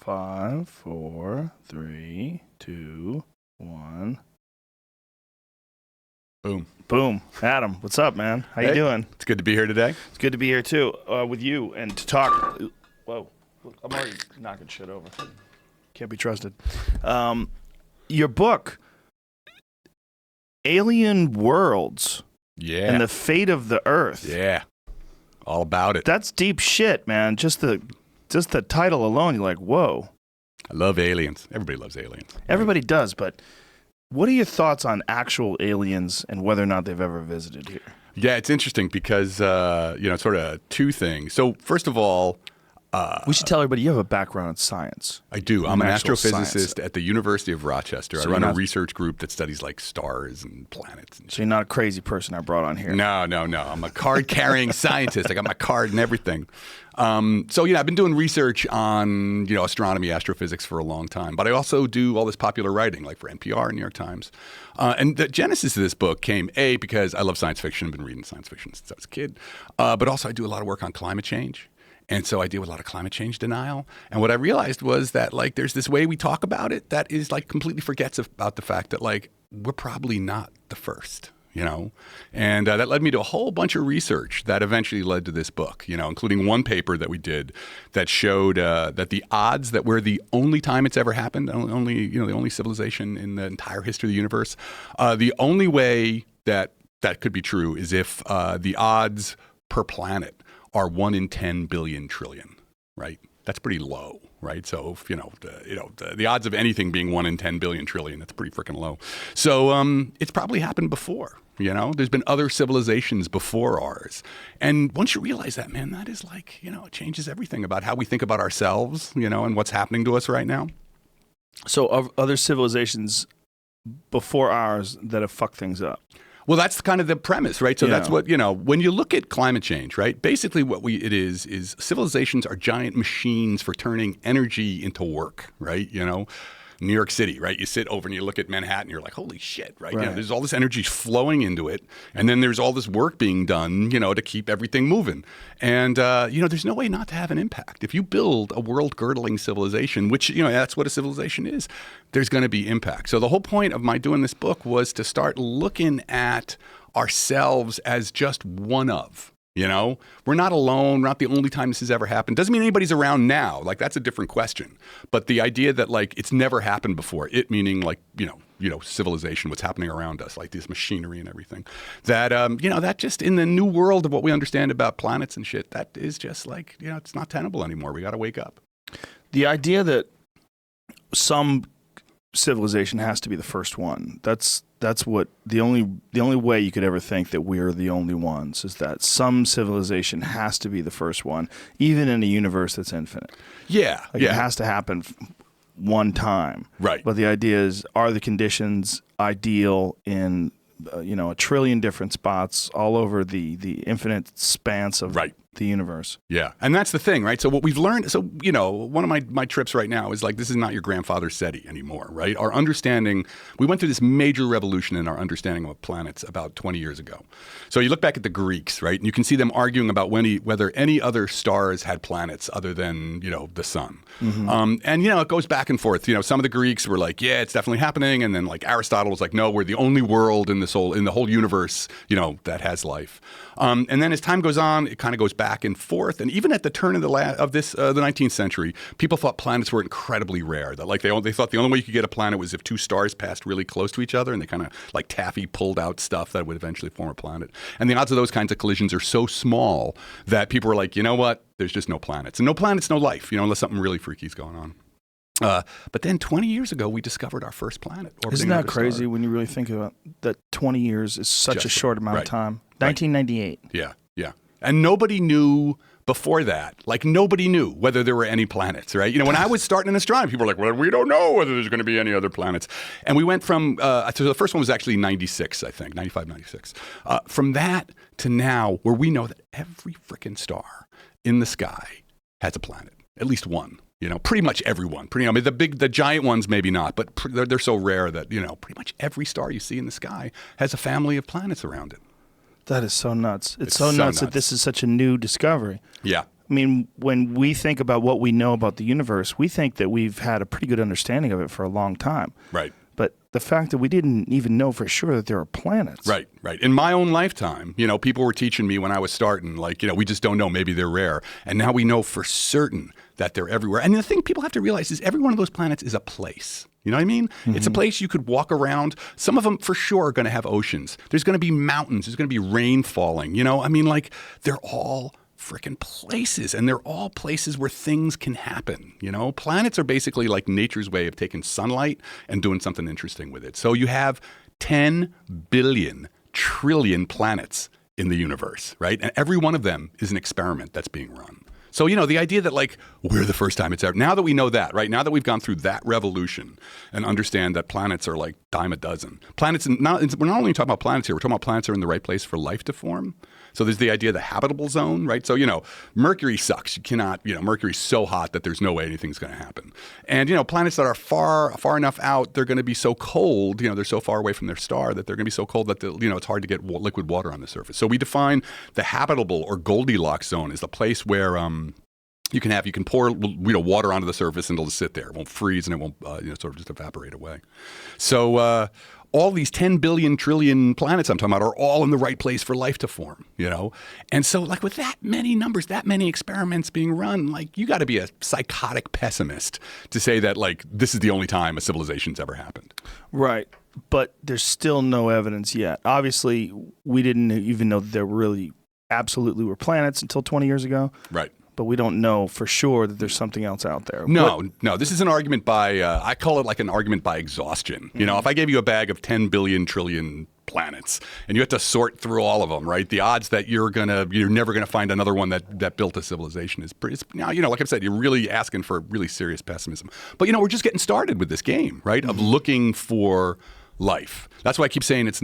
5, 4, 3, 2, 1. Boom. Boom. Adam, what's up, man? How you doing? It's good to be here today. It's good to be here, too, with you and to talk. Whoa. I'm already knocking shit over. Can't be trusted. Your book, Alien Worlds. Yeah. And the Fate of the Earth. Yeah. All about it. That's deep shit, man. Just the title alone, you're like, whoa. I love aliens. Everybody loves aliens. Everybody does, but what are your thoughts on actual aliens and whether or not they've ever visited here? Yeah, it's interesting because, sort of two things. So, first of all, we should tell everybody you have a background in science. I do. I'm an astrophysicist science. at the University of Rochester. So I run a research group that studies like stars and planets. And so you're not a crazy person I brought on here. No. I'm a card-carrying scientist. I got my card and everything. I've been doing research on astronomy, astrophysics for a long time. But I also do all this popular writing, like for NPR and New York Times. And the genesis of this book came, because I love science fiction. I've been reading science fiction since I was a kid. But also I do a lot of work on climate change. And so I deal with a lot of climate change denial. And what I realized was that there's this way we talk about it that is completely forgets about the fact that we're probably not the first, And that led me to a whole bunch of research that eventually led to this book, including one paper that we did that showed that the odds that we're the only time it's ever happened, the only civilization in the entire history of the universe, the only way that could be true is if the odds per planet are 1 in 10 billion trillion, right? That's pretty low, right? So, the odds of anything being 1 in 10 billion trillion, that's pretty freaking low. So it's probably happened before, There's been other civilizations before ours. And once you realize that, man, that is it changes everything about how we think about ourselves, and what's happening to us right now. So of other civilizations before ours that have fucked things up. Well, that's kind of the premise, right? So that's what, when you look at climate change, right? Basically what it is civilizations are giant machines for turning energy into work, right? New York City, right? You sit over and you look at Manhattan, you're like, holy shit, right? There's all this energy flowing into it. And then there's all this work being done, to keep everything moving. And, there's no way not to have an impact. If you build a world-girdling civilization, which, that's what a civilization is, there's going to be impact. So the whole point of my doing this book was to start looking at ourselves as just one of. We're not alone. We're not the only time this has ever happened. Doesn't mean anybody's around now. That's a different question. But the idea that it's never happened before, it meaning civilization, what's happening around us, this machinery and everything, that, that just in the new world of what we understand about planets and shit, that is just it's not tenable anymore. We got to wake up. The idea that some civilization has to be the first one, that's what the only way you could ever think that we're the only ones is that some civilization has to be the first one, even in a universe that's infinite. Yeah. It has to happen one time. Right. But the idea is, are the conditions ideal in a trillion different spots all over the infinite expanse of the universe? Yeah. And that's the thing, right? So what we've learned, one of my trips right now is this is not your grandfather's SETI anymore, right? Our understanding, we went through this major revolution in our understanding of planets about 20 years ago. So you look back at the Greeks, right? And you can see them arguing about whether any other stars had planets other than, the sun. Mm-hmm. And it goes back and forth. Some of the Greeks were like, yeah, it's definitely happening. And then Aristotle was like, no, we're the only world in the whole universe, that has life. And then as time goes on, it kind of goes back and forth. And even at the turn of the 19th century, people thought planets were incredibly rare. That they thought the only way you could get a planet was if two stars passed really close to each other, and they kind of taffy pulled out stuff that would eventually form a planet. And the odds of those kinds of collisions are so small that people were like, you know what? There's just no planets. And no planets, no life, unless something really freaky is going on. But then 20 years ago, we discovered our first planet. Isn't that crazy when you really think about that? 20 years is such a short amount of time. 1998. Yeah. And nobody knew before that. Nobody knew whether there were any planets, right? When I was starting in astronomy, people were like, well, we don't know whether there's going to be any other planets. And we went from, so the first one was actually 96, I think, 95, 96. From that to now, where we know that every freaking star in the sky has a planet, at least one. Pretty much everyone. The giant ones maybe not, but they're so rare that, pretty much every star you see in the sky has a family of planets around it. That is so nuts. It's so nuts that this is such a new discovery. Yeah. I mean, when we think about what we know about the universe, we think that we've had a pretty good understanding of it for a long time. Right. But the fact that we didn't even know for sure that there are planets. Right, right. In my own lifetime, people were teaching me when I was starting, we just don't know, maybe they're rare. And now we know for certain that they're everywhere. And the thing people have to realize is every one of those planets is a place. You know what I mean? Mm-hmm. It's a place you could walk around. Some of them for sure are going to have oceans. There's going to be mountains. There's going to be rain falling. They're all freaking places, and they're all places where things can happen. Planets are basically like nature's way of taking sunlight and doing something interesting with it. So you have 10 billion trillion planets in the universe, right? And every one of them is an experiment that's being run. So, the idea that we're the first time it's ever, now that we know that, right? Now that we've gone through that revolution and understand that planets are like dime a dozen. Planets, we're not only talking about planets here, we're talking about planets that are in the right place for life to form. So there's the idea of the habitable zone, right? So, Mercury sucks. You cannot, Mercury's so hot that there's no way anything's going to happen. And, planets that are far enough out, they're going to be so cold, they're so far away from their star that they're going to be so cold that, it's hard to get liquid water on the surface. So we define the habitable or Goldilocks zone as the place where you can pour water onto the surface and it'll just sit there. It won't freeze and it won't sort of just evaporate away. So all these 10 billion trillion planets I'm talking about are all in the right place for life to form, And so with that many numbers, that many experiments being run, you got to be a psychotic pessimist to say that this is the only time a civilization's ever happened. Right. But there's still no evidence yet. Obviously, we didn't even know that there really absolutely were planets until 20 years ago. Right. But we don't know for sure that there's something else out there. No. This is an argument by, I call it like an argument by exhaustion. Mm-hmm. If I gave you a bag of 10 billion trillion planets and you had to sort through all of them, right? The odds that you're never going to find another one that built a civilization is pretty, like I said, you're really asking for really serious pessimism. But, we're just getting started with this game, right? Of looking for life. That's why I keep saying this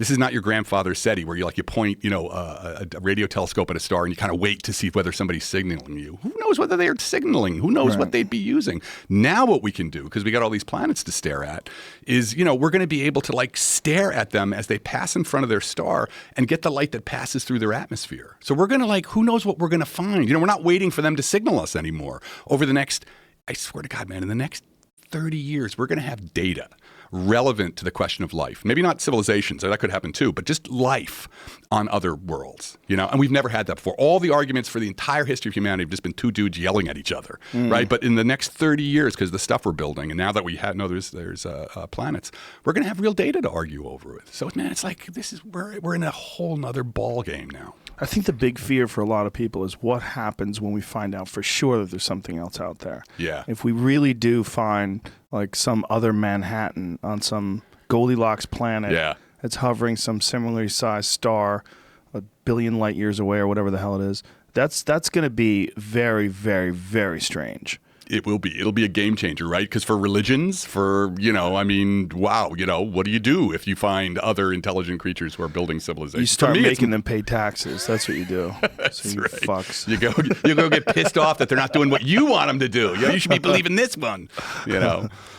is not your grandfather's SETI where you point, a radio telescope at a star and you kind of wait to see whether somebody's signaling you. Who knows whether they're signaling? Who knows what they'd be using? Now what we can do, because we got all these planets to stare at, is, we're going to be able to stare at them as they pass in front of their star and get the light that passes through their atmosphere. So we're going to who knows what we're going to find? We're not waiting for them to signal us anymore. Over the next, I swear to God, man, in the next 30 years, we're going to have data relevant to the question of life. Maybe not civilizations, that could happen too, but just life on other worlds, And we've never had that before. All the arguments for the entire history of humanity have just been two dudes yelling at each other, right? But in the next 30 years, because the stuff we're building, and now that we know there's planets, we're going to have real data to argue over it. So, man, it's we're in a whole nother ball game now. I think the big fear for a lot of people is what happens when we find out for sure that there's something else out there. Yeah. If we really do find some other Manhattan on some Goldilocks planet that's hovering some similarly sized star a billion light years away or whatever the hell it is, that's going to be very, very, very strange. It will be. It'll be a game changer, right? Because for religions, wow, what do you do if you find other intelligent creatures who are building civilizations? You start making them pay taxes. That's what you do. That's you right. Fucks. You go get pissed off that they're not doing what you want them to do. You should be believing this one.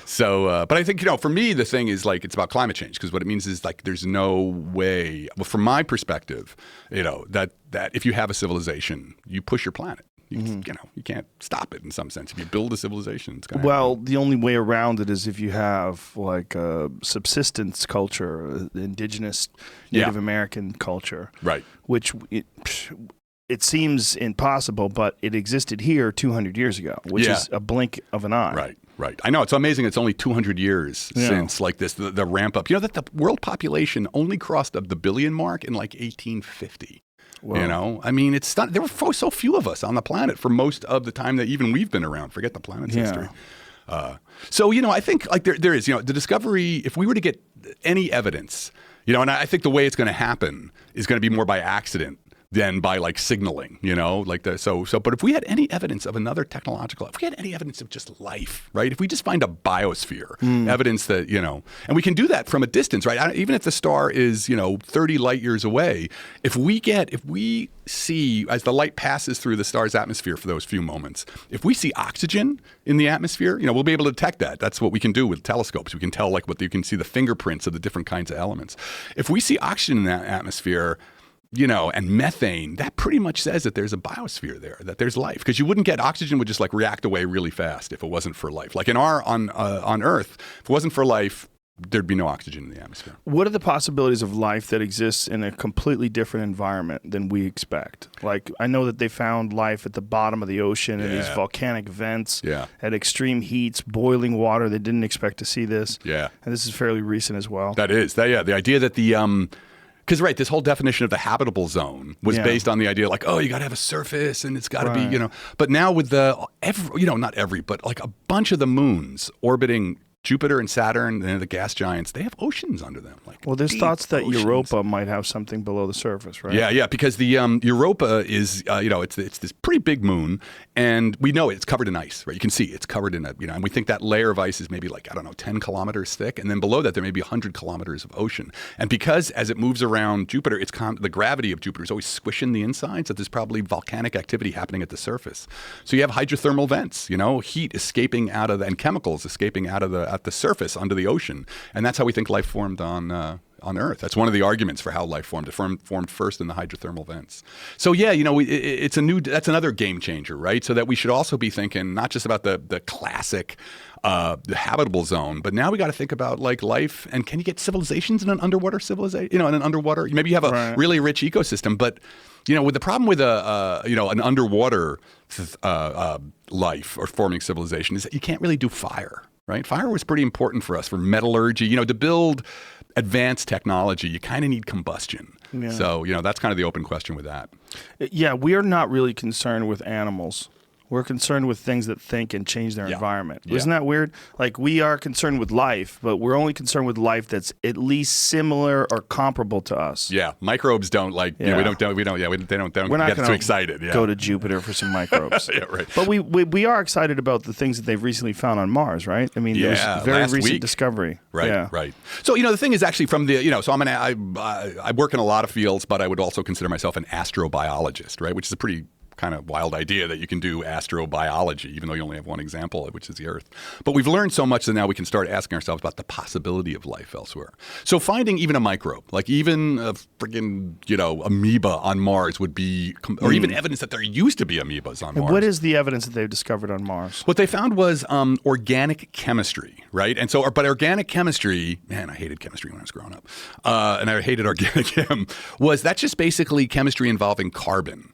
So, but I think for me the thing is it's about climate change, because what it means is there's no way. Well, from my perspective, that if you have a civilization, you push your planet. You can't stop it in some sense. If you build a civilization, it's going to happen. The only way around it is if you have a subsistence culture, indigenous Native American culture, right? Which it seems impossible, but it existed here 200 years ago, which is a blink of an eye. Right. I know. It's amazing. It's only 200 years since the ramp up. That the world population only crossed the billion mark in 1850. Whoa. It's not, there were so few of us on the planet for most of the time that even we've been around. Forget the planet's history. So, I think there is, the discovery, if we were to get any evidence, and I think the way it's going to happen is going to be more by accident than by signaling, but if we had any evidence of another technological, if we had any evidence of just life, right? If we just find a biosphere, evidence that, and we can do that from a distance, right? Even if the star is, 30 light years away, if we see, as the light passes through the star's atmosphere for those few moments, if we see oxygen in the atmosphere, we'll be able to detect that. That's what we can do with telescopes. We can tell you can see the fingerprints of the different kinds of elements. If we see oxygen in that atmosphere, and methane, that pretty much says that there's a biosphere there, that there's life. Because you wouldn't get oxygen would just like react away really fast if it wasn't for life. Like on Earth, if it wasn't for life, there'd be no oxygen in the atmosphere. What are the possibilities of life that exists in a completely different environment than we expect? Like, I know that they found life at the bottom of the ocean in these volcanic vents at extreme heats, boiling water. They didn't expect to see this. Yeah. And this is fairly recent as well. That is. The idea that because this whole definition of the habitable zone was based on the idea like, oh, you got to have a surface and it's got to be, But now with not every, but like a bunch of the moons orbiting Jupiter and Saturn and the gas giants, they have oceans under them. Well, there's thoughts that Europa might have something below the surface, right? Yeah, because the Europa is, it's this pretty big moon, and we know it's covered in ice, right? You can see it's covered in and we think that layer of ice is maybe 10 kilometers thick, and then below that there may be 100 kilometers of ocean. And because as it moves around Jupiter, the gravity of Jupiter is always squishing the inside, so there's probably volcanic activity happening at the surface. So you have hydrothermal vents, heat escaping out of and chemicals escaping out of at the surface under the ocean, and that's how we think life formed on Earth. That's one of the arguments for how life formed. It formed first in the hydrothermal vents. So that's another game changer, right? So that we should also be thinking not just about the classic the habitable zone, but now we got to think about life, and can you get civilizations in an underwater civilization? In an underwater, maybe you have a really rich ecosystem, but with the problem with an underwater life or forming civilization is that you can't really do fire. Right? Fire was pretty important for us for metallurgy. To build advanced technology, you kind of need combustion. Yeah. So, that's kind of the open question with that. Yeah, we are not really concerned with animals. We're concerned with things that think and change their environment. Yeah. Isn't that weird? Like, we are concerned with life, but we're only concerned with life that's at least similar or comparable to us. Yeah, microbes don't they don't get too excited. Yeah. Go to Jupiter for some microbes. Yeah, right. But we are excited about the things that they've recently found on Mars, right? I mean, there's very recent discovery. Right, yeah. Right. So, the thing is actually from so I work in a lot of fields, but I would also consider myself an astrobiologist, right? Which is a pretty kind of wild idea that you can do astrobiology, even though you only have one example, which is the Earth. But we've learned so much that now we can start asking ourselves about the possibility of life elsewhere. So finding even a microbe, like even a friggin', amoeba on Mars would be, or even evidence that there used to be amoebas on Mars. What is the evidence that they've discovered on Mars? What they found was organic chemistry, right? And so, but organic chemistry, man, I hated chemistry when I was growing up. And I hated organic chem, that's just basically chemistry involving carbon.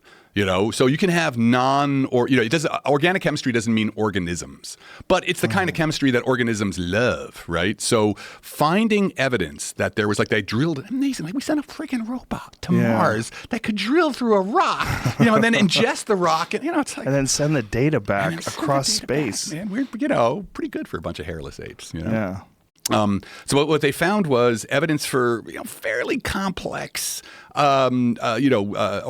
So you can have organic chemistry doesn't mean organisms, but it's the kind of chemistry that organisms love, right? So finding evidence that there was they drilled amazing, we sent a freaking robot to Mars that could drill through a rock, and then ingest the rock, and it's like, and then send the data back across space. Man, we're pretty good for a bunch of hairless apes, Yeah. So what they found was evidence for fairly complex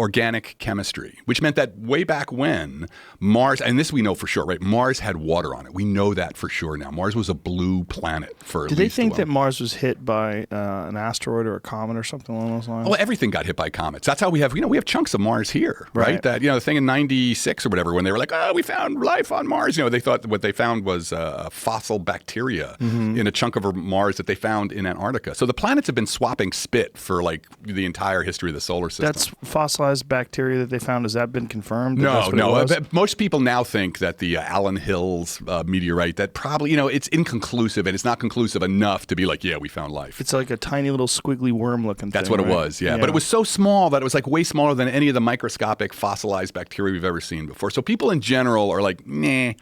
organic chemistry, which meant that way back when Mars, and this we know for sure, right? Mars had water on it. We know that for sure now. Mars was a blue planet for at least. Did they think that Mars was hit by an asteroid or a comet or something along those lines? Well, everything got hit by comets. That's how we have chunks of Mars here, right? That the thing in '96 or whatever when they were like, oh, we found life on Mars. They thought what they found was fossil bacteria in a chunk of Mars that they found in Antarctica. So the planets have been swapping spit for the entire history of the solar system. That's fossilized bacteria that they found. Has that been confirmed? No. Most people now think that the Allen Hills meteorite, that probably, it's inconclusive and it's not conclusive enough to be like, yeah, we found life. It's like a tiny little squiggly worm-looking thing. That's what it was, yeah. But it was so small that it was way smaller than any of the microscopic fossilized bacteria we've ever seen before. So people in general are like, nah.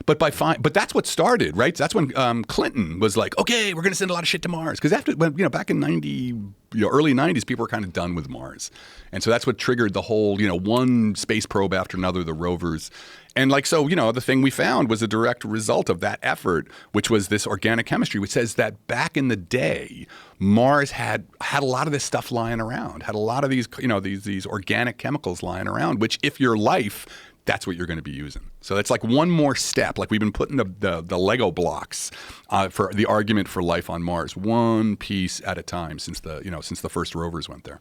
But that's what started, right? That's when Clinton was like, okay, we're going to send a lot of shit to Mars. Because back in early 90s, people were kind of done with Mars. And so that's what triggered the whole, one space probe after another, the rovers. And the thing we found was a direct result of that effort, which was this organic chemistry, which says that back in the day, Mars had a lot of this stuff lying around, had a lot of these, these organic chemicals lying around, which if you're life, that's what you're going to be using. So that's one more step. We've been putting the Lego blocks for the argument for life on Mars, one piece at a time since the first rovers went there.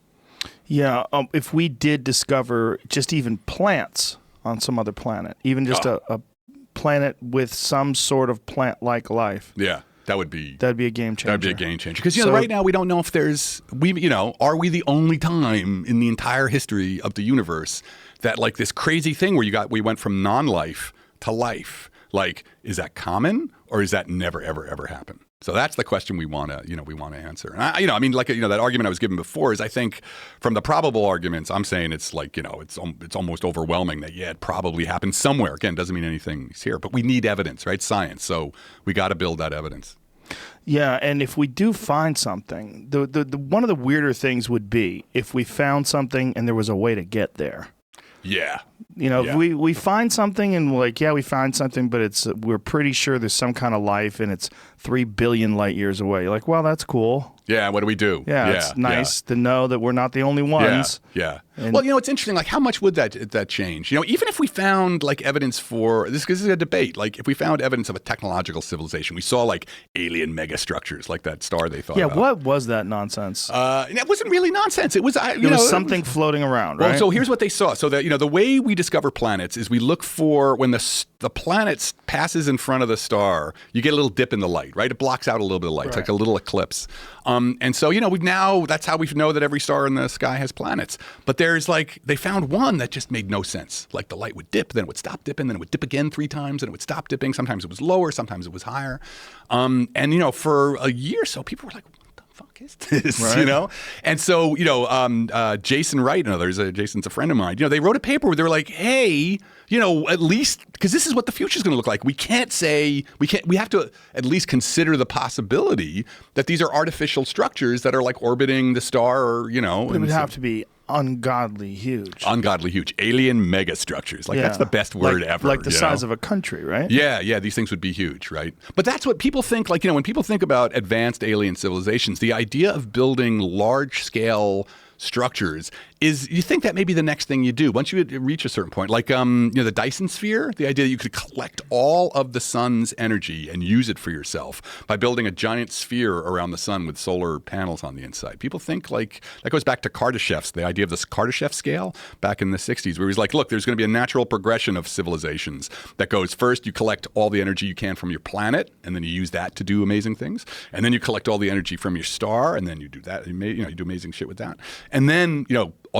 Yeah, if we did discover just even plants on some other planet, even just a planet with some sort of plant-like life. Yeah. That'd be a game changer. That'd be a game changer. Because right now we don't know if are we the only time in the entire history of the universe that like this crazy thing where we went from non-life to life. Like, is that common or is that never ever ever happen? So that's the question we want to answer. And that argument I was given before is, I think from the probable arguments, I'm saying it's like, it's almost overwhelming that, it probably happened somewhere. Again, doesn't mean anything's here, but we need evidence, right? Science. So we got to build that evidence. Yeah, and if we do find something, the one of the weirder things would be if we found something and there was a way to get there. Yeah. If we find something and we're like, we found something, but we're pretty sure there's some kind of life and it's 3 billion light years away. You're like, well, that's cool. Yeah, what do we do? Yeah, it's nice to know that we're not the only ones. Yeah. Well, it's interesting. Like, how much would that change? Even if we found like evidence for this, because this is a debate. Like, if we found evidence of a technological civilization, we saw like alien megastructures, like that star they thought about. Yeah, what was that nonsense? It wasn't really nonsense. It was there was something floating around, right? Well, so here's what they saw. So that the way we discover planets is we look for when the planet passes in front of the star, you get a little dip in the light, right? It blocks out a little bit of light. It's like a little eclipse. And so, that's how we know that every star in the sky has planets. But there's they found one that just made no sense. Like the light would dip, then it would stop dipping, then it would dip again 3 times, and it would stop dipping. Sometimes it was lower, sometimes it was higher. For a year or so, people were like, what the fuck is this? Right. And so, Jason Wright and others, Jason's a friend of mine, they wrote a paper where they were like, hey, at least, because this is what the future is going to look like. We have to at least consider the possibility that these are artificial structures that are like orbiting the star or, But it would have to be ungodly huge. Ungodly huge. Alien megastructures. That's the best word ever. Like the size of a country, right? Yeah, these things would be huge, right? But that's what people think, when people think about advanced alien civilizations, the idea of building large-scale structures is, you think that may be the next thing you do once you reach a certain point, like the Dyson sphere, the idea that you could collect all of the sun's energy and use it for yourself by building a giant sphere around the sun with solar panels on the inside. People think that goes back to Kardashev's, the idea of this Kardashev scale back in the 60s, where he's like, look, there's going to be a natural progression of civilizations that goes, first you collect all the energy you can from your planet, and then you use that to do amazing things, and then you collect all the energy from your star, and then you do that, you do amazing shit with that, and then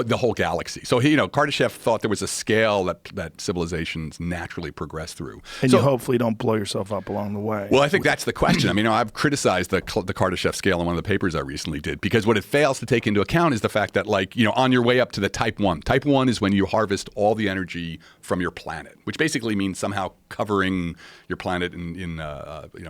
the whole galaxy. So Kardashev thought there was a scale that civilizations naturally progress through. And you hopefully don't blow yourself up along the way. Well, I think that's the question. I've criticized the Kardashev scale in one of the papers I recently did, because what it fails to take into account is the fact that on your way up to the type 1. Type 1 is when you harvest all the energy from your planet, which basically means somehow covering your planet in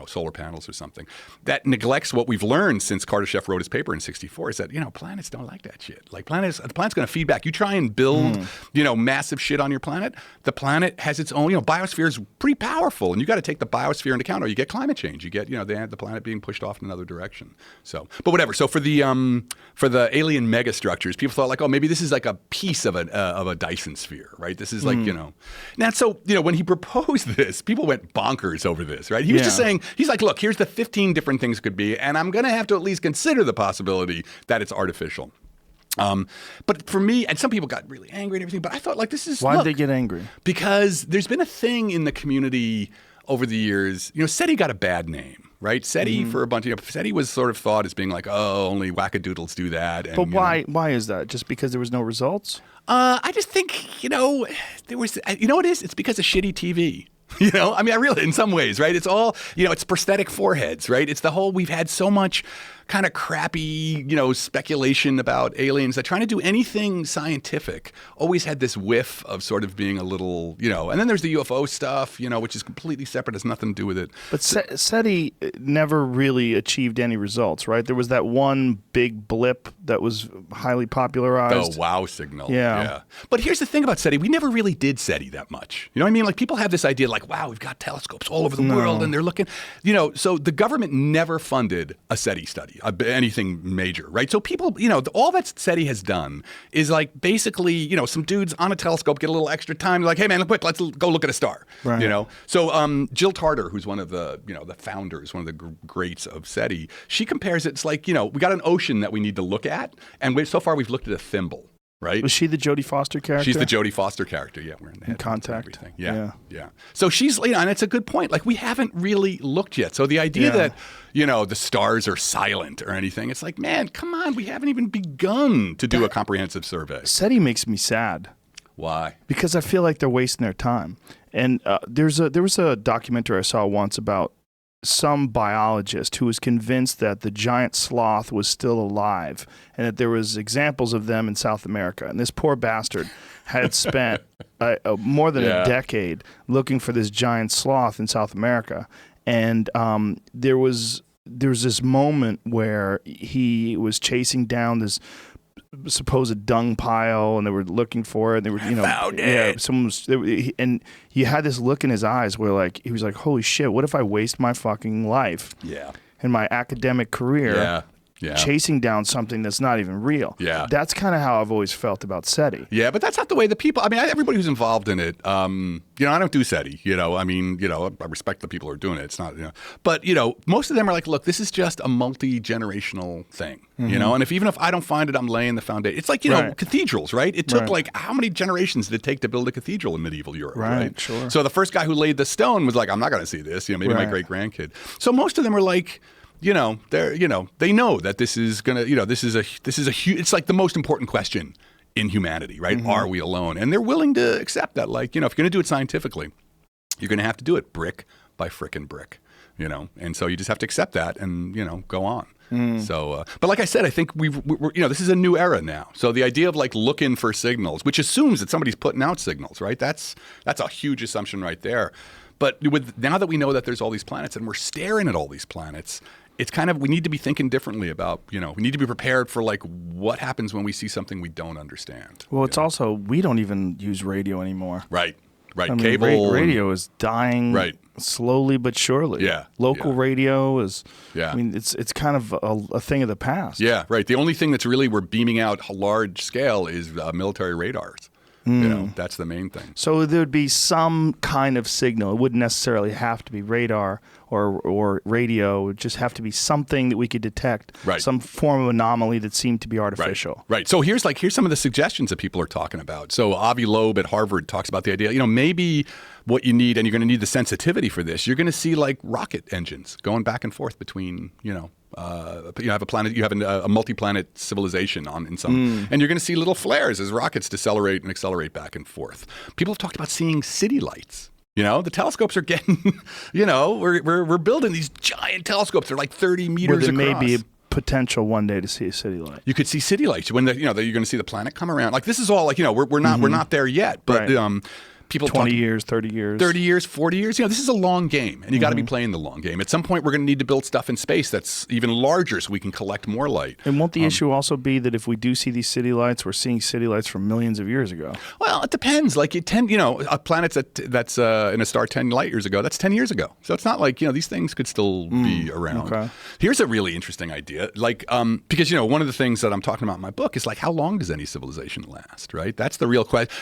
solar panels or something. That neglects what we've learned since Kardashev wrote his paper in '64, is that planets don't like that shit. Like the planet's going to feed back. You try and build massive shit on your planet. The planet has its own. Biosphere is pretty powerful, and you got to take the biosphere into account, or you get climate change. You get the planet being pushed off in another direction. So, but whatever. So for the alien megastructures, people thought like, oh, maybe this is like a piece of a Dyson sphere, right? This is like Now, so when he proposed this, people went bonkers over this, right? He was just saying, he's like, look, here's the 15 different things it could be, and I'm going to have to at least consider the possibility that it's artificial. But for me, and some people got really angry and everything, but I thought like this is... Why did they get angry? Because there's been a thing in the community over the years. SETI got a bad name, right? SETI for a bunch of... SETI was sort of thought as being like, oh, only wackadoodles do that. And, but why is that? Just because there was no results? I just think, there was... You know what it is? It's because of shitty TV. I really, in some ways, right? It's all, it's prosthetic foreheads, right? It's the whole, we've had so much kind of crappy, speculation about aliens that trying to do anything scientific always had this whiff of sort of being a little, and then there's the UFO stuff, which is completely separate, has nothing to do with it. But SETI never really achieved any results, right? There was that one big blip that was highly popularized. The wow signal. Yeah. But here's the thing about SETI. We never really did SETI that much. You know what I mean? Like people have this idea like, wow, we've got telescopes all over the world and they're looking, so the government never funded a SETI study. Anything major, right? So people, all that SETI has done is like basically, some dudes on a telescope get a little extra time. They're like, hey man, quick, let's go look at a star. Right. So Jill Tarter, who's one of the, the founders, one of the greats of SETI, she compares it, it's like, we got an ocean that we need to look at, and so far we've looked at a thimble. right? Was she the Jodie Foster character? She's the Jodie Foster character. Yeah, we're in the head Contact. and everything. Yeah. So she's, and it's a good point. Like, we haven't really looked yet. So the idea that, the stars are silent or anything, it's like, man, come on, we haven't even begun to do a comprehensive survey. SETI makes me sad. Why? Because I feel like they're wasting their time. And there was a documentary I saw once about some biologist who was convinced that the giant sloth was still alive and that there was examples of them in South America. And this poor bastard had spent more than a decade looking for this giant sloth in South America. And there was this moment where he was chasing down this supposed dung pile, and they were looking for it. They were, found it. Someone was, and he had this look in his eyes where, he was like, "Holy shit! What if I waste my fucking life? And my academic career, chasing down something that's not even real." That's kind of how I've always felt about SETI. Yeah, but that's not the way the people. I mean, everybody who's involved in it. I don't do SETI. I respect the people who are doing it. It's not. But most of them are like, look, this is just a multi-generational thing. And even if I don't find it, I'm laying the foundation. It's like cathedrals, right? It took how many generations did it take to build a cathedral in medieval Europe, right? Sure. So the first guy who laid the stone was like, I'm not going to see this. Maybe my great grandkid. So most of them are like, they know that this is gonna, this is a huge. It's like the most important question in humanity, right? Are we alone? And they're willing to accept that, if you're going to do it scientifically, you're going to have to do it brick by frickin' brick, And so you just have to accept that and go on. So, but like I said, I think we're this is a new era now. So the idea of looking for signals, which assumes that somebody's putting out signals, right? That's a huge assumption right there. But now that we know that there's all these planets and we're staring at all these planets, it's kind of, we need to be thinking differently about, we need to be prepared for what happens when we see something we don't understand. Well, it's also, we don't even use radio anymore. Right. I mean, Cable. Radio is dying slowly but surely. Yeah. Local radio is, I mean, it's kind of a thing of the past. Yeah, right. The only thing that's really, we're beaming out large scale is military radars. That's the main thing. So there would be some kind of signal. It wouldn't necessarily have to be radar or radio. It would just have to be something that we could detect, some form of anomaly that seemed to be artificial. Right. So here's some of the suggestions that people are talking about. So Avi Loeb at Harvard talks about the idea, maybe what you need, and you're going to need the sensitivity for this, you're going to see rocket engines going back and forth between, you have a planet, you have a multi-planet civilization in some, and you're going to see little flares as rockets decelerate and accelerate back and forth. People have talked about seeing city lights. The telescopes are getting, we're building these giant telescopes. They're 30 meters across. There may be a potential one day to see a city light. You could see city lights when you're going to see the planet come around. This is all we're not there yet, but. People 20 years, 30 years. 30 years, 40 years. This is a long game, and you got to be playing the long game. At some point, we're going to need to build stuff in space that's even larger so we can collect more light. And won't the issue also be that if we do see these city lights, we're seeing city lights from millions of years ago? Well, it depends. A planet that's in a star 10 light years ago, that's 10 years ago. So it's not these things could still be around. Okay. Here's a really interesting idea. Because, one of the things that I'm talking about in my book is how long does any civilization last, right? That's the real question.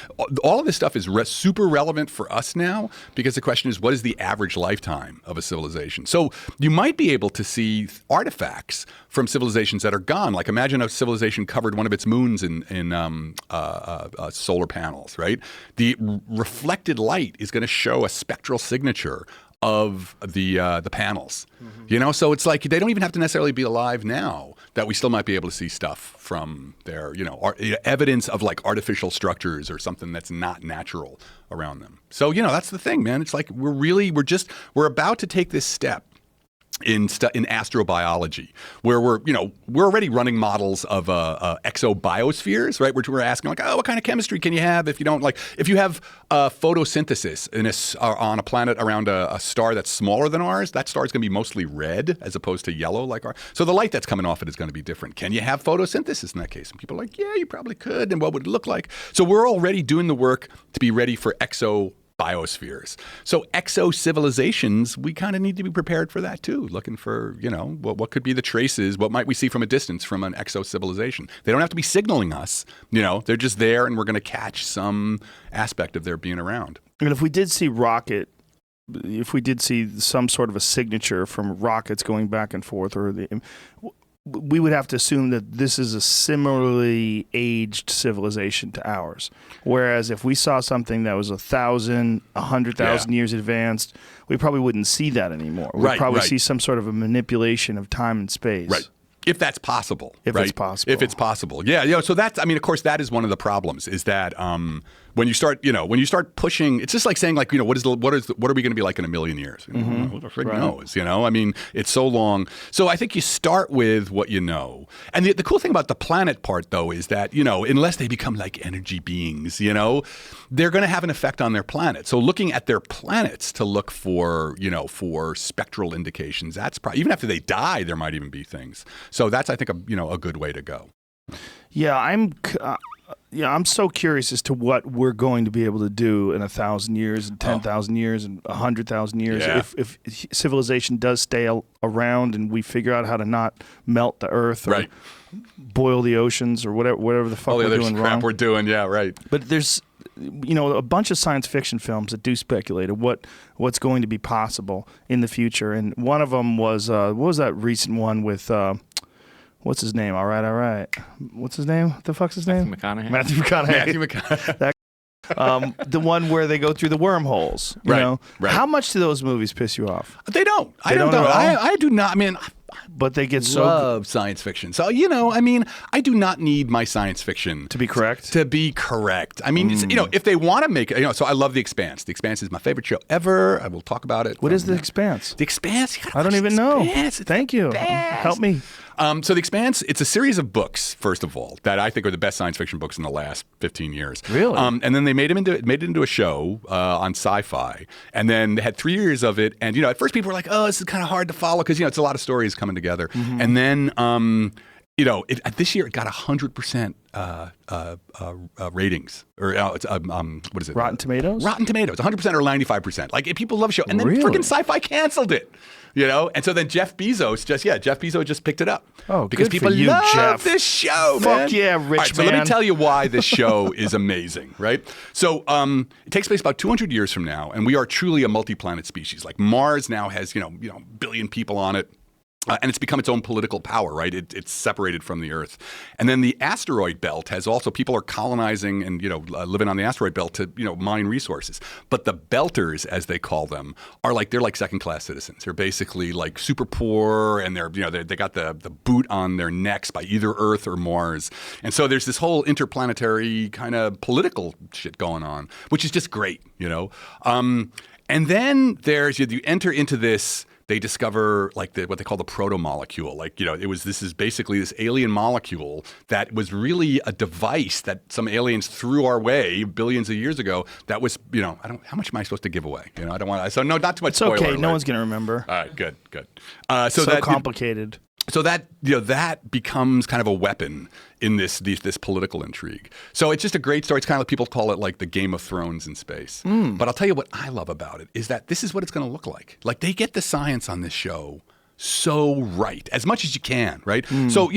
All of this stuff is super relevant for us now, because the question is, what is the average lifetime of a civilization? So you might be able to see artifacts from civilizations that are gone. Imagine a civilization covered one of its moons in solar panels, right? The reflected light is going to show a spectral signature of the panels. So it's they don't even have to necessarily be alive now, that we still might be able to see stuff from their, evidence of artificial structures or something that's not natural around them. So, that's the thing, man. It's we're about to take this step in astrobiology, where we're already running models of exobiospheres, right? We're asking what kind of chemistry can you have if you don't if you have photosynthesis on a planet around a star that's smaller than ours, that star is going to be mostly red as opposed to yellow like ours. So the light that's coming off it is going to be different. Can you have photosynthesis in that case? And people are yeah, you probably could. And what would it look like? So we're already doing the work to be ready for biospheres. So exo-civilizations, we kind of need to be prepared for that too, looking for, what could be the traces, what might we see from a distance from an exo-civilization. They don't have to be signaling us, they're just there, and we're going to catch some aspect of their being around. And if we did see some sort of a signature from rockets going back and forth, we would have to assume that this is a similarly aged civilization to ours. Whereas if we saw something that was 1,000, 100,000 years advanced, we probably wouldn't see that anymore. We'd probably see some sort of a manipulation of time and space. Right. If that's possible. If it's possible. If it's possible. Yeah. So that's, I mean, of course, that is one of the problems is that when you start pushing, it's just like saying like, what are we going to be like in a million years? Who the frick knows? I mean, it's so long. So I think you start with what you know. And the cool thing about the planet part though is that, unless they become like energy beings, they're going to have an effect on their planet. So looking at their planets to look for, for spectral indications, that's probably, even after they die, there might even be things. So that's, I think, a good way to go. Yeah, I'm so curious as to what we're going to be able to do in 1,000 years and 10,000 years and 100,000 years if civilization does stay around and we figure out how to not melt the earth or boil the oceans or whatever the fuck we're doing wrong. Crap we're doing, yeah, right. But there's a bunch of science fiction films that do speculate of what's going to be possible in the future, and one of them was what was that recent one with what's his name? All right. What's his name? What the fuck's his name? Matthew McConaughey. The one where they go through the wormholes. You know? Right. How much do those movies piss you off? They don't. I don't know. I do not. I mean, but they get love science fiction. So, I mean, I do not need my science fiction to be correct. I mean, if they want to make it, so I love The Expanse. The Expanse is my favorite show ever. I will talk about it. What is The Expanse? The Expanse? I don't even know. Thank you. Help me. So The Expanse, it's a series of books, first of all, that I think are the best science fiction books in the last 15 years. Really? And then they made it into a show on sci-fi. And then they had 3 years of it. And, at first people were like, oh, this is kind of hard to follow because, it's a lot of stories coming together. Mm-hmm. And then, this year it got 100% ratings. Or what is it? Rotten Tomatoes? Rotten Tomatoes, 100% or 95%. Like, people love the show. And then freaking Sci-Fi canceled it. And so then Jeff Bezos just picked it up. Oh, because good people for you, love Jeff. this show, Fuck man. yeah, rich All right, so man. let me tell you why this show is amazing, right? So it takes place about 200 years from now, and we are truly a multi-planet species. Like Mars now has, billion people on it. And it's become its own political power, right? It's separated from the Earth. And then the asteroid belt has also, people are colonizing and, living on the asteroid belt to, mine resources. But the belters, as they call them, they're like second-class citizens. They're basically like super poor, and they got the boot on their necks by either Earth or Mars. And so there's this whole interplanetary kind of political shit going on, which is just great, And then you enter into this. They discover what they call the proto-molecule. This is basically this alien molecule that was really a device that some aliens threw our way billions of years ago. That was, how much am I supposed to give away? I don't want to, so no, not too much spoiler. It's okay. Alert. No one's going to remember. All right, good. So that, complicated. So that that becomes kind of a weapon in this political intrigue. So it's just a great story. It's kind of like people call it like the Game of Thrones in space. But I'll tell you what I love about it is that this is what it's going to look like. Like they get the science on this show so right, as much as you can, right? So,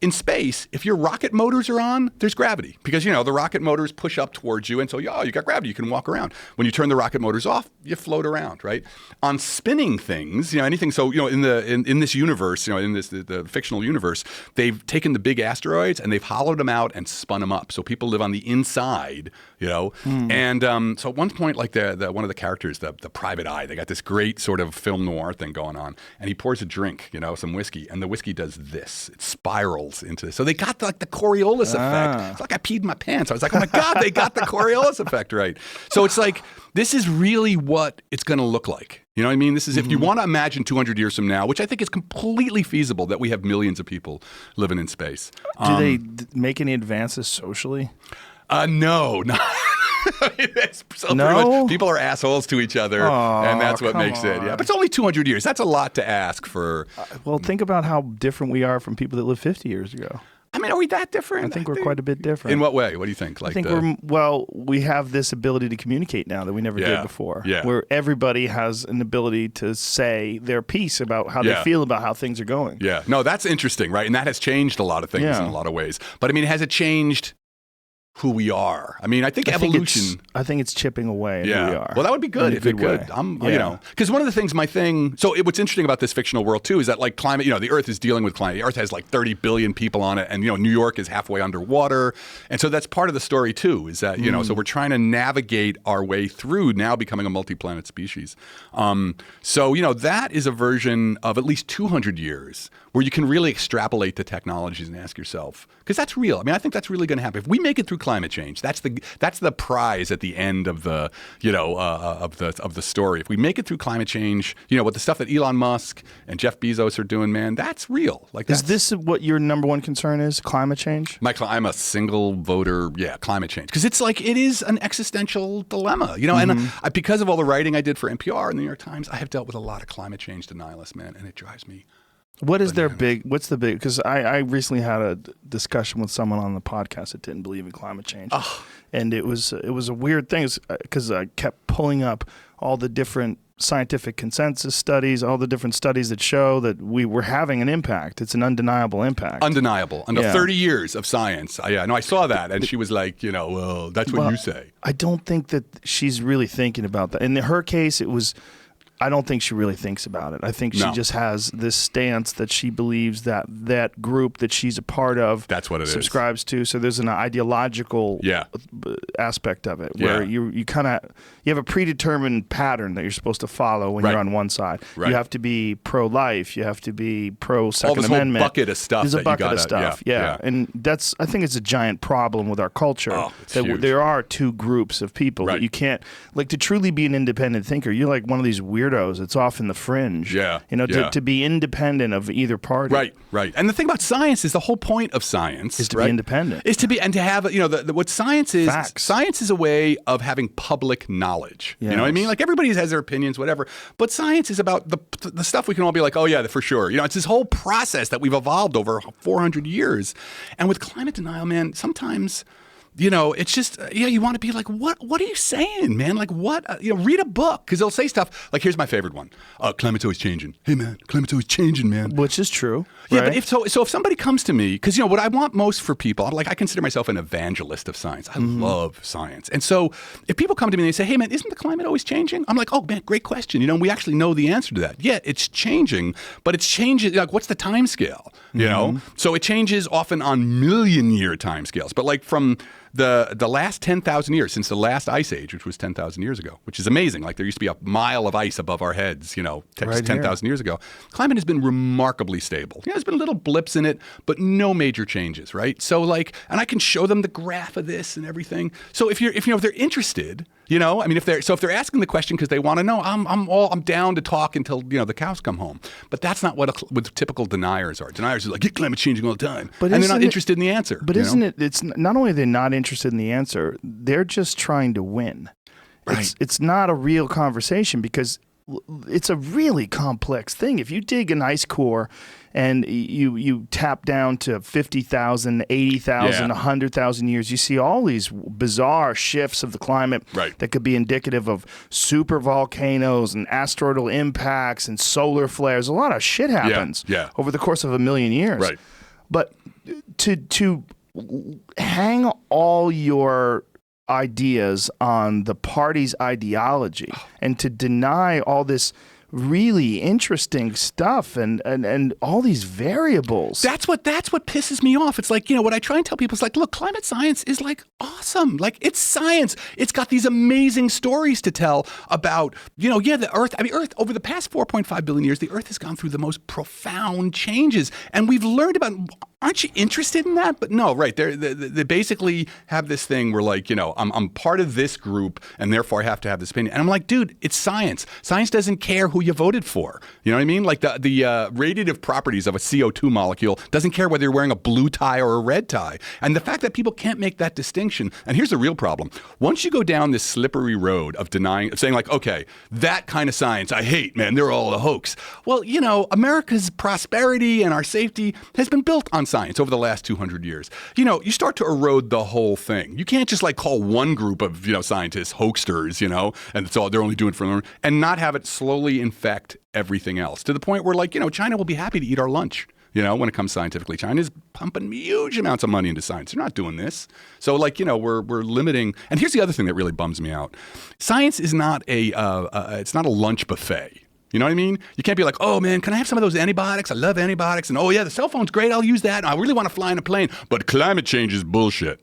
in space, if your rocket motors are on, there's gravity because, the rocket motors push up towards you. And so, you got gravity, you can walk around. When you turn the rocket motors off, you float around, right? On spinning things, anything. So, in this universe, in the fictional universe, they've taken the big asteroids and they've hollowed them out and spun them up. So people live on the inside, And so at one point, like one of the characters, the private eye, they got this great sort of film noir thing going on. And he pours a drink, some whiskey, and the whiskey does this. It spirals into this. So they got the Coriolis effect. It's like I peed my pants. I was like, oh my God, they got the Coriolis effect right. So it's like, this is really what it's going to look like. You know what I mean? This is if you want to imagine 200 years from now, which I think is completely feasible that we have millions of people living in space. Do they make any advances socially? No, not. So no? People are assholes to each other, and that's what makes it. Yeah, but it's only 200 years. That's a lot to ask for. Well, think about how different we are from people that lived 50 years ago. I mean, are we that different? I think we're quite a bit different. In what way? What do you think? I think we have this ability to communicate now that we never did before. Yeah. Where everybody has an ability to say their piece about how they feel about how things are going. Yeah. No, that's interesting, right? And that has changed a lot of things in a lot of ways. But I mean, has it changed who we are. I mean, I think evolution. I think it's chipping away at who we are. Well, that would be good if it could. You know, because one of the things, what's interesting about this fictional world too is that like climate, you know, the Earth is dealing with climate. The Earth has like 30 billion people on it, and you know, New York is halfway underwater, and so that's part of the story too. Is that you know, so we're trying to navigate our way through now becoming a multi-planet species. So you know, that is a version of at least 200 years where you can really extrapolate the technologies and ask yourself, because that's real. I mean, I think that's really going to happen. If we make it through climate change, that's the prize at the end of the of the story. If we make it through climate change, you know, with the stuff that Elon Musk and Jeff Bezos are doing, man, that's real. Like, is this what your number one concern is? Climate change? I'm a single voter. Yeah, climate change, because it's like it is an existential dilemma, you know. And because of all the writing I did for NPR and the New York Times, I have dealt with a lot of climate change denialists, man, and it drives me. What's the big, because I recently had a discussion with someone on the podcast that didn't believe in climate change. And it was a weird thing because I kept pulling up all the different scientific consensus studies, all the different studies that show that we were having an impact. It's an undeniable impact. Undeniable. Under 30 years of science. I saw that. And she was like, you know, well, that's what you say. I don't think that she's really thinking about that. In her case, I don't think she really thinks about it. I think she just has this stance that she believes that group that she's a part of subscribes to. So there's an ideological aspect of it where you have a predetermined pattern that you're supposed to follow when you're on one side. Right. You have to be pro-life. You have to be pro-Second Amendment. Whole bucket of stuff. There's a bucket of stuff. Yeah. And I think it's a giant problem with our culture that there are two groups of people that you can't, like, to truly be an independent thinker, you're like one of these weirdos. It's off in the fringe. To be independent of either party. Right. And the thing about science is the whole point of science is to be independent. Is to be and to have, you know, what science is. Facts. Science is a way of having public knowledge. Yes. You know what I mean? Like, everybody has their opinions, whatever. But science is about the stuff we can all be like, oh yeah, for sure. You know, it's this whole process that we've evolved over 400 years. And with climate denial, man, sometimes, you know, it's just, you want to be like, what are you saying, man? Like, what? Read a book, because they'll say stuff like, here's my favorite one. Climate's always changing. Hey, man, climate's always changing, man. Which is true. Yeah, right? But if somebody comes to me, because, you know, what I want most for people, like, I consider myself an evangelist of science. I love science. And so if people come to me and they say, hey, man, isn't the climate always changing? I'm like, oh, man, great question. You know, we actually know the answer to that. Yeah, it's changing, but it's changing. Like, what's the time scale? You know? So it changes often on million-year time scales. But like from the last 10,000 years, since the last ice age, which was 10,000 years ago, which is amazing. Like, there used to be a mile of ice above our heads, you know, 10,000 years ago. Climate has been remarkably stable. Yeah, there's been little blips in it, but no major changes, right? So like, and I can show them the graph of this and everything. So if they're interested, you know, I mean, if they're asking the question because they want to know, I'm down to talk until, you know, the cows come home. But that's not what typical deniers are. Deniers are like, get climate changing all the time, and they're not interested in the answer. But isn't it? It's not only they're not interested in the answer, they're just trying to win. Right. It's not a real conversation because it's a really complex thing. If you dig an ice core and you tap down to 50,000, 80,000, 100,000 years, you see all these bizarre shifts of the climate that could be indicative of super volcanoes and asteroidal impacts and solar flares. A lot of shit happens over the course of a million years. Right. But to hang all your ideas on the party's ideology and to deny all this really interesting stuff and all these variables. That's what pisses me off. It's like, you know, what I try and tell people is like, look, climate science is like awesome. Like, it's science. It's got these amazing stories to tell about, you know, the Earth. I mean, Earth, over the past 4.5 billion years, the Earth has gone through the most profound changes. And we've learned about, aren't you interested in that? But no, right. They basically have this thing where, like, you know, I'm part of this group and therefore I have to have this opinion. And I'm like, dude, it's science. Science doesn't care who you voted for. You know what I mean? Like the radiative properties of a CO2 molecule doesn't care whether you're wearing a blue tie or a red tie. And the fact that people can't make that distinction, and here's the real problem. Once you go down this slippery road of saying like, okay, that kind of science I hate, man, they're all a hoax. Well, you know, America's prosperity and our safety has been built on science over the last 200 years. You know, you start to erode the whole thing. You can't just like call one group of, you know, scientists hoaxsters, you know, and it's all they're only doing it for them, and not have it slowly infect everything else to the point where, like, you know, China will be happy to eat our lunch. when it comes scientifically. China's pumping huge amounts of money into science. They're not doing this. So like, we're limiting. And here's the other thing that really bums me out. Science is not it's not a lunch buffet. You know what I mean? You can't be like, oh man, can I have some of those antibiotics? I love antibiotics. And oh yeah, the cell phone's great. I'll use that. And I really want to fly in a plane. But climate change is bullshit.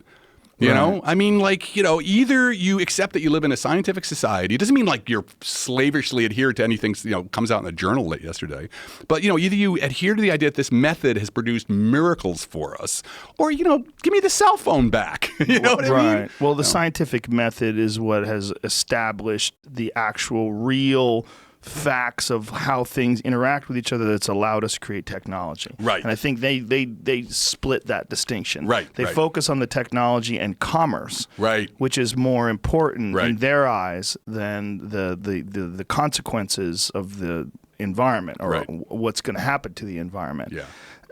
You know? I mean, like, either you accept that you live in a scientific society. It doesn't mean like you're slavishly adhere to anything, comes out in a journal late yesterday. But, either you adhere to the idea that this method has produced miracles for us, or, give me the cell phone back. You know what I mean? Well, the scientific method is what has established the actual real facts of how things interact with each other that's allowed us to create technology. Right. And I think they split that distinction. Right. They focus on the technology and commerce. Right. Which is more important in their eyes than the consequences of the environment or what's going to happen to the environment. Yeah.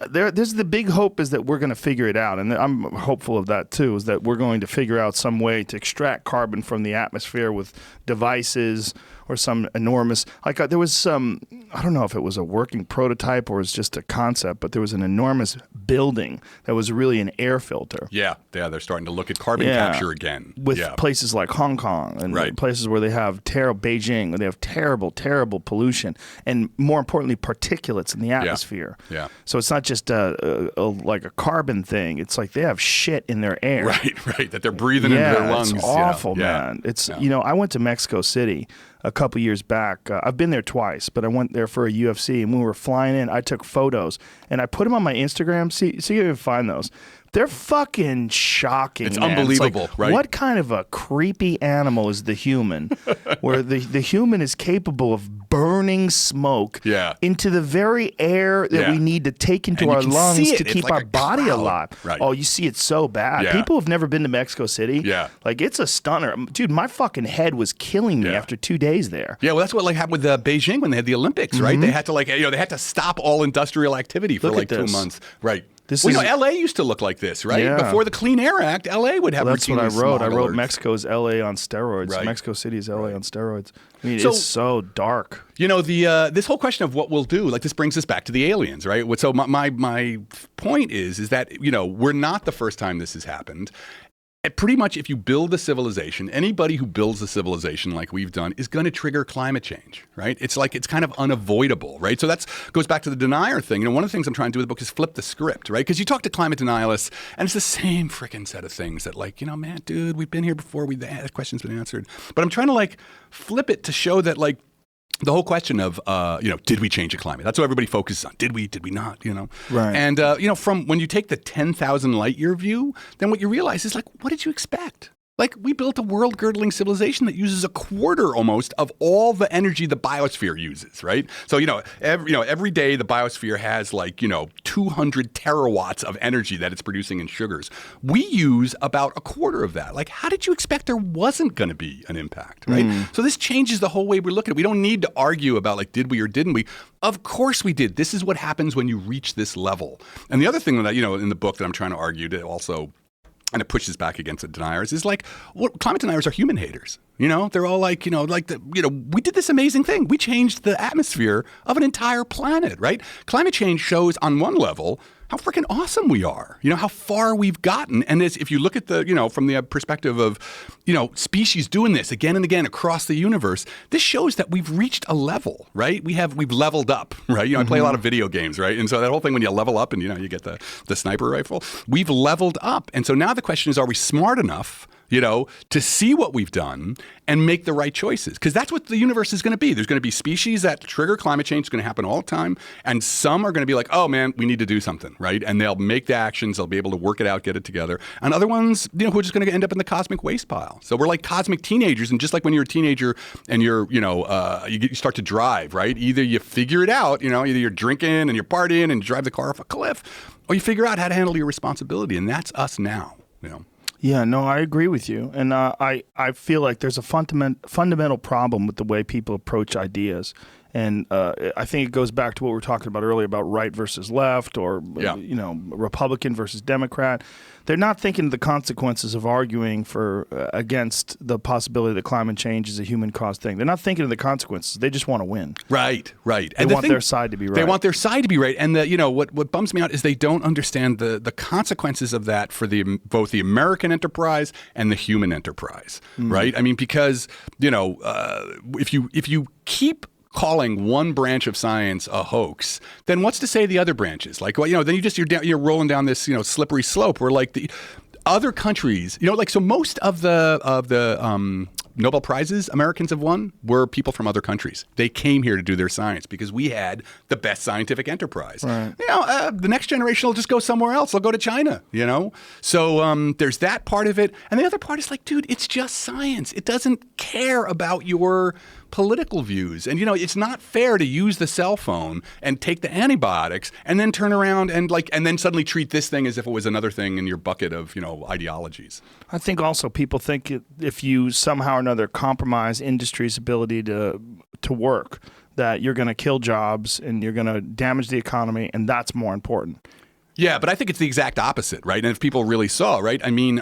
There's the big hope is that we're going to figure it out, and I'm hopeful of that too, is that we're going to figure out some way to extract carbon from the atmosphere with devices or some enormous, like there was some, I don't know if it was a working prototype or it's just a concept, but there was an enormous building that was really an air filter. Yeah, they're starting to look at carbon capture again. With places like Hong Kong and places where they have Beijing, where they have terrible, terrible pollution, and more importantly, particulates in the atmosphere. Yeah. So it's not just like a carbon thing. It's like they have shit in their air. Right, that they're breathing into their lungs. It's awful, man. It's I went to Mexico City a couple years back. I've been there twice, but I went there for a UFC, and when we were flying in, I took photos, and I put them on my Instagram. See if you can find those. They're fucking shocking. It's man. unbelievable, it's like, right? What kind of a creepy animal is the human, where the human is capable of burning smoke into the very air that we need to take into our lungs to keep our body alive. Right. Oh, you see it so bad. Yeah. People have never been to Mexico City. Yeah. Like, it's a stunner. Dude, my fucking head was killing me after 2 days there. Yeah, well, that's what happened with Beijing when they had the Olympics, right? They had to they had to stop all industrial activity for 2 months. Right. LA used to look like this, right? Yeah. Before the Clean Air Act, LA would have that's what I wrote. I wrote alerts. Mexico's LA on steroids. Right. Mexico City is LA on steroids. I mean, it's so dark. This whole question of what we'll do, like this brings us back to the aliens, right? So my point is that, we're not the first time this has happened. Pretty much if you build a civilization, anybody who builds a civilization like we've done is going to trigger climate change, right? It's kind of unavoidable, right? So that goes back to the denier thing. One of the things I'm trying to do with the book is flip the script, right? Because you talk to climate denialists and it's the same freaking set of things that man, dude, we've been here before. The question's been answered. But I'm trying to flip it to show that the whole question of, did we change the climate? That's what everybody focuses on. Did we not, Right. And, from when you take the 10,000 light year view, then what you realize is what did you expect? We built a world-girdling civilization that uses a quarter almost of all the energy the biosphere uses, right? So, every day the biosphere has 200 terawatts of energy that it's producing in sugars. We use about a quarter of that. How did you expect there wasn't going to be an impact, right? So this changes the whole way we look at it. We don't need to argue about did we or didn't we? Of course we did. This is what happens when you reach this level. And the other thing that, in the book that I'm trying to argue to also, and it pushes back against the deniers, is climate deniers are human haters. They're all we did this amazing thing. We changed the atmosphere of an entire planet, right? Climate change shows on one level how freaking awesome we are, how far we've gotten. And if you look at from the perspective of, species doing this again and again across the universe, this shows that we've reached a level, right? We've leveled up, right? I play a lot of video games, right? And so that whole thing when you level up and, you get the sniper rifle, we've leveled up. And so now the question is, are we smart enough to see what we've done and make the right choices? Because that's what the universe is going to be. There's going to be species that trigger climate change. It's going to happen all the time. And some are going to be like, oh, man, we need to do something, right? And they'll make the actions. They'll be able to work it out, get it together. And other ones, who are just going to end up in the cosmic waste pile. So we're like cosmic teenagers. And just like when you're a teenager and you start to drive, right? Either you figure it out, either you're drinking and you're partying and you drive the car off a cliff, or you figure out how to handle your responsibility. And that's us now, Yeah, no, I agree with you. And I feel like there's a fundamental problem with the way people approach ideas. And I think it goes back to what we were talking about earlier about right versus left, or Republican versus Democrat. They're not thinking of the consequences of arguing for against the possibility that climate change is a human-caused thing. They're not thinking of the consequences. They just want to win. Right. They want their side to be right. They want their side to be right. And what bums me out is they don't understand the consequences of that for both the American enterprise and the human enterprise. Right? I mean, because if you keep calling one branch of science a hoax, then what's to say the other branches? Like, well, then you're rolling down this slippery slope where like the other countries, so most of the Nobel Prizes Americans have won were people from other countries. They came here to do their science because we had the best scientific enterprise. Right. The next generation will just go somewhere else. They'll go to China, So there's that part of it. And the other part is like, dude, it's just science. It doesn't care about your political views. And, it's not fair to use the cell phone and take the antibiotics and then turn around and then suddenly treat this thing as if it was another thing in your bucket of, ideologies. I think also people think if you somehow or another compromise industry's ability to work, that you're going to kill jobs and you're going to damage the economy, and that's more important. Yeah, but I think it's the exact opposite, right? And if people really saw, right? I mean,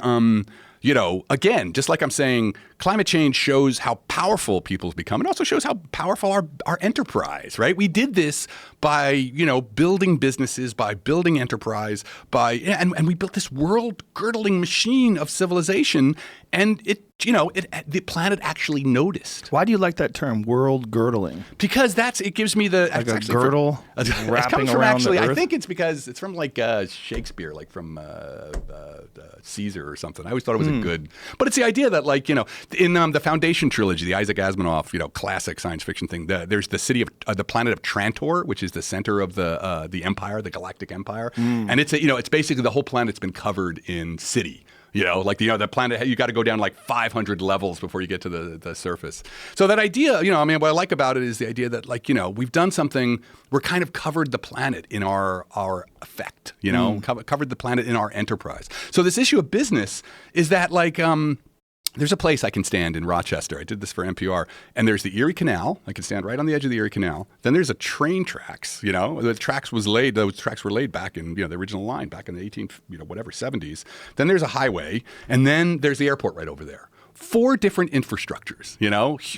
again, just like I'm saying, climate change shows how powerful people's become. It also shows how powerful our enterprise, right? We did this by, building businesses, by building enterprise, and we built this world-girdling machine of civilization, and the planet actually noticed. Why do you like that term, world-girdling? Because it gives me the... Like a girdle wrapping around the earth? I think it's because it's from Shakespeare, like from Caesar or something. I always thought it was a good... But it's the idea that in the Foundation trilogy, the Isaac Asimov, classic science fiction thing, there's the planet of Trantor, which is the center of the empire, the galactic empire. And it's it's basically the whole planet's been covered in city. The planet, you got to go down 500 levels before you get to the surface. So that idea, what I like about it is the idea that we've done something, we're kind of covered the planet in our effect, covered the planet in our enterprise. So this issue of business is that there's a place I can stand in Rochester. I did this for NPR. And there's the Erie Canal. I can stand right on the edge of the Erie Canal. Then there's a train tracks, those tracks were laid back in, the original line back in the 70s. Then there's a highway. And then there's the airport right over there. 4 different infrastructures,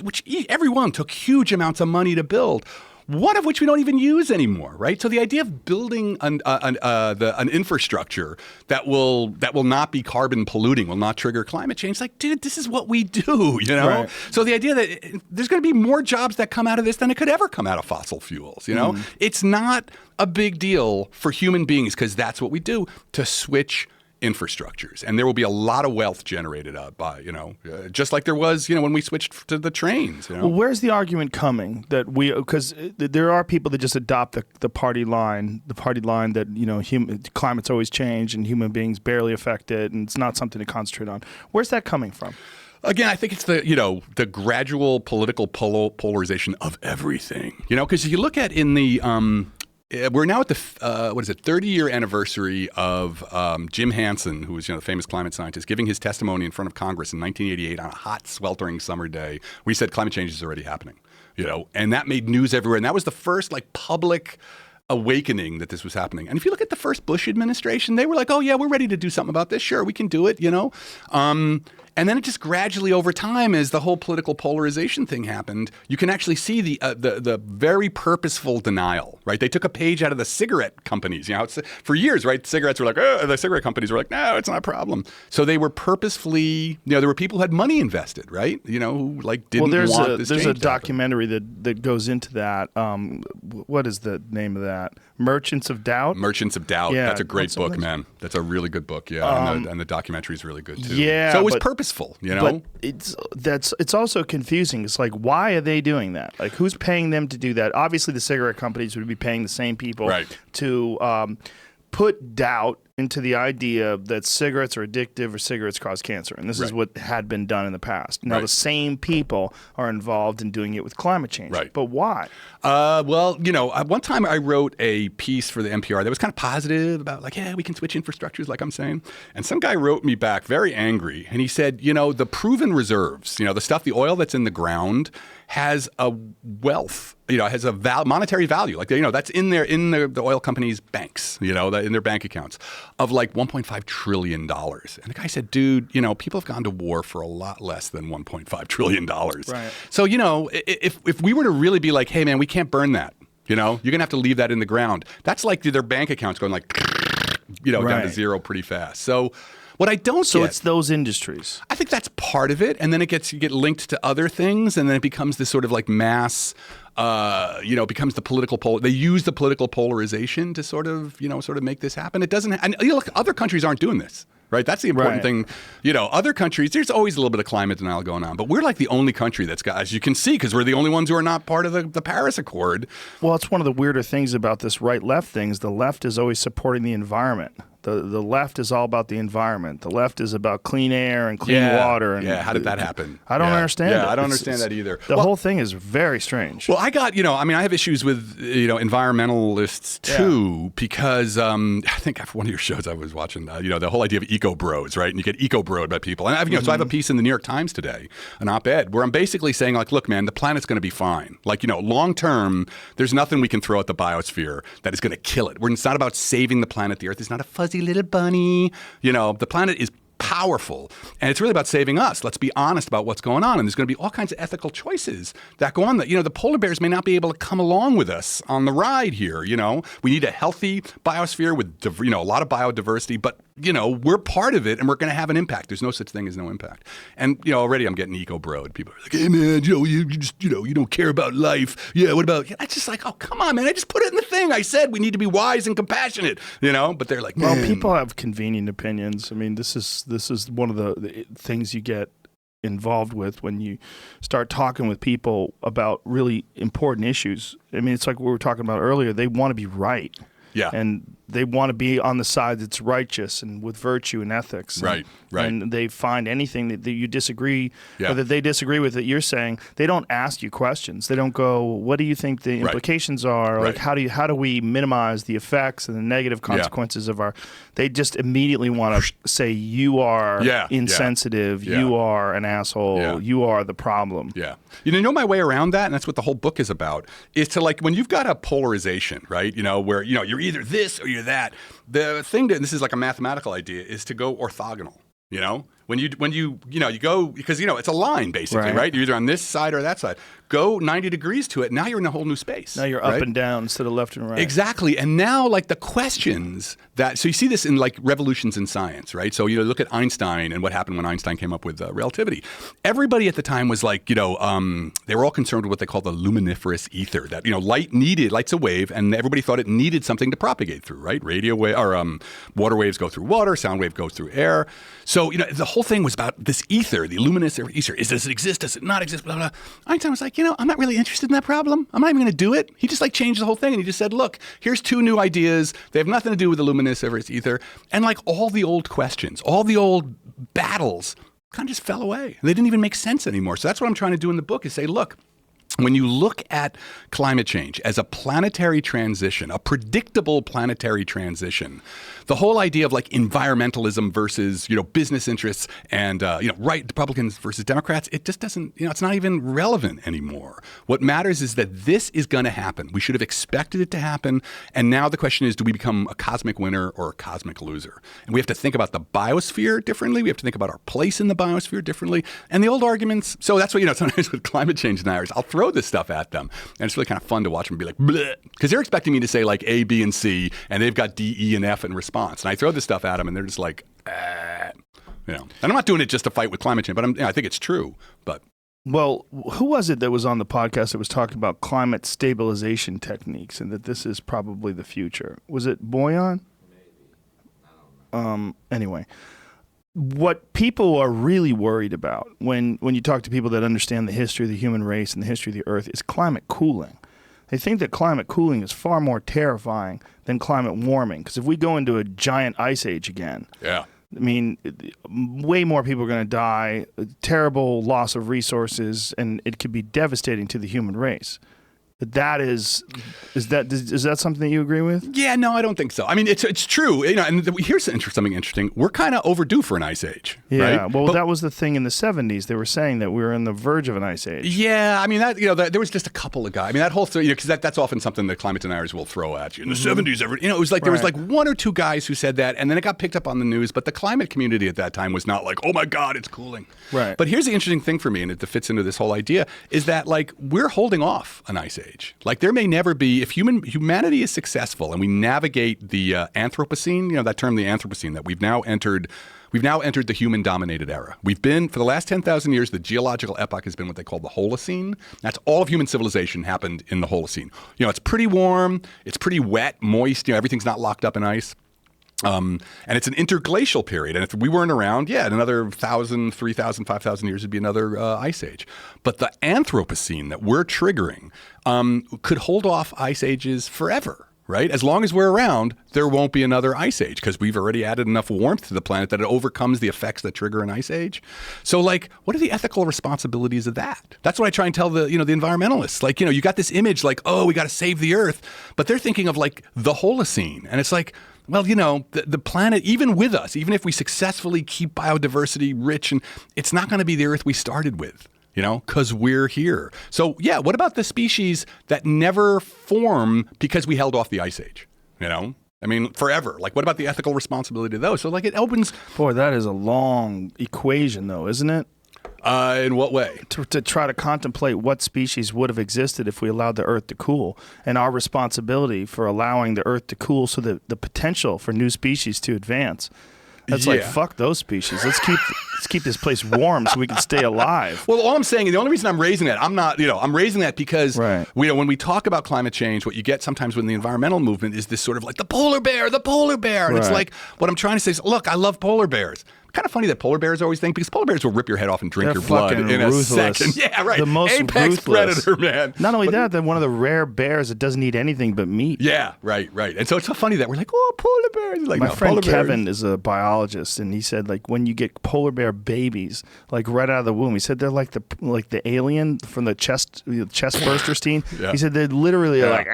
which every one took huge amounts of money to build. One of which we don't even use anymore, right? So the idea of building an infrastructure that will not be carbon polluting, will not trigger climate change, dude, this is what we do, Right. So the idea that there's going to be more jobs that come out of this than it could ever come out of fossil fuels, It's not a big deal for human beings, because that's what we do, to switch infrastructures, and there will be a lot of wealth generated by just like there was when we switched to the trains. Well, where's the argument coming that because there are people that just adopt the party line that climate's always changed and human beings barely affected and it's not something to concentrate on. Where's that coming from? Again, I think it's the gradual political polarization of everything. Because if you look at we're now at the 30-year anniversary of Jim Hansen, who was the famous climate scientist, giving his testimony in front of Congress in 1988 on a hot, sweltering summer day, where he said climate change is already happening. And that made news everywhere, and that was the first public awakening that this was happening. And if you look at the first Bush administration, they were like, "Oh yeah, we're ready to do something about this. Sure, we can do it." And then it just gradually over time, as the whole political polarization thing happened, you can actually see the very purposeful denial, right? They took a page out of the cigarette companies. For years, right? Cigarettes were like, the cigarette companies were like, no, it's not a problem. So they were purposefully, there were people who had money invested, right? Who didn't want this change. There's a documentary that goes into that. What is the name of that? Merchants of Doubt? Merchants of Doubt. Yeah, that's a great book, man. That's a really good book, yeah. And the documentary is really good, too. Yeah. So it was purposeful, But it's also confusing. It's like, why are they doing that? Who's paying them to do that? Obviously, the cigarette companies would be paying the same people to put doubt into the idea that cigarettes are addictive or cigarettes cause cancer. And this is what had been done in the past. Now, the same people are involved in doing it with climate change. Right. But why? Well, one time I wrote a piece for the NPR that was kind of positive about like, yeah, we can switch infrastructures like I'm saying. And some guy wrote me back very angry. And he said, the proven reserves, the stuff, the oil that's in the ground has a wealth, has a monetary value. Like, that's in the oil companies' banks, in their bank accounts of like $1.5 trillion. And the guy said, dude, people have gone to war for a lot less than $1.5 trillion. Right. So, if we were to really be like, hey, man, we can't burn that, you're going to have to leave that in the ground. That's like their bank accounts going like, down to zero pretty fast. So what I don't So it's those industries. I think that's part of it. And then you get linked to other things. And then it becomes this sort of like mass, becomes the political they use the political polarization to sort of make this happen. It doesn't, and look, other countries aren't doing this. Right. That's the important thing. Other countries, there's always a little bit of climate denial going on. But we're like the only country that's got, as you can see, because we're the only ones who are not part of the Paris Accord. Well, it's one of the weirder things about this right-left things. The left is always supporting the environment. The left is all about the environment. The left is about clean air and clean water. And how did that happen? I don't understand it. I don't understand that either. The whole thing is very strange. Well, I got, I have issues with, environmentalists too, because I think after one of your shows I was watching, the whole idea of eco-bros, right? And you get eco-broed by people. And so I have a piece in the New York Times today, an op-ed, where I'm basically saying like, look, man, the planet's going to be fine. Like, long term, there's nothing we can throw at the biosphere that is going to kill it. It's not about saving the planet. The Earth is not a fuzzy little bunny. The planet is powerful, and it's really about saving us. Let's be honest about what's going on, and there's going to be all kinds of ethical choices that go on. That the polar bears may not be able to come along with us on the ride here. We need a healthy biosphere with a lot of biodiversity, but we're part of it, and we're going to have an impact. There's no such thing as no impact. And already I'm getting eco-broed. People are like, hey man, you just you don't care about life. Yeah, what about? I just like, oh come on, man. I just put it in the thing. I said we need to be wise and compassionate. But they're like, well, people have convenient opinions. I mean, this is one of the things you get involved with when you start talking with people about really important issues. I mean, it's like we were talking about earlier. They want to be right. Yeah. And they want to be on the side that's righteous and with virtue and ethics. Right. And they find anything that you disagree or that they disagree with that you're saying. They don't ask you questions. They don't go, what do you think the implications are? Like, how do we minimize the effects and the negative consequences of our... They just immediately want to say, you are insensitive. You are an asshole. You are the problem. Yeah. My way around that, and that's what the whole book is about, is to like, when you've got a polarization, right? Where, you're either this or you're that. The thing this is like a mathematical idea, is to go orthogonal. When you go, because it's a line basically, right? You're either on this side or that side. Go 90 degrees to it. Now you're in a whole new space. Now you're up and down instead of left and right. Exactly. And now like the questions so you see this in like revolutions in science, right? So look at Einstein and what happened when Einstein came up with relativity. Everybody at the time was like, they were all concerned with what they call the luminiferous ether, that light's a wave, and everybody thought it needed something to propagate through, right? Radio wave or water waves go through water, sound wave goes through air. So the whole thing was about this ether, the luminous ether. Does it exist? Does it not exist? Blah, blah. Einstein was like, I'm not really interested in that problem. I'm not even going to do it. He just like changed the whole thing, and he just said, look, here's two new ideas. They have nothing to do with the luminous ether. And like all the old questions, all the old battles kind of just fell away. They didn't even make sense anymore. So that's what I'm trying to do in the book, is say, look, when you look at climate change as a planetary transition, a predictable planetary transition, the whole idea of like environmentalism versus, business interests and, right Republicans versus Democrats, it just doesn't, it's not even relevant anymore. What matters is that this is going to happen. We should have expected it to happen. And now the question is, do we become a cosmic winner or a cosmic loser? And we have to think about the biosphere differently. We have to think about our place in the biosphere differently. And the old arguments, so that's what, sometimes with climate change deniers, I'll throw this stuff at them. And it's really kind of fun to watch them be like, bleh, because they're expecting me to say like A, B, and C, and they've got D, E, and F in response. And I throw this stuff at them, and they're just like, And I'm not doing it just to fight with climate change, but I think it's true. But well, who was it that was on the podcast that was talking about climate stabilization techniques and that this is probably the future? Was it Boyan? Maybe. Anyway. What people are really worried about when you talk to people that understand the history of the human race and the history of the Earth is climate cooling. They think that climate cooling is far more terrifying than climate warming. Because if we go into a giant ice age again, yeah. I mean, way more people are going to die, terrible loss of resources, and it could be devastating to the human race. Is that something that you agree with? Yeah, no, I don't think so. I mean, it's true. And here's something interesting. We're kind of overdue for an ice age. Yeah, right? well, that was the thing in the 70s. They were saying that we were on the verge of an ice age. Yeah, I mean, there was just a couple of guys. I mean, that whole thing, because that's often something that climate deniers will throw at you. In the 70s, it was like there was like one or two guys who said that, and then it got picked up on the news. But the climate community at that time was not like, oh my God, it's cooling. Right. But here's the interesting thing for me, and it fits into this whole idea, is that like we're holding off an ice age. Like there may never be, if humanity is successful and we navigate the Anthropocene, that term, the Anthropocene, that we've now entered the human-dominated era. We've been, for the last 10,000 years, the geological epoch has been what they call the Holocene. That's all of human civilization happened in the Holocene. It's pretty warm, it's pretty wet, moist, everything's not locked up in ice. And it's an interglacial period. And if we weren't around, in another 1,000, 3,000, 5,000 years, it'd be another ice age. But the Anthropocene that we're triggering could hold off ice ages forever, right? As long as we're around, there won't be another ice age because we've already added enough warmth to the planet that it overcomes the effects that trigger an ice age. So, like, what are the ethical responsibilities of that? That's what I try and tell the environmentalists. Like, you got this image like, oh, we got to save the Earth. But they're thinking of, like, the Holocene. And it's like, well, the planet, even with us, even if we successfully keep biodiversity rich, and it's not going to be the Earth we started with, because we're here. So, yeah, what about the species that never form because we held off the ice age? I mean, forever. Like, what about the ethical responsibility of those? So, like, it opens... Boy, that is a long equation, though, isn't it? In what way? To try to contemplate what species would have existed if we allowed the Earth to cool, and our responsibility for allowing the Earth to cool so that the potential for new species to advance. That's like, fuck those species. Let's keep this place warm so we can stay alive. Well, all I'm saying, the only reason I'm raising that, I'm raising that because when we talk about climate change, what you get sometimes with the environmental movement is this sort of like the polar bear. And it's like, what I'm trying to say is, look, I love polar bears. Kind of funny that polar bears always think, because polar bears will rip your head off and drink your blood in ruthless. A second. Yeah, right. The most apex ruthless predator, man. Not only that, they're one of the rare bears that doesn't eat anything but meat. Yeah, right. And so it's so funny that we're like, oh, polar bears. Like, my friend Kevin is a biologist, and he said, like, when you get polar bear babies, like right out of the womb, he said they're like the alien from the chest burster scene. He said they're literally like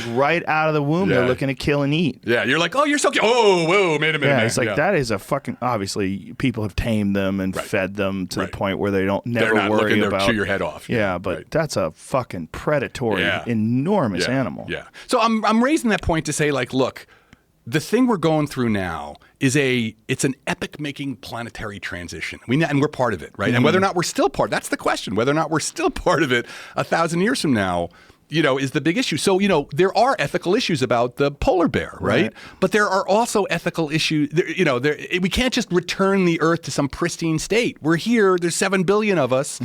right out of the womb, they're looking to kill and eat. Yeah, you're like, oh, you're so cute. Oh, whoa, wait a minute. Yeah, it's like that is a fucking, obviously people have tamed them and fed them to the point where they don't never They're not worry looking about to chew your head off. Yeah, but that's a fucking predatory, enormous animal. Yeah. So I'm raising that point to say, like, look, the thing we're going through now is it's an epic-making planetary transition. And we're part of it, right? And whether or not we're still that's the question. Whether or not we're still part of it 1,000 years from now, is the big issue. So, there are ethical issues about the polar bear, right? But there are also ethical issues, we can't just return the Earth to some pristine state. We're here, there's 7 billion of us,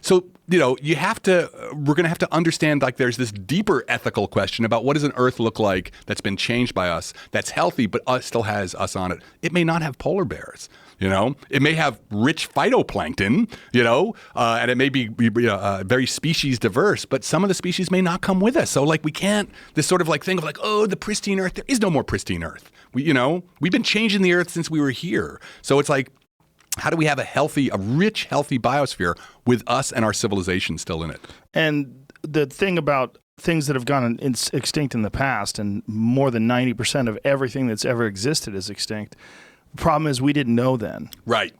so, we're going to have to understand, like, there's this deeper ethical question about what does an Earth look like that's been changed by us, that's healthy, but still has us on it. It may not have polar bears. It may have rich phytoplankton, and it may be very species diverse, but some of the species may not come with us. So, like, we can't, this sort of like thing of like, oh, the pristine Earth, there is no more pristine Earth. We've been changing the Earth since we were here. So it's like, how do we have a rich, healthy biosphere with us and our civilization still in it? And the thing about things that have gone extinct in the past, and more than 90% of everything that's ever existed is extinct. The problem is we didn't know then. Right.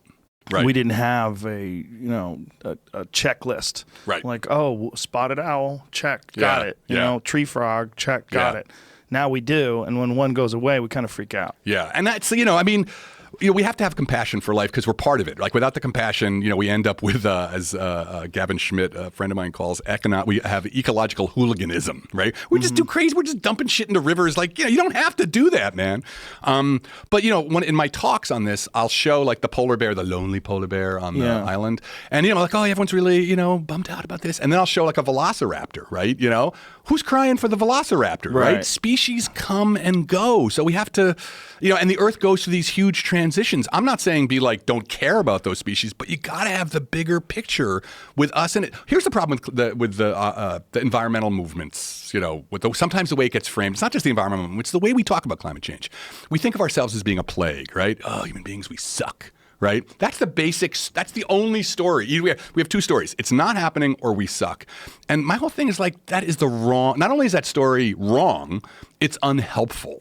We didn't have a checklist. Right. Like, oh, spotted owl, check, got it. Tree frog, check, got it. Now we do, and when one goes away, we kind of freak out. Yeah, and that's, we have to have compassion for life because we're part of it. Like, without the compassion, we end up with, as Gavin Schmidt, a friend of mine, calls, we have ecological hooliganism, right? We just do crazy. We're just dumping shit into rivers. Like, you don't have to do that, man. But, when in my talks on this, I'll show, like, the polar bear, the lonely polar bear on the island. And, like, oh, everyone's really, bummed out about this. And then I'll show, like, a velociraptor, right? Who's crying for the velociraptor, right? Species come and go. So we have to, and the Earth goes through these huge transitions. transitions. I'm not saying be like, don't care about those species, but you got to have the bigger picture with us in it. Here's the problem with the environmental movements, sometimes the way it gets framed. It's not just the environmental movement, it's the way we talk about climate change. We think of ourselves as being a plague, right? Oh, human beings, we suck. Right? That's the basics. That's the only story. We have two stories. It's not happening or we suck. And my whole thing is like, that is the wrong, not only is that story wrong, it's unhelpful.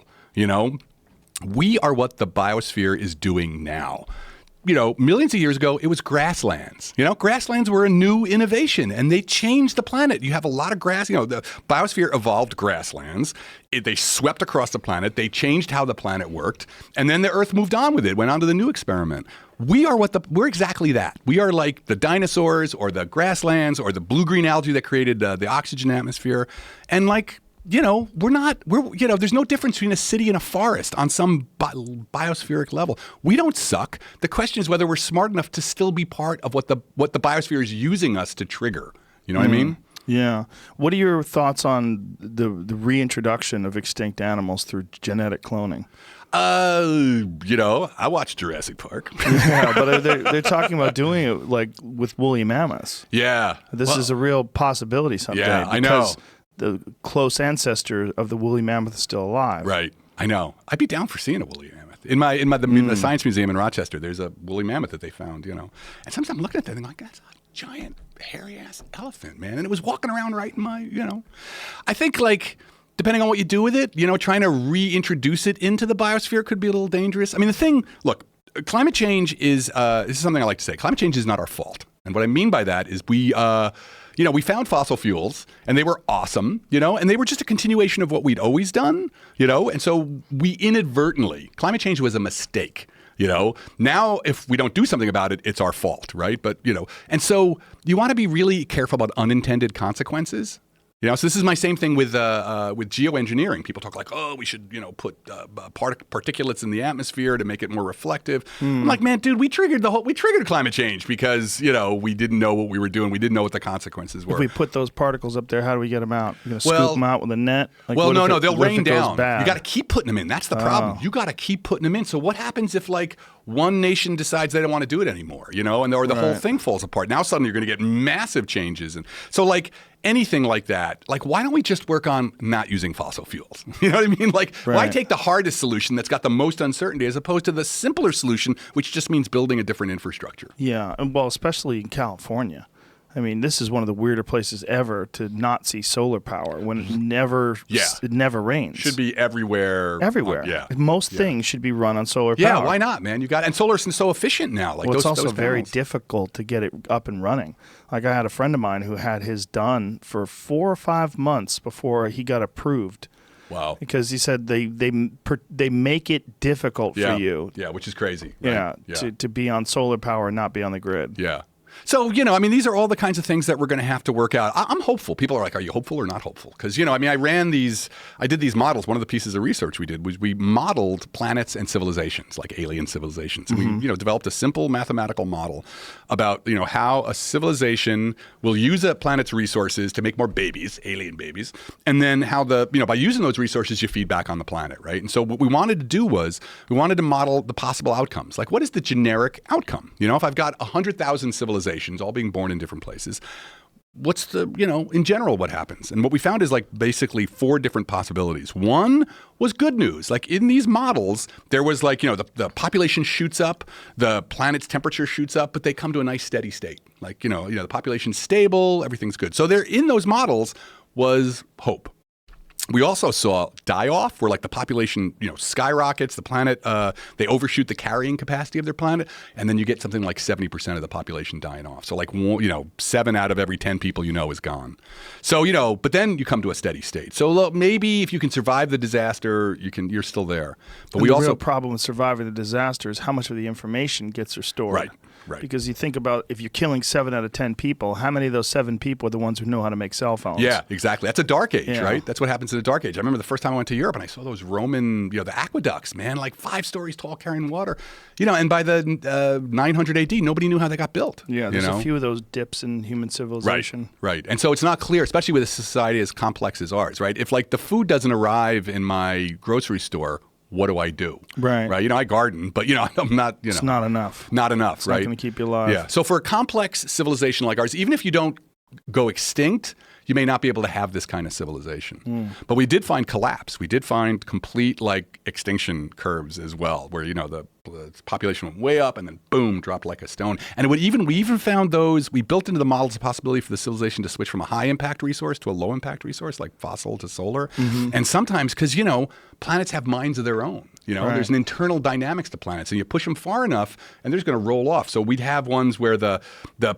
We are what the biosphere is doing now. Millions of years ago, it was grasslands. Grasslands were a new innovation and they changed the planet. You have a lot of grass. The biosphere evolved grasslands. They swept across the planet. They changed how the planet worked. And then the Earth moved on with it, went on to the new experiment. We're exactly that. We are like the dinosaurs or the grasslands or the blue-green algae that created the oxygen atmosphere. And there's no difference between a city and a forest on some biospheric level. We don't suck. The question is whether we're smart enough to still be part of what the biosphere is using us to trigger. You know what I mean? Yeah. What are your thoughts on the reintroduction of extinct animals through genetic cloning? I watched Jurassic Park. Yeah, but they're talking about doing it like with woolly mammoths. Yeah. This is a real possibility someday. Yeah, I know. The close ancestor of the woolly mammoth is still alive. Right. I know. I'd be down for seeing a woolly mammoth. In the Science Museum in Rochester, there's a woolly mammoth that they found, And sometimes I'm looking at that and I'm like, that's a giant, hairy-ass elephant, man. And it was walking around right in my, I think, depending on what you do with it, trying to reintroduce it into the biosphere could be a little dangerous. I mean, look, climate change is, this is something I like to say, climate change is not our fault. And what I mean by that is we found fossil fuels and they were awesome, and they were just a continuation of what we'd always done, and so we inadvertently, climate change was a mistake. Now if we don't do something about it, it's our fault, right? But, and so you want to be really careful about unintended consequences. So this is my same thing with geoengineering. People talk like, oh, we should, put particulates in the atmosphere to make it more reflective. I'm like, man, dude, we triggered climate change because, we didn't know what we were doing. We didn't know what the consequences were. If we put those particles up there, how do we get them out? You're going to scoop them out with a net? No, they'll rain down. You got to keep putting them in. That's the problem. You got to keep putting them in. So what happens if one nation decides they don't want to do it anymore, or the whole thing falls apart? Now suddenly you're going to get massive changes. And so anything like that, why don't we just work on not using fossil fuels? You know what I mean? Why take the hardest solution that's got the most uncertainty as opposed to the simpler solution, which just means building a different infrastructure? Yeah, well, especially in California. I mean, this is one of the weirder places ever to not see solar power when it never rains. Should be everywhere. Everywhere. Most things should be run on solar power. Yeah, why not, man? And solar's so efficient now. It's also very difficult to get it up and running. I had a friend of mine who had his done for 4 or 5 months before he got approved. Wow. Because he said they make it difficult for you. Yeah, which is crazy. Right? Yeah, to be on solar power and not be on the grid. Yeah. So, these are all the kinds of things that we're going to have to work out. I'm hopeful. People are like, are you hopeful or not hopeful? Because, I did these models. One of the pieces of research we did was we modeled planets and civilizations, like alien civilizations. Mm-hmm. We, developed a simple mathematical model about, how a civilization will use a planet's resources to make more babies, alien babies, and then how by using those resources, you feed back on the planet, right? And so what we wanted to do was we wanted to model the possible outcomes. Like, what is the generic outcome? If I've got 100,000 civilizations all being born in different places, what's in general what happens? And what we found is basically 4 different possibilities. One was good news. In these models, there was the population shoots up, the planet's temperature shoots up, but they come to a nice steady state. The population's stable, everything's good. So there in those models was hope. We also saw die-off, where the population, skyrockets. The planet, they overshoot the carrying capacity of their planet, and then you get something like 70% of the population dying off. So 7 out of every 10 people is gone. So but then you come to a steady state. So look, maybe if you can survive the disaster, you're still there. But the real problem with surviving the disaster is how much of the information gets restored. Right. Because you think about if you're killing 7 out of 10 people, how many of those 7 people are the ones who know how to make cell phones? Yeah, exactly. That's a dark age, right? That's what happens in a dark age. I remember the first time I went to Europe and I saw those Roman, the aqueducts, man, 5 stories tall carrying water. And by the 900 AD, nobody knew how they got built. Yeah, there's a few of those dips in human civilization. Right. And so it's not clear, especially with a society as complex as ours, right? If the food doesn't arrive in my grocery store, what do I do? Right. Right. I garden, but I'm not. It's not enough. Not enough. It's right. not going to keep you alive. Yeah. So for a complex civilization like ours, even if you don't go extinct, you may not be able to have this kind of civilization. But we did find collapse. We did find complete extinction curves as well, where the population went way up and then boom, dropped like a stone. And we even found those. We built into the models the possibility for the civilization to switch from a high impact resource to a low impact resource, like fossil to solar. And sometimes, because planets have minds of their own. There's an internal dynamics to planets, and you push them far enough, and they're just going to roll off. So we'd have ones where the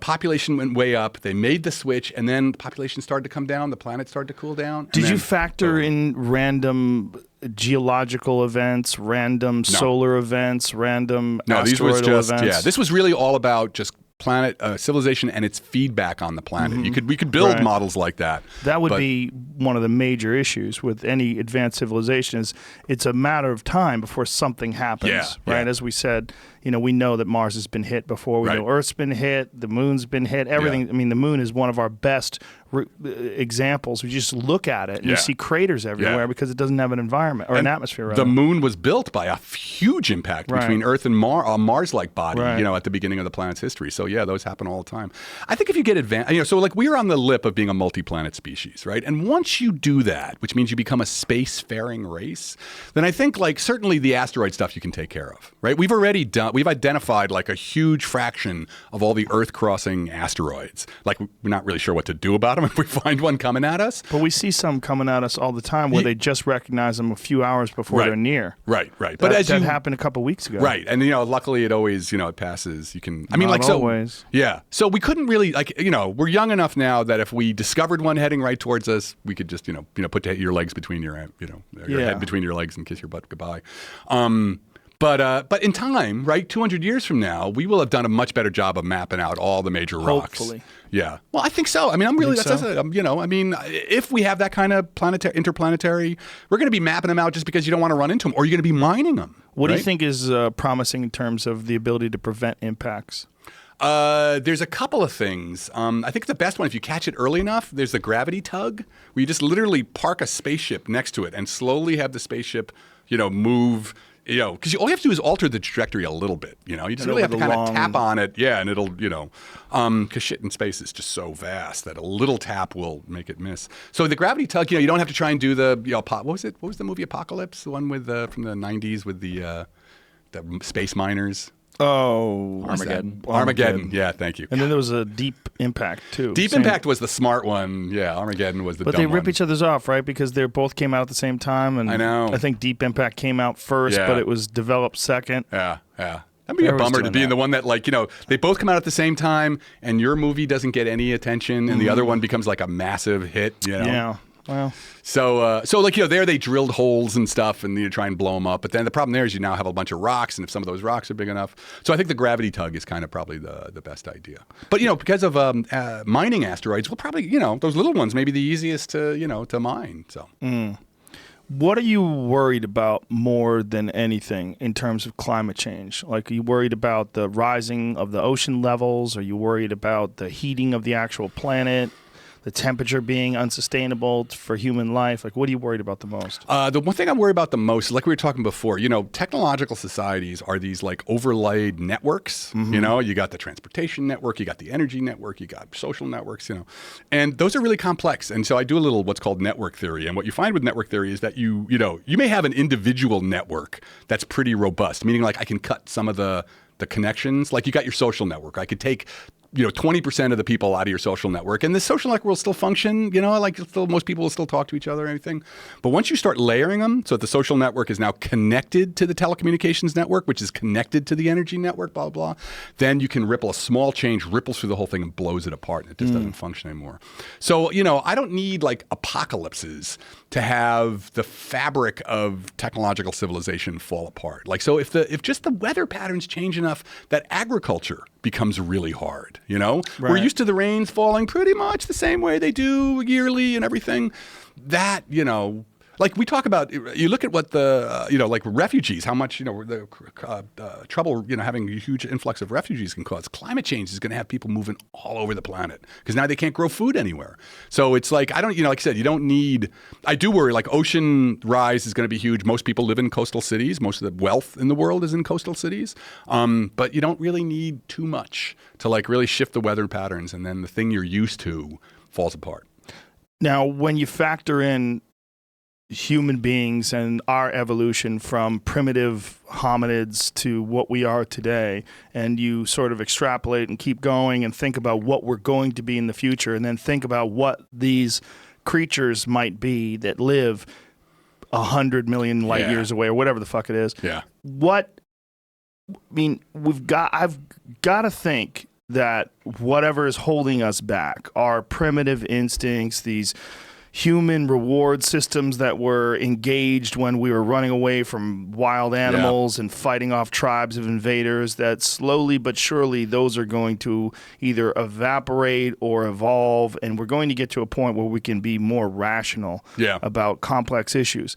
population went way up, they made the switch, and then the population started to come down, the planet started to cool down. Did you factor in random geological events, random solar events, random asteroidal events? Yeah, this was really all about just planet civilization and its feedback on the planet. We could build models like that. That would be one of the major issues with any advanced civilization is it's a matter of time before something happens. Right? As we said, we know that Mars has been hit before. We know Earth's been hit. The moon's been hit. Everything. I mean, the moon is one of our best examples. We just look at it and you see craters everywhere because it doesn't have an environment or an atmosphere. Rather. The moon was built by a huge impact between Earth and a Mars-like body, at the beginning of the planet's history. So those happen all the time. I think if you get advanced, so we're on the lip of being a multi-planet species, right? And once you do that, which means you become a space-faring race, then I think certainly the asteroid stuff you can take care of, right? We've identified a huge fraction of all the Earth-crossing asteroids. We're not really sure what to do about them if we find one coming at us. But we see some coming at us all the time where they just recognize them a few hours before they're near. Right. But that happened a couple weeks ago. Right. And, luckily it always, it passes. You can, Not always. Yeah. So we couldn't really, we're young enough now that if we discovered one heading right towards us, we could just, put your legs between your head between your legs and kiss your butt goodbye. But in time, right, 200 years from now, we will have done a much better job of mapping out all the major rocks. Hopefully. Yeah. Well, I think so. I mean, if we have that kind of interplanetary, we're going to be mapping them out just because you don't want to run into them, or you're going to be mining them. What do you think is promising in terms of the ability to prevent impacts? There's a couple of things. I think the best one, if you catch it early enough, there's the gravity tug, where you just literally park a spaceship next to it and slowly have the spaceship, move. Because all you have to do is alter the trajectory a little bit. You just really have to kind of tap on it, and it'll, because shit in space is just so vast that a little tap will make it miss. So the gravity tug, you don't have to try and do the, what was it? What was the movie Apocalypse? The one with from the 90s with the space miners. Oh, Armageddon. Yeah, thank you. And then there was a Deep Impact too. Deep Impact was the smart one. Yeah, Armageddon was the dumb one. But they rip each other's off, right? Because they both came out at the same time. And I know. I think Deep Impact came out first, but it was developed second. Yeah. That'd be a bummer to be in the one that they both come out at the same time, and your movie doesn't get any attention, and the other one becomes a massive hit. Yeah. Well, so there they drilled holes and stuff, and you try and blow them up. But then the problem there is you now have a bunch of rocks, and if some of those rocks are big enough, so I think the gravity tug is kind of probably the best idea. But because of mining asteroids, we'll probably those little ones may be the easiest to mine. So. What are you worried about more than anything in terms of climate change? Are you worried about the rising of the ocean levels? Are you worried about the heating of the actual planet? The temperature being unsustainable for human life? What are you worried about the most? The one thing I'm worried about the most, like we were talking before, technological societies are these overlaid networks. You got the transportation network, you got the energy network, you got social networks, and those are really complex. And so I do a little what's called network theory. And what you find with network theory is that you may have an individual network that's pretty robust, meaning I can cut some of the connections. You got your social network. I could take 20% of the people out of your social network, and the social network will still function, most people will still talk to each other and everything. But once you start layering them, so that the social network is now connected to the telecommunications network, which is connected to the energy network, blah, blah, blah, then you can ripple a small change, ripples through the whole thing and blows it apart, and it just doesn't function anymore. So, I don't need apocalypses to have the fabric of technological civilization fall apart. So if just the weather patterns change enough that agriculture becomes really hard, We're used to the rains falling pretty much the same way they do yearly and everything. That, Like we talk about, you look at what the, like refugees, how much, the trouble, having a huge influx of refugees can cause. Climate change is going to have people moving all over the planet because now they can't grow food anywhere. So it's like, like I said, you don't need, I do worry, like ocean rise is going to be huge. Most people live in coastal cities. Most of the wealth in the world is in coastal cities. But you don't really need too much to like really shift the weather patterns. And then the thing you're used to falls apart. Now, when you factor in human beings and our evolution from primitive hominids to what we are today, and you sort of extrapolate and keep going and think about what we're going to be in the future, and then think about what these creatures might be that live 100 million light years away or whatever the fuck it is. Yeah. I've got to think that whatever is holding us back, our primitive instincts, these human reward systems that were engaged when we were running away from wild animals and fighting off tribes of invaders, that slowly but surely those are going to either evaporate or evolve, and we're going to get to a point where we can be more rational about complex issues.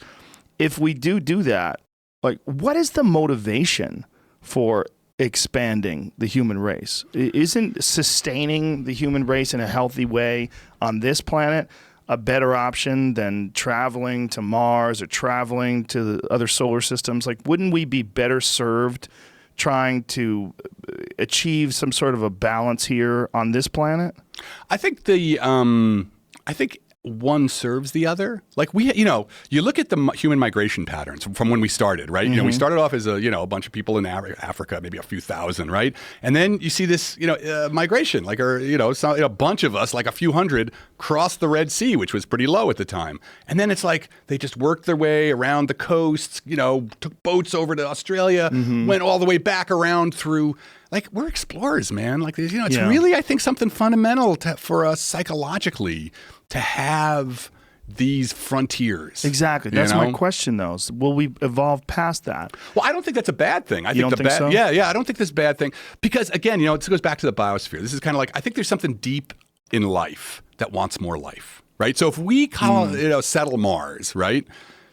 If we do that, like, what is the motivation for expanding the human race? Isn't sustaining the human race in a healthy way on this planet a better option than traveling to Mars or traveling to the other solar systems? Like, wouldn't we be better served trying to achieve some sort of a balance here on this planet? I think one serves the other. Like you look at the human migration patterns from when we started, right? We started off as a bunch of people in Africa, maybe a few thousand, right? And then you see this, migration, like, a bunch of us, like a few hundred, crossed the Red Sea, which was pretty low at the time. And then it's like they just worked their way around the coasts, took boats over to Australia, went all the way back around through. Like, we're explorers, man. Like, it's really, I think, something fundamental for us psychologically to have these frontiers. Exactly. That's my question, though. Will we evolve past that? Well, I don't think that's a bad thing. I think so? Yeah, I don't think that's a bad thing. Because, again, it goes back to the biosphere. This is kind of like, I think there's something deep in life that wants more life, right? So if we settle Mars, right,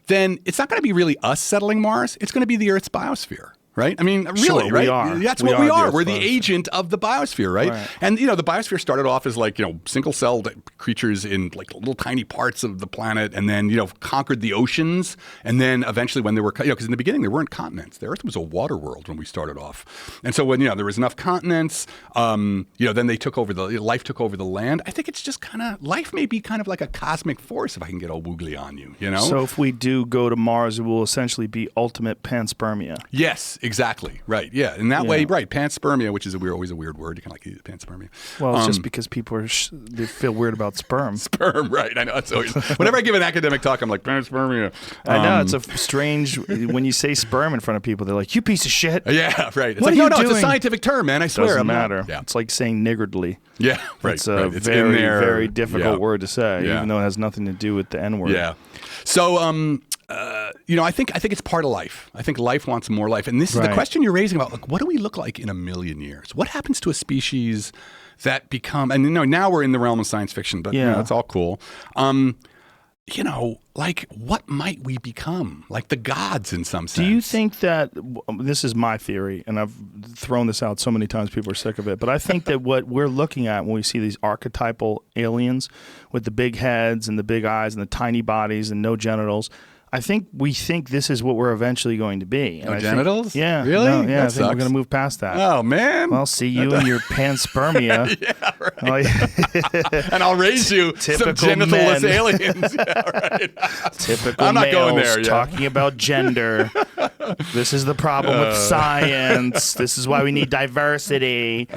then it's not going to be really us settling Mars. It's going to be the Earth's biosphere. Right? I mean, really, sure, right? We are. That's what we are. We're the agent of the biosphere, right? And, the biosphere started off as like, single-celled creatures in like little tiny parts of the planet, and then, conquered the oceans. And then eventually when there were, because in the beginning there weren't continents. The Earth was a water world when we started off. And so when, there was enough continents, then life took over the land. I think it's just life may be kind of like a cosmic force, if I can get all woogly on you, So if we do go to Mars, it will essentially be ultimate panspermia. Yes. Exactly. Right. Yeah. In that way, right. Panspermia, which is always a weird word. You can use panspermia. Well, it's just because people they feel weird about sperm. Sperm. Right. I know. It's always whenever I give an academic talk, I'm like panspermia. I know it's a strange when you say sperm in front of people. They're like, "You piece of shit." Yeah. Right. It's what like, no, it's a scientific term, man. I swear. Doesn't matter. Yeah. It's like saying niggardly. Yeah. Right. It's a very, very difficult word to say, even though it has nothing to do with the N word. Yeah. So, I think it's part of life. I think life wants more life. And this is the question you're raising about, like, what do we look like in a million years? What happens to a species that become, and now we're in the realm of science fiction, but it's all cool. Like, what might we become? Like the gods in some sense. Do you think that, this is my theory, and I've thrown this out so many times, people are sick of it, but I think that what we're looking at when we see these archetypal aliens with the big heads and the big eyes and the tiny bodies and no genitals, we think this is what we're eventually going to be. And genitals? Yeah. Really? No, yeah, I think we're going to move past that. Oh, man. Well, see you and your panspermia. Yeah, right. And I'll raise you some genital-less aliens. Yeah, right. Typical I'm not going there, talking about gender. This is the problem with science. This is why we need diversity.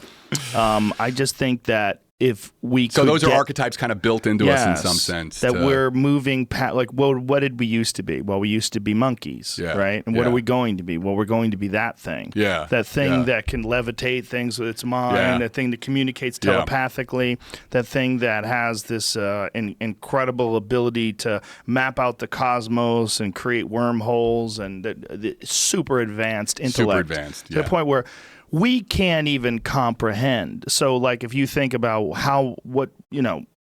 I just think that if we so those are archetypes kind of built into us in some sense. That we're moving past, like, what did we used to be? Well, we used to be monkeys, right? And what are we going to be? Well, we're going to be that thing. Yeah. That thing that can levitate things with its mind, that thing that communicates telepathically, that thing that has this incredible ability to map out the cosmos and create wormholes, and the super advanced intellect. Super advanced, to the point where we can't even comprehend. So, like, if you think about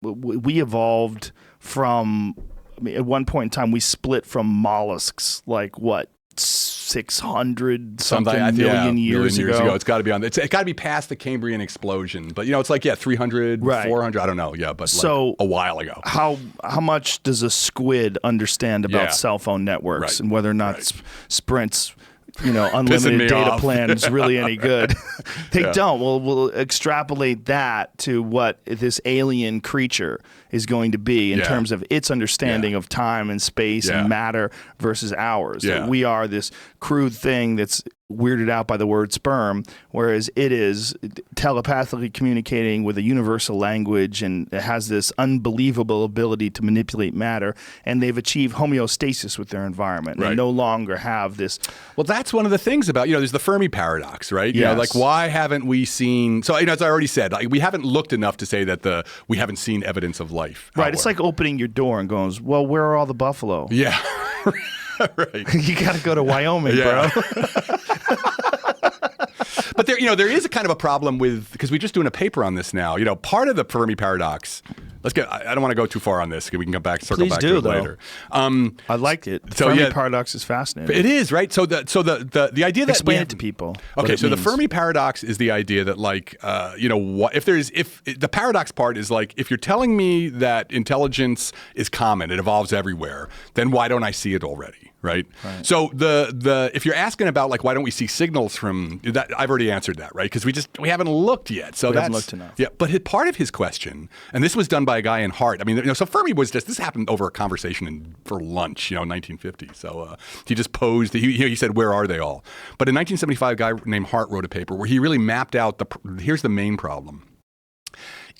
we evolved from mean, at one point in time, we split from mollusks, like what, 600 something million years ago. It's got to be on. It's got to be past the Cambrian explosion. But it's like 300, 400. I don't know. Yeah, but so like a while ago. How much does a squid understand about cell phone networks and whether or not Sprint's unlimited data plan is really any good? They don't. We'll extrapolate that to what this alien creature is going to be in terms of its understanding of time and space and matter versus ours. That we are this crude thing that's weirded out by the word sperm, whereas it is telepathically communicating with a universal language, and it has this unbelievable ability to manipulate matter, and they've achieved homeostasis with their environment. They no longer have this. Well, that's one of the things about, there's the Fermi Paradox, right? Yes. Why haven't we seen, so as I already said, we haven't looked enough to say that we haven't seen evidence of life. Right, it's like opening your door and going, well, where are all the buffalo? Yeah. Right. You got to go to Wyoming, bro. But there is a kind of a problem with, because we're just doing a paper on this now. Part of the Fermi Paradox. I don't want to go too far on this. We can come back, circle back to it later. I like it. The Fermi Paradox is fascinating. It is, right? So the idea that explain it to people. Okay, so the Fermi Paradox is the idea that if the paradox part is like, if you're telling me that intelligence is common, it evolves everywhere, then why don't I see it already? Right. So if you're asking about why don't we see signals from that, I've already answered that, right? Because we haven't looked yet. So we haven't looked enough. Yeah. But part of his question, and this was done by a guy in Hart. I mean, so Fermi was this happened over a conversation for lunch, 1950. So he just posed. He said, "Where are they all?" But in 1975, a guy named Hart wrote a paper where he really mapped out here's the main problem.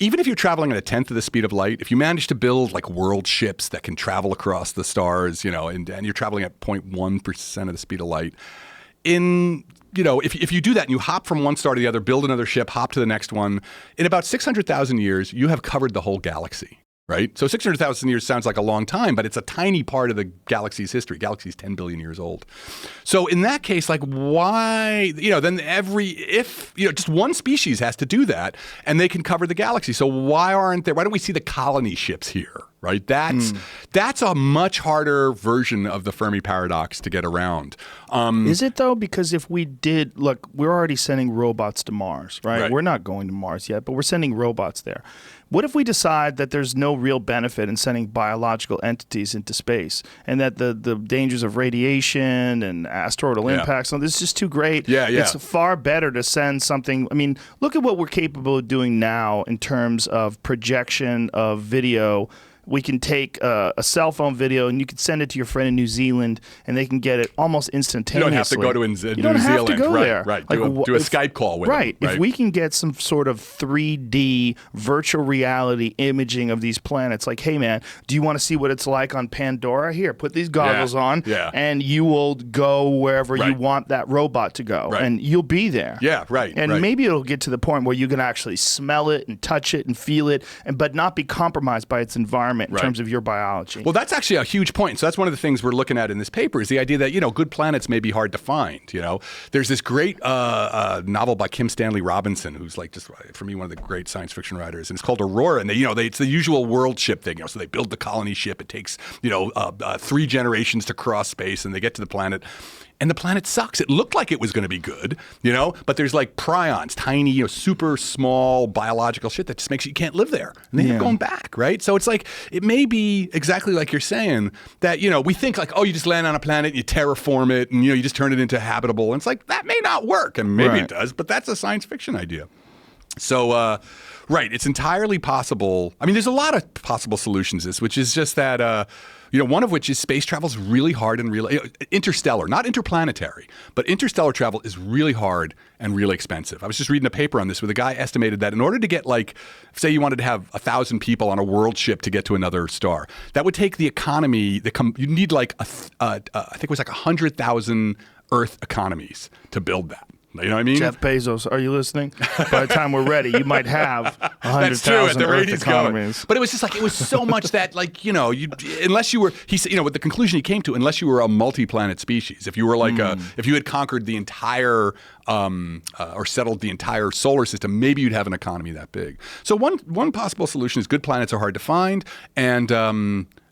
Even if you're traveling at a tenth of the speed of light, if you manage to build world ships that can travel across the stars, and you're traveling at 0.1% of the speed of light, if you do that and you hop from one star to the other, build another ship, hop to the next one, in about 600,000 years, you have covered the whole galaxy. Right? So 600,000 years sounds like a long time, but it's a tiny part of the galaxy's history. Galaxy's 10 billion years old. So in that case, why, then just one species has to do that and they can cover the galaxy. So why don't we see the colony ships here? Right? That's a much harder version of the Fermi Paradox to get around. Is it though? Because if we did, look, we're already sending robots to Mars, right? We're not going to Mars yet, but we're sending robots there. What if we decide that there's no real benefit in sending biological entities into space, and that the dangers of radiation and asteroidal impacts, this is just too great? It's far better to send something. I mean, look at what we're capable of doing now in terms of projection of video. We can take a cell phone video and you can send it to your friend in New Zealand and they can get it almost instantaneously. You don't have to go to New Zealand. You don't have to go there. Right. Do a Skype call with them. Right. If we can get some sort of 3D virtual reality imaging of these planets, like, hey, man, do you want to see what it's like on Pandora? Here, put these goggles on and you will go wherever you want that robot to go. And you'll be there. Yeah, right. And maybe it'll get to the point where you can actually smell it and touch it and feel it, but not be compromised by its environment in terms of your biology. Well, that's actually a huge point. So that's one of the things we're looking at in this paper is the idea that, good planets may be hard to find. There's this great novel by Kim Stanley Robinson, who's just, for me, one of the great science fiction writers, and it's called Aurora. And it's the usual world ship thing. So they build the colony ship. It takes, 3 generations to cross space, and they get to the planet. And the planet sucks. It looked like it was going to be good, but there's prions, tiny, super small biological shit that just makes you can't live there. And then you're going back, right? So it's it may be exactly like you're saying that, we think you just land on a planet, you terraform it, and, you just turn it into habitable. And it's that may not work. And maybe it does, but that's a science fiction idea. So, it's entirely possible. I mean, there's a lot of possible solutions to this, which is just that, one of which is space travel is really hard and really interstellar, not interplanetary, but interstellar travel is really hard and really expensive. I was just reading a paper on this where the guy estimated that in order to get say you wanted to have 1,000 people on a world ship to get to another star, that would take the economy, you need I think it was 100,000 Earth economies to build that. You know what I mean? Jeff Bezos, are you listening? By the time we're ready, you might have 100,000 Earth economies. But it was just it was so much that unless you were, he said, with the conclusion he came to, unless you were a multi-planet species, if you were if you had conquered the entire or settled the entire solar system, maybe you'd have an economy that big. So one possible solution is good planets are hard to find, and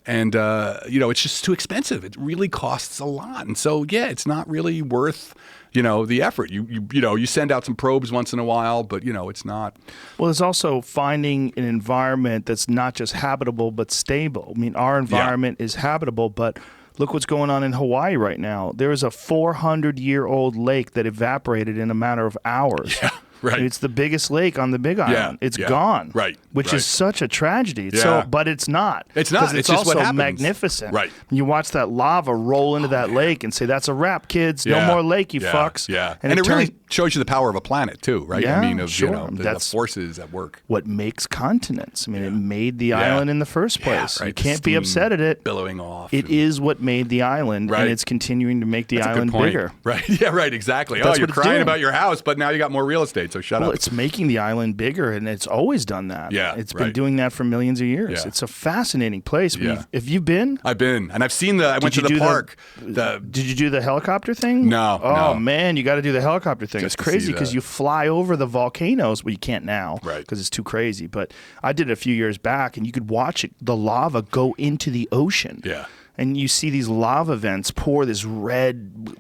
And, it's just too expensive. It really costs a lot. And so, it's not really worth, the effort. You send out some probes once in a while, but, it's not. Well, there's also finding an environment that's not just habitable, but stable. I mean, our environment is habitable, but look what's going on in Hawaii right now. There is a 400-year-old lake that evaporated in a matter of hours. Yeah. Right. It's the biggest lake on the Big Island. It's gone. Right. Which is such a tragedy. Yeah. But it's not. It's not. It's It's just also what happens. magnificent. Right. You watch that lava roll into that lake and say, that's a wrap, kids. No more lake, you fucks. Yeah. And it really shows you the power of a planet, too, right? Yeah, I mean, sure. the That's forces at work. what makes continents. I mean, it made the island in the first place. Right. You can't be upset at it. Billowing off. It is what made the island, Right. and it's continuing to make the That's a island good point. bigger. Right. Yeah, right. Exactly. That's you're what it's crying doing. about your house, but now you got more real estate, so shut Well, up. it's making the island bigger, and it's always done that. Yeah, it's been right. doing that for millions of years. Yeah. It's a fascinating place. Yeah. Have you been? I've been, and I've seen I went to the park. Did you do the helicopter thing? No. Oh, no. man, you got to do the helicopter thing. Just It's to see crazy because that. you fly over the volcanoes. Well, you can't now Right. because it's too crazy. But I did it a few years back, and you could watch the lava go into the ocean. Yeah. And you see these lava vents pour this red,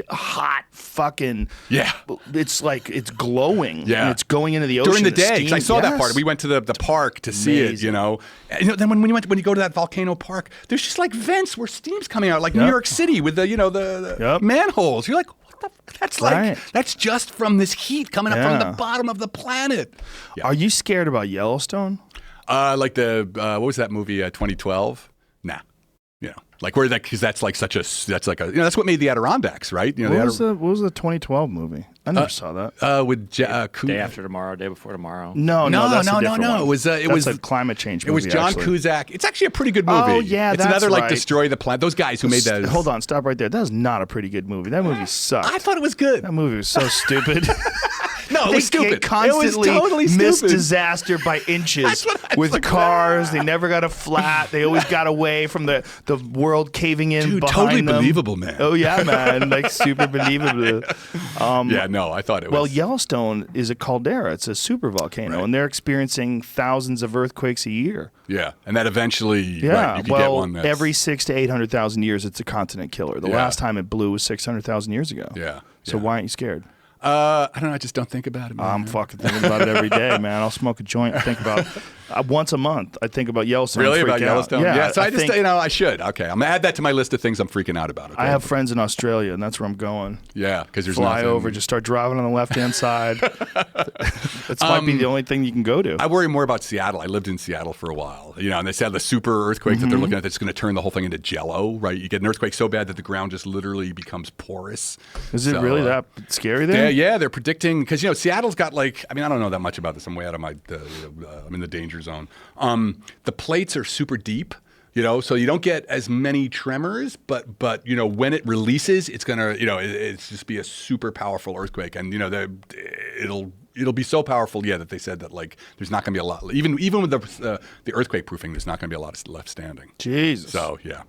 hot fucking. Yeah. It's like it's glowing. Yeah. And it's going into the ocean. During the day, 'cause I saw that Yes. part. We went to the park to see it, Amazing. And, then when you go to that volcano park, there's just like vents where steam's coming out, like New Yep. York City with the Yep. manholes. You're like, what the? That's Right. that's just from this heat coming up from the bottom of the planet. Yeah. Are you scared about Yellowstone? Like what was that movie? 2012? Nah. Like where because that's like that's what made the Adirondacks, right? What was the 2012 movie? I never saw that. With Day After Tomorrow, Day Before Tomorrow. No, that's a different no. one. It was a climate change It movie. was John actually. Cusack. It's actually a pretty good movie. Oh, yeah, it's that's another like right. Destroy the Planet. Those guys who made that. Hold on, stop right there. That was not a pretty good movie. That movie sucked. I thought it was good. That movie was so stupid. No, it was stupid. They constantly it was totally missed stupid. disaster by inches That's what I was with like, cars. They never got a flat. They always got away from the world caving in Dude, behind totally them. believable, man. Oh yeah, man, like super believable. Yeah, no, I thought it was. Well, Yellowstone is a caldera. It's a super volcano, Right. and they're experiencing thousands of earthquakes a year. yeah, and that eventually, Yeah, you could get one that's every 600,000 to 800,000 years, it's a continent killer. The Yeah. last time it blew was 600,000 years ago. Yeah. So why aren't you scared? I don't know. I just don't think about it, man. I'm fucking thinking about it every day, man. I'll smoke a joint and think about once a month. I think about Yellowstone. Really? and freak About out. Yellowstone? Yeah. So I just, think I should. Okay. I'm going to add that to my list of things I'm freaking out about. Okay? I have friends in Australia, and that's where I'm going. Yeah, because there's Fly nothing. over, just start driving on the left-hand side. That might be the only thing you can go to. I worry more about Seattle. I lived in Seattle for a while, and they said the super earthquake that they're looking at that's going to turn the whole thing into jello, right? You get an earthquake so bad that the ground just literally becomes porous. Is it really that scary there? Yeah, they're predicting because Seattle's got I don't know that much about this. I'm way out of my I'm in the danger zone. The plates are super deep. So you don't get as many tremors, but when it releases, it's gonna it's just be a super powerful earthquake, and it'll be so powerful, that they said that there's not gonna be a lot, even with the earthquake proofing, there's not gonna be a lot left standing. Jesus. So yeah.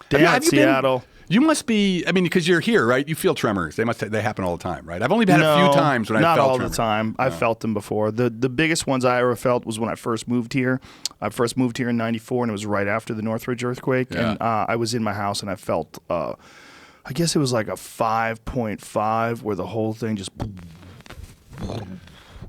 Damn Have you been- Seattle. You must be. I mean, because you're here, right? You feel tremors. They happen all the time, right? I've only had a few times when I felt not all tremors. the time. I've felt them before. The biggest ones I ever felt was when I first moved here. I first moved here in '94, and it was right after the Northridge earthquake. Yeah. And I was in my house, and I felt, I guess it was like a 5.5, where the whole thing just.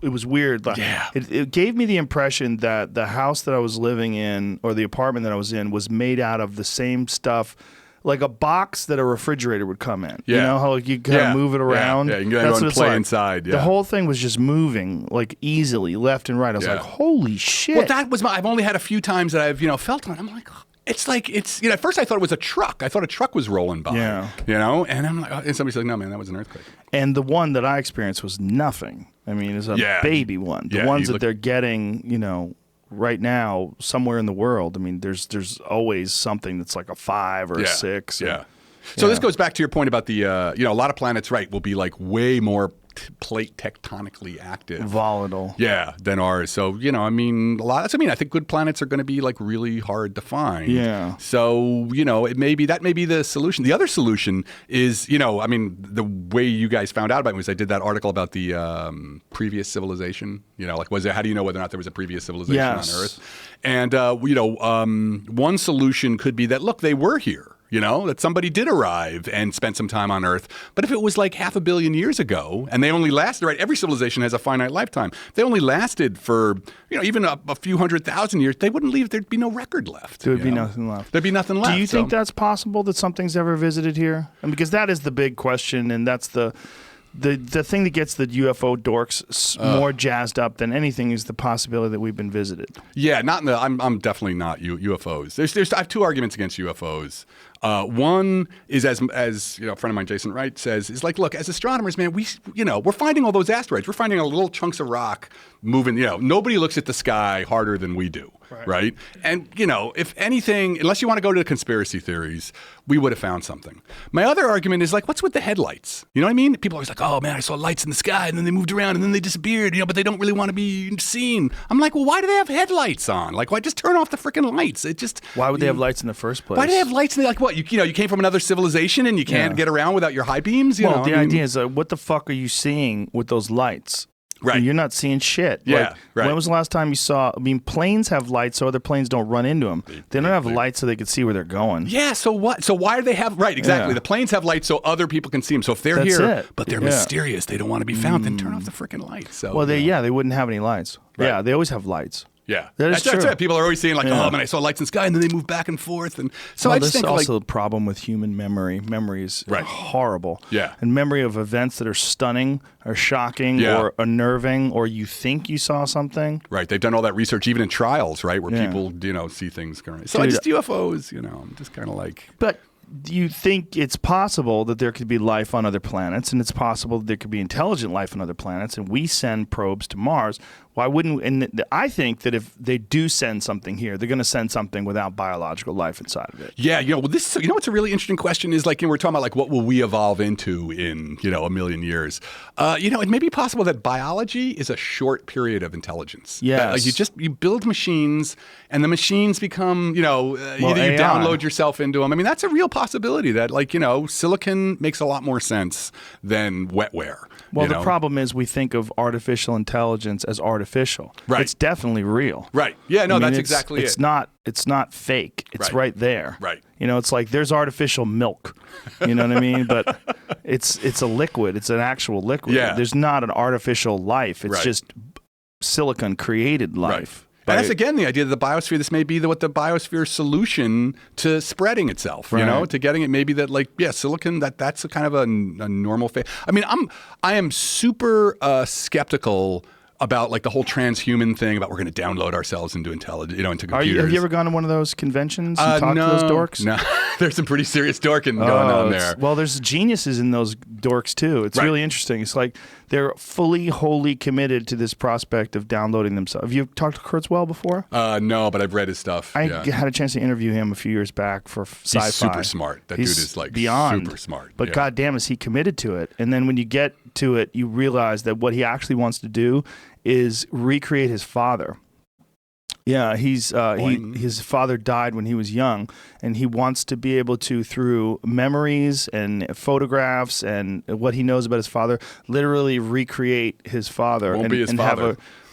It was weird. Yeah. It gave me the impression that the house that I was living in, or the apartment that I was in, was made out of the same stuff. Like a box that a refrigerator would come in. Yeah. You know how you kind of move it around? Yeah, you can go That's and what it's play like. inside. Yeah. The whole thing was just moving easily left and right. I was like, holy shit. Well, that was I've only had a few times that I've felt one. I'm like, it's at first I thought it was a truck. I thought a truck was rolling by. Yeah. And I'm like, and somebody's like, no, man, that was an earthquake. And the one that I experienced was nothing. I mean, it's a baby one. The ones that they're getting, right now somewhere in the world. I mean, there's always something that's like a 5 or a 6. Yeah. So this goes back to your point about the a lot of planets, right, will be way more plate tectonically active. Volatile. Yeah, than ours. So, I mean, I think good planets are going to be like really hard to find. Yeah. So, that may be the solution. The other solution is, the way you guys found out about it was I did that article about the previous civilization. How do you know whether or not there was a previous civilization on Earth? And, one solution could be that, look, they were here. That somebody did arrive and spent some time on Earth. But if it was like 500 million years ago and they only lasted, right, every civilization has a finite lifetime. They only lasted for, even a few 100,000 years, they wouldn't leave. There'd be no record left. There would be nothing left. There'd be nothing left. Do you think that's possible, that something's ever visited here? And because that is the big question, and that's the thing that gets the UFO dorks more jazzed up than anything is the possibility that we've been visited. Yeah, I'm definitely not UFOs. I have two arguments against UFOs. One is as a friend of mine, Jason Wright, says, is like, look, as astronomers, man, we're finding all those asteroids. We're finding little chunks of rock moving. Nobody looks at the sky harder than we do, right? And if anything, unless you want to go to the conspiracy theories, we would have found something. My other argument is like, what's with the headlights? You know what I mean? People are always like, oh man, I saw lights in the sky and then they moved around and then they disappeared. But they don't really want to be seen. I'm like, well, why do they have headlights on? Like, why just turn off the freaking lights? Why would they have lights in the first place? Why do they have lights? Like what? You came from another civilization and you can't get around without your high beams? The idea is, what the fuck are you seeing with those lights? Right. You're not seeing shit. Yeah, right. When was the last time you saw, planes have lights so other planes don't run into them. They don't have lights so they can see where they're going. Yeah, so what? So why do they have, right, exactly. Yeah. The planes have lights so other people can see them. So if they're That's here, it. but they're mysterious, they don't want to be found, then turn off the freaking lights. So, they wouldn't have any lights. Right. Yeah, they always have lights. Yeah, that's true. it. People are always saying like, oh man, I saw lights in the sky, and then they move back and forth, and so I just think also a problem with human memory. Memory is horrible. Yeah, and memory of events that are stunning, or shocking, or unnerving, or you think you saw something. Right, they've done all that research, even in trials, right, where people see things going. So just UFOs, I'm just kind of like, but. Do you think it's possible that there could be life on other planets, and it's possible that there could be intelligent life on other planets, and we send probes to Mars? Why wouldn't? And I think that if they do send something here, they're going to send something without biological life inside of it. Yeah, this. What's a really interesting question is like, we're talking about like what will we evolve into in a million years? It may be possible that biology is a short period of intelligence. Yes, you build machines, and the machines become either you download yourself into them. I mean, that's a real possibility that silicon makes a lot more sense than wetware. Well, the problem is we think of artificial intelligence as artificial. Right. It's definitely real. Right. Yeah, no, that's exactly it. It's not fake. It's right there. Right. It's like there's artificial milk. You know what I mean? But it's a liquid. It's an actual liquid. Yeah. There's not an artificial life. It's just silicon created life. Right. And that's, again, the idea of the biosphere. This may be what the biosphere solution to spreading itself, to getting it, maybe that, silicon, that's a kind of a normal phase. I mean, I am super skeptical about the whole transhuman thing about we're going to download ourselves into into computers. Have you ever gone to one of those conventions and talked to those dorks? No, there's some pretty serious dorking going on there. Well, there's geniuses in those dorks too. It's really interesting. It's like they're fully, wholly committed to this prospect of downloading themselves. Have you talked to Kurzweil before? No, but I've read his stuff. I had a chance to interview him a few years back for sci-fi. He's super smart. That dude is beyond super smart. But goddamn, is he committed to it? And then when you get to it, you realize that what he actually wants to do is recreate his father. Yeah, his father died when he was young, and he wants to be able to, through memories and photographs and what he knows about his father, literally recreate his father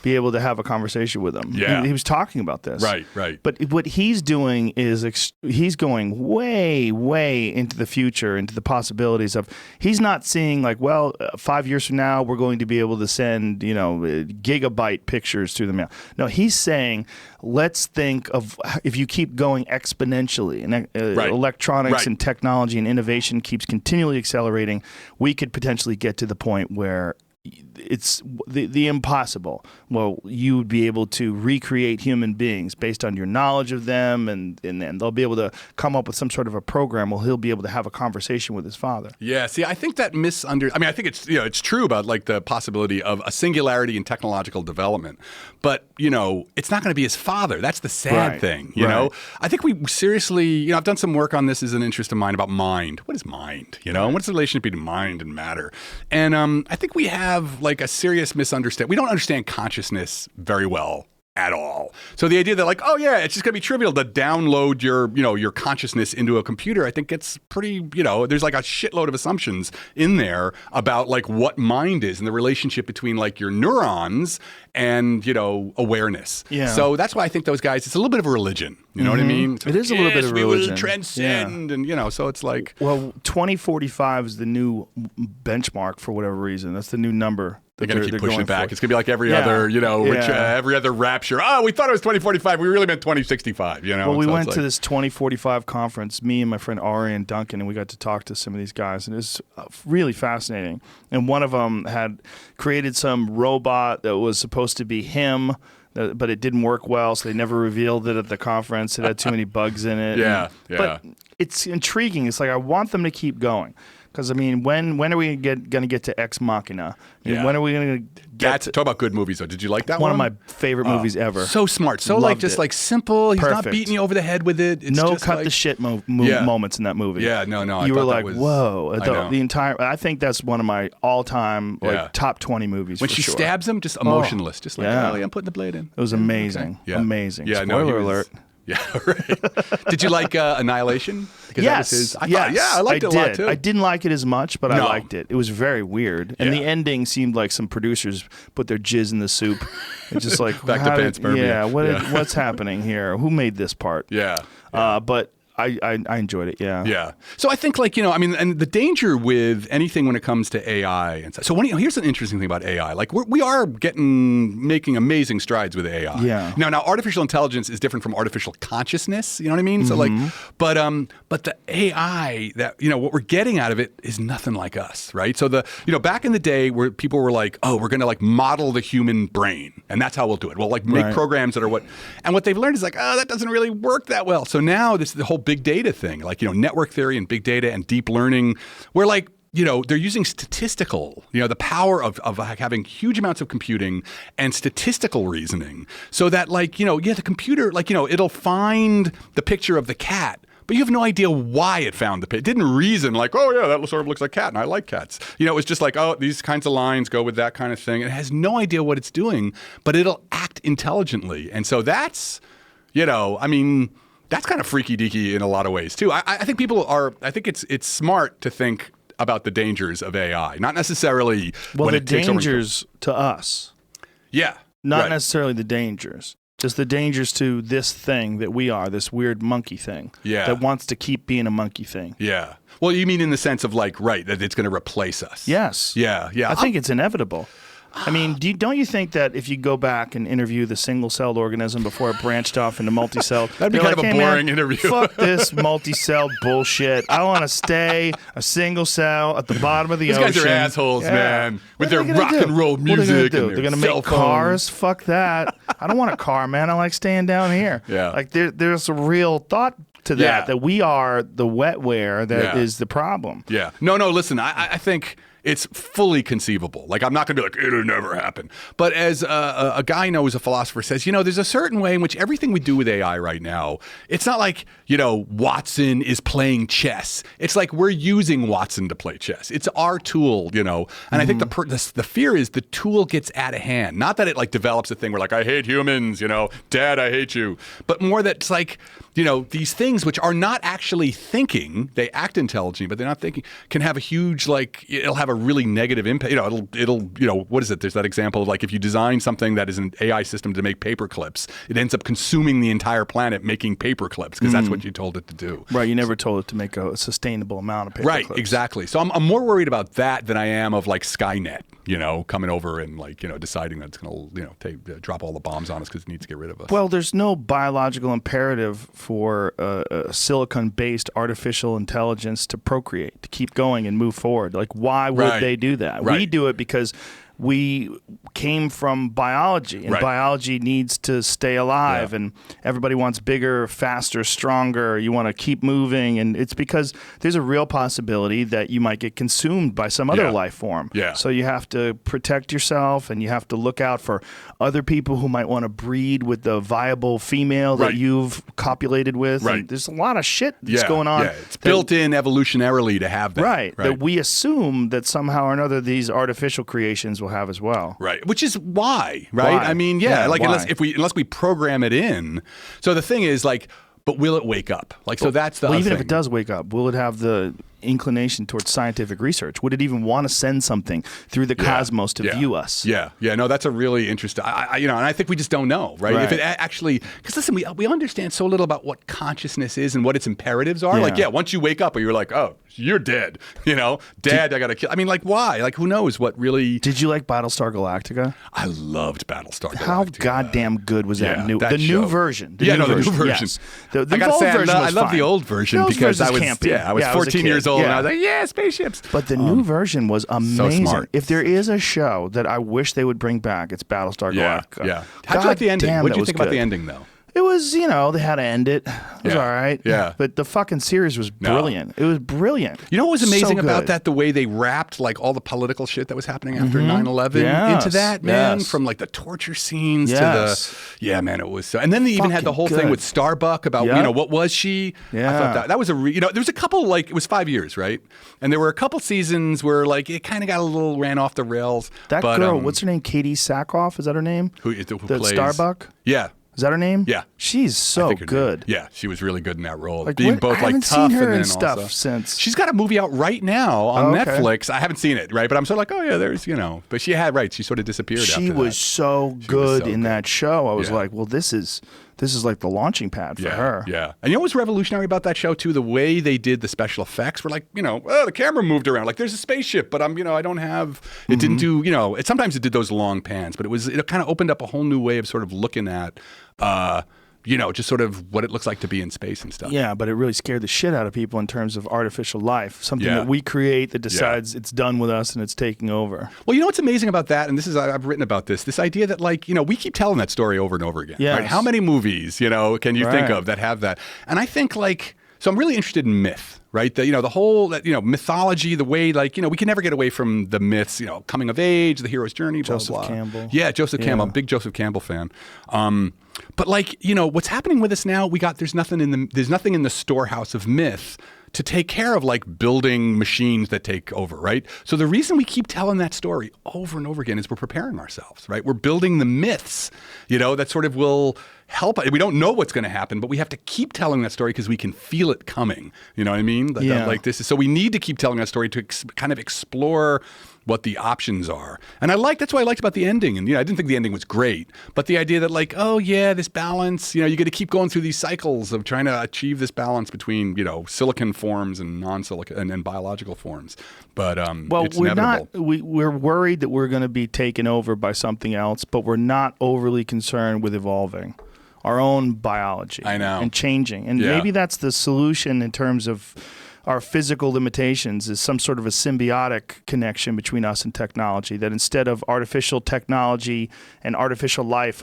be able to have a conversation with him. Yeah. He was talking about this. Right. But what he's doing is he's going way, way into the future, into the possibilities of, he's not seeing 5 years from now, we're going to be able to send, gigabyte pictures through the mail. No, he's saying, let's think of if you keep going exponentially and electronics and technology and innovation keeps continually accelerating, we could potentially get to the point where it's the impossible. Well, you would be able to recreate human beings based on your knowledge of them, and they'll be able to come up with some sort of a program where he'll be able to have a conversation with his father. Yeah, see, I think that I think it's it's true about the possibility of a singularity in technological development, but it's not going to be his father. That's the sad thing. You know, I think we seriously, I've done some work on this as an interest of mine about mind. What is mind? And what's the relationship between mind and matter? And I think we have have like a serious misunderstanding. We don't understand consciousness very well at all. So the idea that like, oh yeah, it's just gonna be trivial to download your consciousness into a computer, I think it's pretty, there's like a shitload of assumptions in there about like what mind is and the relationship between like your neurons and, awareness. Yeah. So that's why I think those guys, it's a little bit of a religion. You know what I mean? It is a little bit of a we religion. will transcend, and so it's like. Well, 2045 is the new benchmark for whatever reason. That's the new number. They're going to keep pushing going it back. for. It's going to be like every other, every other rapture. Oh, we thought it was 2045. We really meant 2065. Well, we went to this 2045 conference, me and my friend Ari and Duncan, and we got to talk to some of these guys, and it was really fascinating. And one of them had created some robot that was supposed to be him, but it didn't work well, so they never revealed it at the conference. It had too many bugs in it. Yeah. But it's intriguing. It's like I want them to keep going. Because, I mean, when are we going to get to Ex Machina? When are we going to get to... Talk about good movies, though. Did you like that one? One of my favorite movies ever. So smart. So, Loved it. like simple. He's Perfect. not beating you over the head with it. It's no just cut like, the shit moments in that movie. Yeah, no. You were thought like, that was, whoa. I know. The entire... I think that's one of my all-time top 20 movies when for she sure. stabs him, just emotionless. Just like, I'm putting the blade in. It was amazing. Okay. Yeah. Amazing. Yeah, Spoiler alert. Yeah, right. Did you like Annihilation? Because Yes. That was his, Yes. I liked it a lot too. I didn't like it as much, but I No. liked it. It was very weird. And the ending seemed like some producers put their jizz in the soup. It's just like, Back to Panspermia. Yeah, what's happening here? Who made this part? Yeah. But I enjoyed it, yeah. Yeah. So I think and the danger with anything when it comes to AI and so here's an interesting thing about AI. Like we are making amazing strides with AI. Yeah. Now artificial intelligence is different from artificial consciousness, you know what I mean? So but the AI that what we're getting out of it is nothing like us, right? So back in the day where people were like, "Oh, we're going to like model the human brain and that's how we'll do it." We'll like make programs that are what they've learned is like, "Oh, that doesn't really work that well." So now this is the whole big data thing, like, network theory and big data and deep learning, where like, they're using statistical, the power of like having huge amounts of computing and statistical reasoning so that like, the computer, like, it'll find the picture of the cat, but you have no idea why it found the picture. It didn't reason like, oh yeah, that sort of looks like cat and I like cats. It was just like, oh, these kinds of lines go with that kind of thing. It has no idea what it's doing, but it'll act intelligently. And so that's, that's kind of freaky deaky in a lot of ways too. I think I think it's smart to think about the dangers of AI, not necessarily when it takes over. The dangers to us. Yeah. Not necessarily the dangers. Just the dangers to this thing that we are, this weird monkey thing. Yeah. That wants to keep being a monkey thing. Yeah. Well, you mean in the sense of like, that it's going to replace us. Yes. Yeah. I think it's inevitable. I mean, don't you think that if you go back and interview the single-celled organism before it branched off into multi-celled, that'd be kind of a boring interview. Fuck this multi-celled bullshit. I want to stay a single cell at the bottom of the ocean. These guys are assholes, man, with their rock and roll music. What are they and They're going to make cars? Fuck that. I don't want a car, man. I like staying down here. Yeah. Like there's a real thought to that we are the wetware that is the problem. Yeah. No, listen, I think it's fully conceivable. Like, I'm not going to be like, it'll never happen. But as a guy I know who's a philosopher says, there's a certain way in which everything we do with AI right now, it's not like, Watson is playing chess. It's like we're using Watson to play chess. It's our tool, and I think the fear is the tool gets out of hand. Not that it like develops a thing where like, I hate humans, Dad, I hate you. But more that it's like, these things which are not actually thinking, they act intelligently, but they're not thinking, can have a huge, like, it'll have a really negative impact. It'll what is it? There's that example of like, if you design something that is an AI system to make paper clips, it ends up consuming the entire planet making paper clips because that's what you told it to do. Right. You never told it to make a sustainable amount of paper clips. Right. Exactly. So I'm more worried about that than I am of like Skynet, coming over and like, deciding that it's going to, drop all the bombs on us because it needs to get rid of us. Well, there's no biological imperative for a silicon-based artificial intelligence to procreate, to keep going and move forward. Like, why would they do that? We do it because we came from biology, and biology needs to stay alive, and everybody wants bigger, faster, stronger. You want to keep moving, and it's because there's a real possibility that you might get consumed by some other life form. Yeah. So you have to protect yourself, and you have to look out for other people who might want to breed with the viable female that you've copulated with. Right. And there's a lot of shit that's going on. Yeah, it's built in evolutionarily to have that. Right. That we assume that somehow or another these artificial creations will have as well. Right, which is why, right? Why? I mean, Yeah, like why? unless we program it in. So the thing is, like, but will it wake up? Like, so that's the Well, other even if thing. it does wake up, will it have the inclination towards scientific research? Would it even want to send something through the cosmos to view us? Yeah. No, that's a really interesting. And I think we just don't know, right? Right. If it actually, because listen, we understand so little about what consciousness is and what its imperatives are. Yeah. Like, once you wake up, you're like, oh, you're dead. Dead. I gotta kill. I mean, like, why? Like, who knows what really? Did you like Battlestar Galactica? I loved Battlestar Galactica. How goddamn good was that new that the show. new version? The new version. Yes. The I gotta old say, version I was love fine. the old version The old because I version's was campy. I was a 14 kid. years old and Yeah. I was like, yeah, spaceships. But the new version was amazing. smart. If there is a show that I wish they would bring back, it's Battlestar Galactica. Yeah. How'd you like the ending? Damn, What that did you was think about good. the ending, though? It was, they had to end it. It was Yeah. all right. Yeah. But the fucking series was No. brilliant. It was brilliant. You know what was amazing So about good. that? The way they wrapped like all the political shit that was happening after 9/11 Yes. into that, man. Yes. From like the torture scenes Yes. to the, man, it was so. And then they even had the Fucking whole thing good. with Starbuck about, Yep. what was she? I Yeah. thought that was there was a couple, like, it was 5 years, right? And there were a couple seasons where like it kind of got a little ran off the rails. That but, girl, what's her name? Katie Sackhoff? Is that her name? who the plays Starbuck? Yeah. Is that her name? Yeah. She's I so think her name- good. Yeah, she was really good in that role. Like, Being what- both I like haven't tough seen her and then in stuff also. since. She's got a movie out right now on Okay. Netflix. I haven't seen it, right? But I'm sort of like, oh yeah, there's, but she had, right, she sort of disappeared She after was that. so good so in good. that show. I was Yeah. like, well, this is like the launching pad for her. Yeah. And you know what was revolutionary about that show too? The way they did the special effects were like, the camera moved around. Like there's a spaceship, but I don't have, it didn't do, sometimes it did those long pans, but it kind of opened up a whole new way of sort of looking at, just sort of what it looks like to be in space and stuff. Yeah, but it really scared the shit out of people in terms of artificial life, something Yeah. that we create that decides it's done with us and it's taking over. Well, you know what's amazing about that, and I've written about this idea that we keep telling that story over and over again. Yes. Right? How many movies, can you think Right. of that have that? And I think so I'm really interested in myth, right? The whole, mythology, the way, we can never get away from the myths, coming of age, the hero's journey, blah, Joseph blah, blah. Campbell. Yeah, Joseph Campbell. I'm a big Joseph Campbell fan. But what's happening with us now, there's nothing in the storehouse of myth to take care of building machines that take over, right? So the reason we keep telling that story over and over again is we're preparing ourselves, right? We're building the myths, that sort of will help. We don't know what's going to happen, but we have to keep telling that story because we can feel it coming. You know what I mean? So we need to keep telling that story to kind of explore what the options are. And that's what I liked about the ending. And, I didn't think the ending was great, but the idea that this balance, you got to keep going through these cycles of trying to achieve this balance between, silicon forms and non-silicon and biological forms. But it's inevitable. We're worried that we're going to be taken over by something else, but we're not overly concerned with evolving our own biology. I know. And changing. And Yeah. maybe that's the solution in terms of our physical limitations, is some sort of a symbiotic connection between us and technology, that instead of artificial technology and artificial life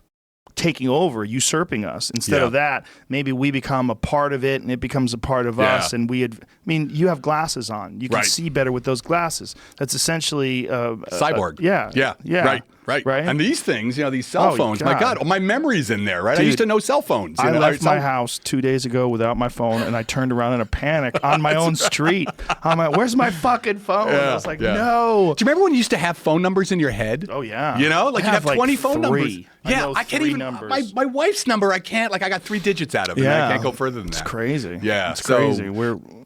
taking over, usurping us, instead of that, maybe we become a part of it and it becomes a part of us. And you have glasses on. You can Right. see better with those glasses. That's essentially Cyborg. Yeah. Right. Right. And these things, these cell Oh, phones, my God. God, my memory's in there, right? I Dude, used to know cell phones. I left my house 2 days ago without my phone, and I turned around in a panic on my own street. I'm like, where's my fucking phone? I was like, no. Do you remember when you used to have phone numbers in your head? Oh, yeah. You I have 20 phone numbers. three. I know I can't three even. numbers. My wife's number, I can't. I got 3 digits out of it. Yeah. I can't go further than that. It's crazy. Yeah, It's so- crazy.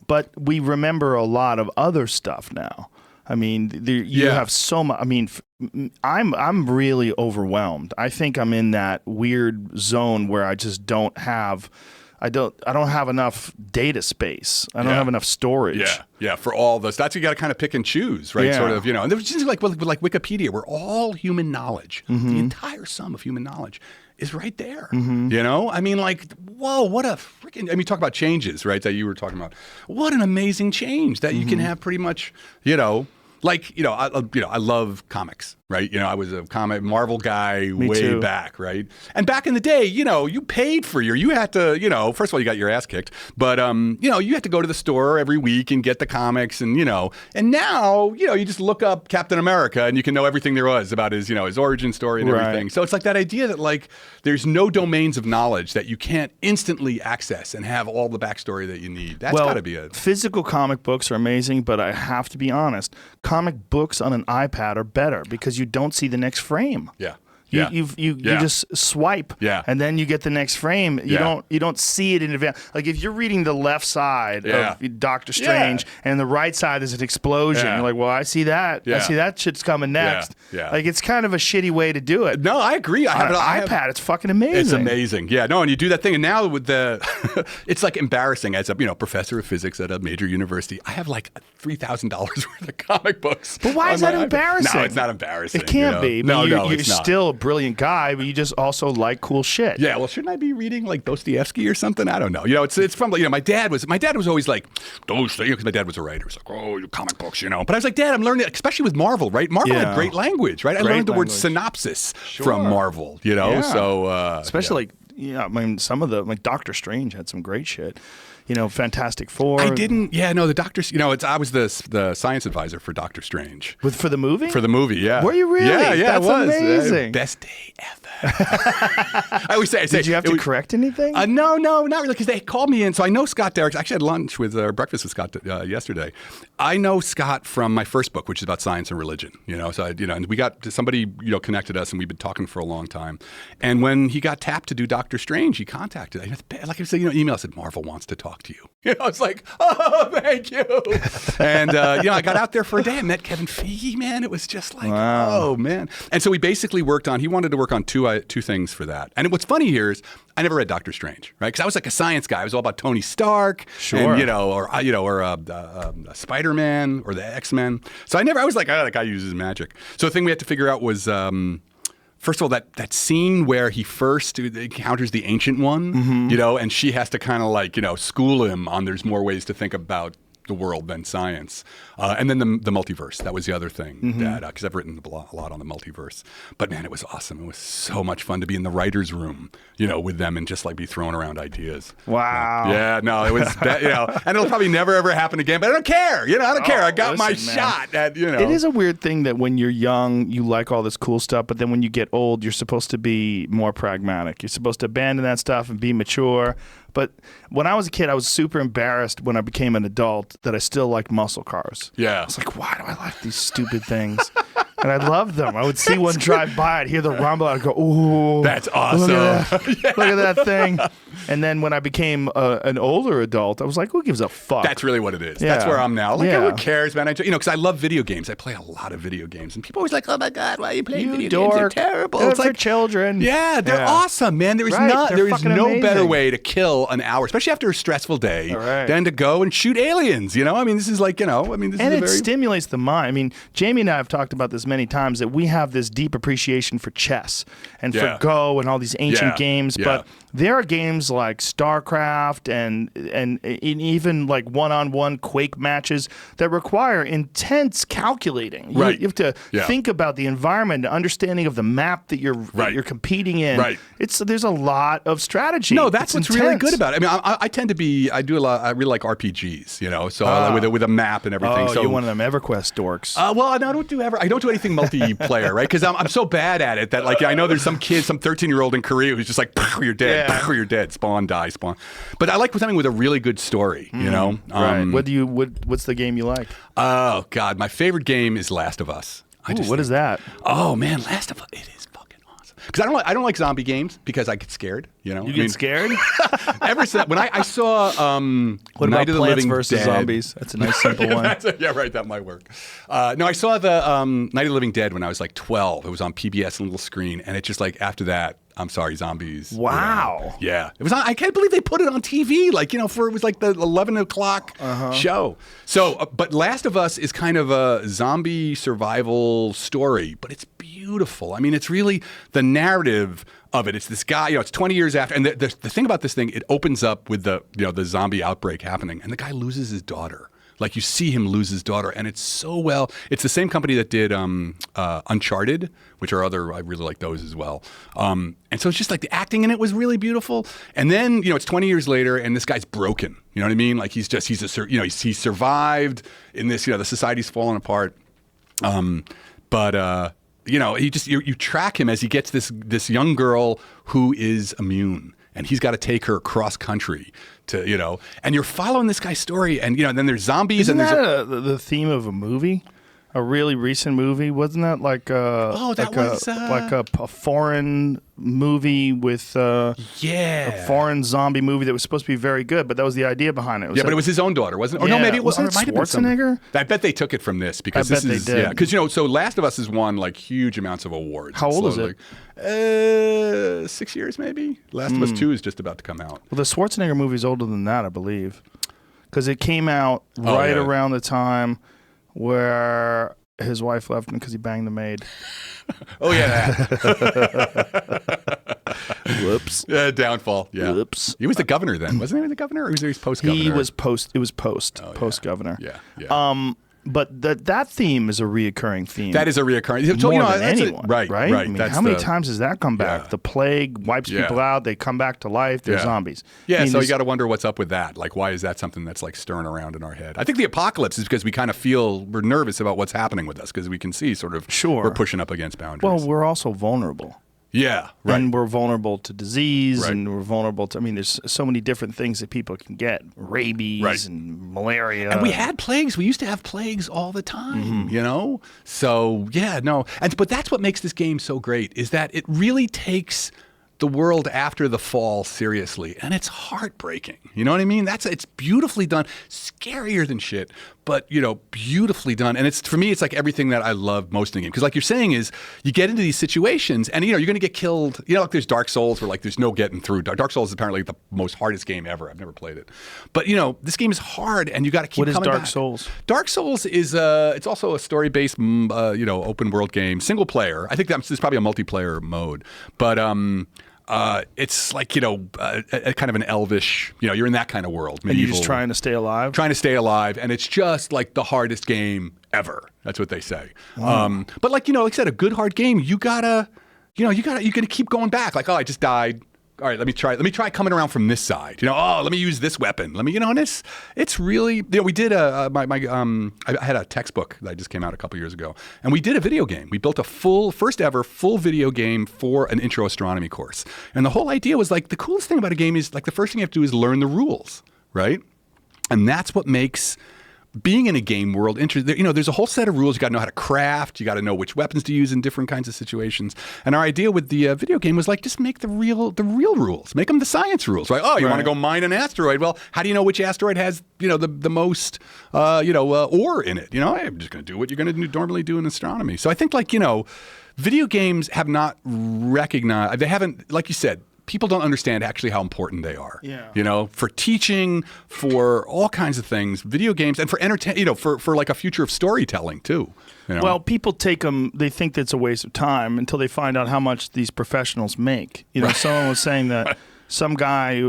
But we remember a lot of other stuff now. I mean, you have so much. I mean, I'm really overwhelmed. I think I'm in that weird zone where I just don't have. I don't have enough data space. I don't have enough storage. Yeah, for all this. That's you got to kind of pick and choose, right? Yeah. Sort of, And there's just like Wikipedia, where all human knowledge, the entire sum of human knowledge, is right there. I mean, whoa, what a freaking. I mean, talk about changes, right? That you were talking about. What an amazing change that you can have pretty much, I love comics, right? I was a Marvel guy way too. back, right? And back in the day, you paid for you had to, first of all, you got your ass kicked, but, you had to go to the store every week and get the comics and now, you just look up Captain America and you can know everything there was about his, his origin story and everything. So it's like that idea that there's no domains of knowledge that you can't instantly access and have all the backstory that you need. That's got to be it. Physical comic books are amazing, but I have to be honest, comic books on an iPad are better because you you don't see the next frame. Yeah. You just swipe, and then you get the next frame. You don't see it in advance. Like if you're reading the left side of Doctor Strange and the right side is an explosion, you're like, well, I see that. I see that shit's coming next. Like it's kind of a shitty way to do it. No, I agree. I have an iPad. It's fucking amazing. It's amazing. Yeah, no, and you do that thing, and now with the, it's like embarrassing as a professor of physics at a major university. I have like $3,000 worth of comic books. But why is that embarrassing? No, it's not embarrassing. It can't be. No, you're it's not. Still brilliant guy, but you just also like cool shit. Yeah, well, shouldn't I be reading like Dostoevsky or something? I don't know. It's from my dad was always like those things, because my dad was a writer. He was like, oh, your comic books, But I was like, Dad, I'm learning, especially with Marvel, right? Marvel had great language, right? I learned the word synopsis from Marvel, So especially I mean, some of the Doctor Strange had some great shit. Fantastic Four. I didn't. Yeah, no, the Doctor. I was the science advisor for Doctor Strange. For the movie? For the movie, yeah. Were you really? Yeah, That's it was. amazing. Best day ever. I always say. Did you have to correct anything? No, not really, because they called me in. So I know Scott Derrickson. Actually, I had lunch with breakfast with Scott yesterday. I know Scott from my first book, which is about science and religion. So and we got somebody connected us, and we've been talking for a long time. And when he got tapped to do Doctor Strange, he contacted. Like I said, email said Marvel wants to talk to you. It's like, oh, thank you. And I got out there for a day. I met Kevin Feige, man. It was just like, oh man. And so we basically worked on. He wanted to work on two things for that. And what's funny here is I never read Doctor Strange, right? Because I was like a science guy. I was all about Tony Stark, and or Spider-Man or the X-Men. So I was like, oh, that guy uses magic. So the thing we had to figure out was. First of all, that scene where he first encounters the Ancient One, and she has to kind of school him on there's more ways to think about the world than science. And then the multiverse. That was the other thing that, because I've written a lot on the multiverse. But man, it was awesome. It was so much fun to be in the writer's room, with them and just be throwing around ideas. Wow. Yeah, no, it was, and it'll probably never ever happen again, but I don't care. I don't care. I got my shot at, It is a weird thing that when you're young, you like all this cool stuff, but then when you get old, you're supposed to be more pragmatic. You're supposed to abandon that stuff and be mature. But when I was a kid, I was super embarrassed when I became an adult that I still liked muscle cars. Yeah. I was like, why do I like these stupid things? And I loved them. I would see one drive by, I'd hear the rumble, I'd go, ooh. That's awesome. Look at that thing. And then when I became an older adult, I was like, who gives a fuck? That's really what it is. Yeah. That's where I'm now. Who cares, man? Because I love video games. I play a lot of video games. And people always like, oh my God, why are you playing video games? They're terrible. It's like children. Yeah, they're awesome, man. There is no better way to kill an hour, especially after a stressful day, than to go and shoot aliens. This is like, it stimulates the mind. I mean, Jamie and I have talked about this many times that we have this deep appreciation for chess and for Go and all these ancient games, but there are games like StarCraft and even like one-on-one Quake matches that require intense calculating. You have to think about the environment, the understanding of the map that you're competing in. Right. There's a lot of strategy. No, that's what's really good about it. I mean, I tend to be. I do a lot. I really like RPGs. So with a map and everything. Oh, so you're one of them EverQuest dorks. Well, I don't do anything multiplayer, right? Because I'm so bad at it that I know there's some kid, some 13-year-old in Korea who's just like, you're dead, you're dead, spawn, die, spawn. But I like something with a really good story, Right. What's the game you like? Oh God, my favorite game is Last of Us. What is that? Oh man, Last of Us. It is fucking awesome. Because I don't like zombie games because I get scared. You get scared? Ever since when I saw what Night about of the Plants Living vs. Dead. Zombies? That's a nice simple one. That might work. No, I saw the Night of the Living Dead when I was like 12. It was on PBS on a little screen, and it just after that. I'm sorry, zombies. Wow. Yeah. It was. I can't believe they put it on TV. For it was like the 11 o'clock show. So, but Last of Us is kind of a zombie survival story, but it's beautiful. I mean, it's really the narrative of it. It's this guy. It's 20 years after, and the thing about this thing, it opens up with the zombie outbreak happening, and the guy loses his daughter. You see him lose his daughter, and it's so well. It's the same company that did Uncharted, which are I really like those as well. And so it's just the acting in it was really beautiful. And then it's 20 years later, and this guy's broken. You know what I mean? He's survived in this. The society's fallen apart. You track him as he gets this young girl who is immune. And he's got to take her cross country and you're following this guy's story. And, then there's zombies. Isn't that the theme of a movie? a really recent movie. Wasn't that like a foreign movie with a foreign zombie movie that was supposed to be very good, but that was the idea behind it. But it was his own daughter, wasn't it? Or no, maybe it wasn't. It might have been Schwarzenegger. I bet they took it from this because I this bet is they did. because so Last of Us has won like huge amounts of awards. How old is it? Like, 6 years maybe. Last of Us 2 is just about to come out. Well, the Schwarzenegger movie's older than that, I believe, because it came out right around the time where his wife left him because he banged the maid. Oh yeah. Whoops. Downfall. Yeah. Whoops. He was the governor then, wasn't he? The governor, or was he post-governor? He was post. It was post governor. Yeah. But that theme is a reoccurring theme. That is a reoccurring. More than that's anyone, right. I mean, how many times does that come back? Yeah. The plague wipes people out. They come back to life. They're zombies. Yeah, I mean, so you got to wonder what's up with that. Like, why is that something that's like stirring around in our head? I think the apocalypse is because we kind of feel we're nervous about what's happening with us because we can see sort of we're pushing up against boundaries. Well, we're also vulnerable. Yeah, right. And we're vulnerable to disease, and we're vulnerable to, I mean, there's so many different things that people can get. Rabies and malaria. And we had plagues. We used to have plagues all the time, you know? So, yeah, no. But that's what makes this game so great is that it really takes the world after the fall seriously, and it's heartbreaking. You know what I mean? It's beautifully done, scarier than shit, but beautifully done. And for me, it's like everything that I love most in the game. Because like you're saying is, you get into these situations, and you're going to get killed. Like there's Dark Souls where like there's no getting through. Dark Souls is apparently the most hardest game ever. I've never played it, but this game is hard, and you got to keep coming back. What is Dark Souls? Dark Souls is it's also a story-based open world game, single player. I think there's probably a multiplayer mode, but it's like a kind of an elvish. You're in that kind of world. Medieval, and you're just trying to stay alive. Trying to stay alive, and it's just like the hardest game ever. That's what they say. Wow. But like I said, a good hard game. You gotta keep going back. Like, oh, I just died. All right, let me try coming around from this side. Let me use this weapon. Let me, and it's really, we did I had a textbook that just came out a couple years ago, and we did a video game. We built a first ever full video game for an intro astronomy course. And the whole idea was like, the coolest thing about a game is like the first thing you have to do is learn the rules, right? And that's what makes being in a game world interesting. There's a whole set of rules. You got to know how to craft. You got to know which weapons to use in different kinds of situations. And our idea with the video game was like, just make the real rules. Make them the science rules, right? Oh, you want to go mine an asteroid? Well, how do you know which asteroid has the most ore in it? I'm just going to do what you're going to normally do in astronomy. So I think video games have not recognized. They haven't, like you said. People don't understand actually how important they are. Yeah. For teaching, for all kinds of things, video games, and for entertain. For like a future of storytelling too. Well, people take them. They think that it's a waste of time until they find out how much these professionals make. Someone was saying that some guy.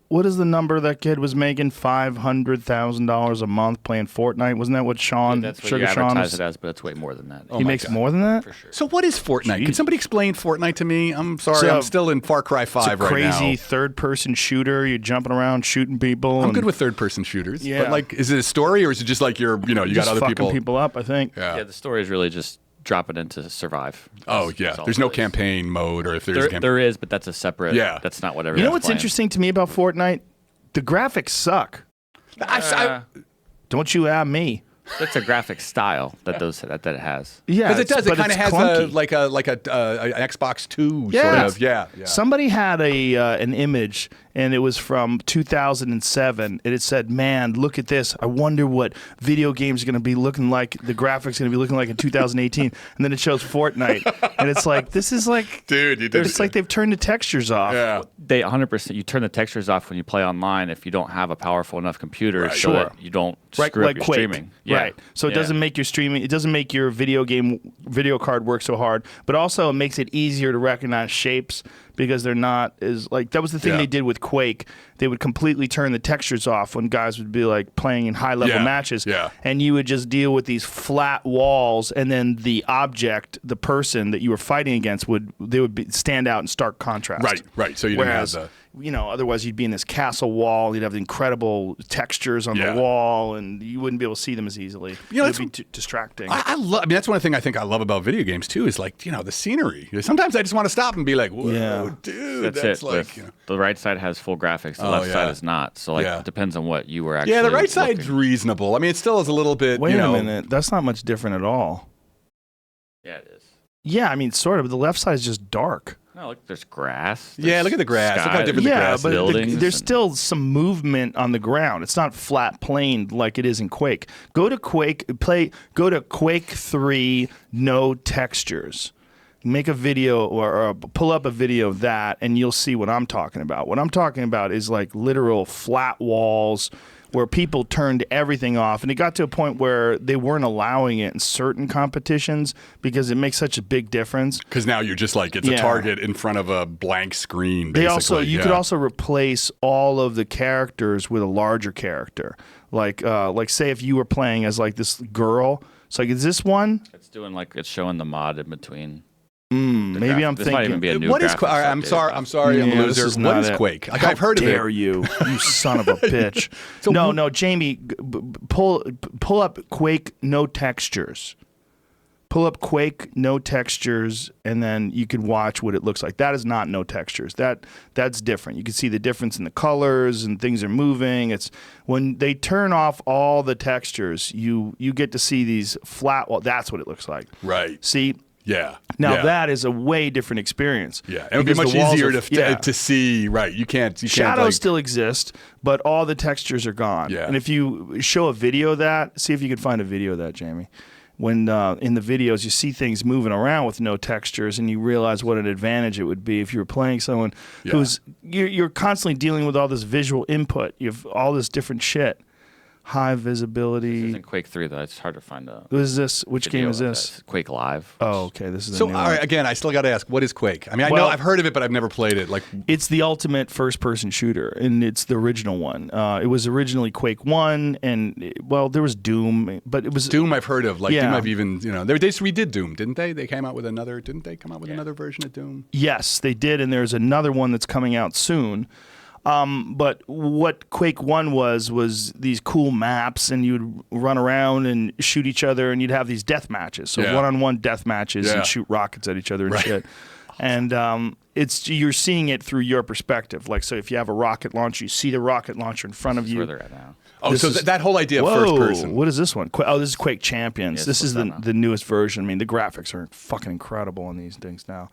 What is the number that kid was making? $500,000 a month playing Fortnite. Wasn't that what Sean? That's what Sugar you Sean advertise it as, but it's way more than that. He makes more than that? For sure. So what is Fortnite? Jeez. Can somebody explain Fortnite to me? I'm sorry, I'm still in Far Cry 5 right now. It's a crazy third-person shooter. You're jumping around shooting people. I'm good with third-person shooters. Yeah. But like, is it a story or is it just like you got other fucking people up, I think. Yeah, the story is really just drop it in to survive. Oh, yeah. There's no campaign mode, or if there's there is, but that's a separate. Yeah. That's not what everyone's You know what's playing. interesting to me about Fortnite? The graphics suck. Don't you add me? That's a graphic style that it has. Yeah, because it does. It kind of has clunky. an Xbox 2 Yeah. sort of. Yeah. Somebody had an image, and it was from 2007, and it said, "Man, look at this! I wonder what video games are going to be looking like. The graphics going to be looking like in 2018." And then it shows Fortnite, and it's like, this is like, dude, you did. It's like they've turned the textures off. Yeah. They 100%. You turn the textures off when you play online if you don't have a powerful enough computer, so that you don't screw up your Quake. streaming. Yeah. Right. So it doesn't make your streaming. It doesn't make your video card work so hard, but also it makes it easier to recognize shapes because they're not as like that was the thing they did with Quake. They would completely turn the textures off when guys would be like playing in high level matches, and you would just deal with these flat walls, and then the object, the person that you were fighting against, would stand out in stark contrast. Right. So you didn't have the otherwise you'd be in this castle wall. You'd have incredible textures on the wall, and you wouldn't be able to see them as easily. It'd be distracting. I mean, that's one thing I think I love about video games too. Is like the scenery. Sometimes I just want to stop and be like, "Whoa, dude, that's like." The right side has full graphics. The left side is not. So it depends on what you were actually. Yeah, the right side's reasonable. I mean, it still is a little bit. Wait a minute, that's not much different at all. Yeah, it is. Yeah, I mean, sort of. The left side is just dark. No, look, there's grass. Look at the grass. Look how different the grass is. But there's still some movement on the ground. It's not flat planed like it is in Quake. Go to Quake 3, no textures. Make a video or pull up a video of that, and you'll see what I'm talking about. What I'm talking about is like literal flat walls where people turned everything off, and it got to a point where they weren't allowing it in certain competitions because it makes such a big difference. Because now you're just like, it's a target in front of a blank screen, basically. You could also replace all of the characters with a larger character. Like say if you were playing as like this girl, it's like, is this one? It's showing the mod in between. Maybe I'm thinking. Might even be a new what is Quake? I'm sorry, I'm a loser. What is Quake? Like, I've heard of it. How dare you son of a bitch. No, Jamie, pull up Quake no textures. Pull up Quake no textures, and then you can watch what it looks like. That is not no textures. That's different. You can see the difference in the colors and things are moving. It's when they turn off all the textures, you get to see these flat. Well, that's what it looks like. Right. See. Yeah. Now that is a way different experience. Yeah, it would be much easier to see. Right. You can't. Shadows still exist, but all the textures are gone. Yeah. And if you show a video of that, see if you can find a video of that, Jamie. When in the videos you see things moving around with no textures, and you realize what an advantage it would be if you were playing someone who's you're constantly dealing with all this visual input. You have all this different shit. High visibility. This isn't Quake 3 though. It's hard to find out. What is this? Which game is this? Quake Live. Oh, okay. This is so. All right, again, I still got to ask, what is Quake? I mean, I know I've heard of it, but I've never played it. Like, it's the ultimate first-person shooter, and it's the original one. It was originally Quake 1, and there was Doom, but it was Doom. I've heard of. Like Doom, I've even they just redid Doom, didn't they? They came out with another. Didn't they come out with another version of Doom? Yes, they did, and there's another one that's coming out soon. But what Quake 1 was these cool maps, and you'd run around and shoot each other, and you'd have these death matches. So one-on-one death matches and shoot rockets at each other and shit. And you're seeing it through your perspective. Like, so if you have a rocket launcher, you see the rocket launcher in front of you. Where they're at now. Oh, so that whole idea of first person. What is this one? This is Quake Champions. Yeah, this is the newest version. I mean, the graphics are fucking incredible on these things now.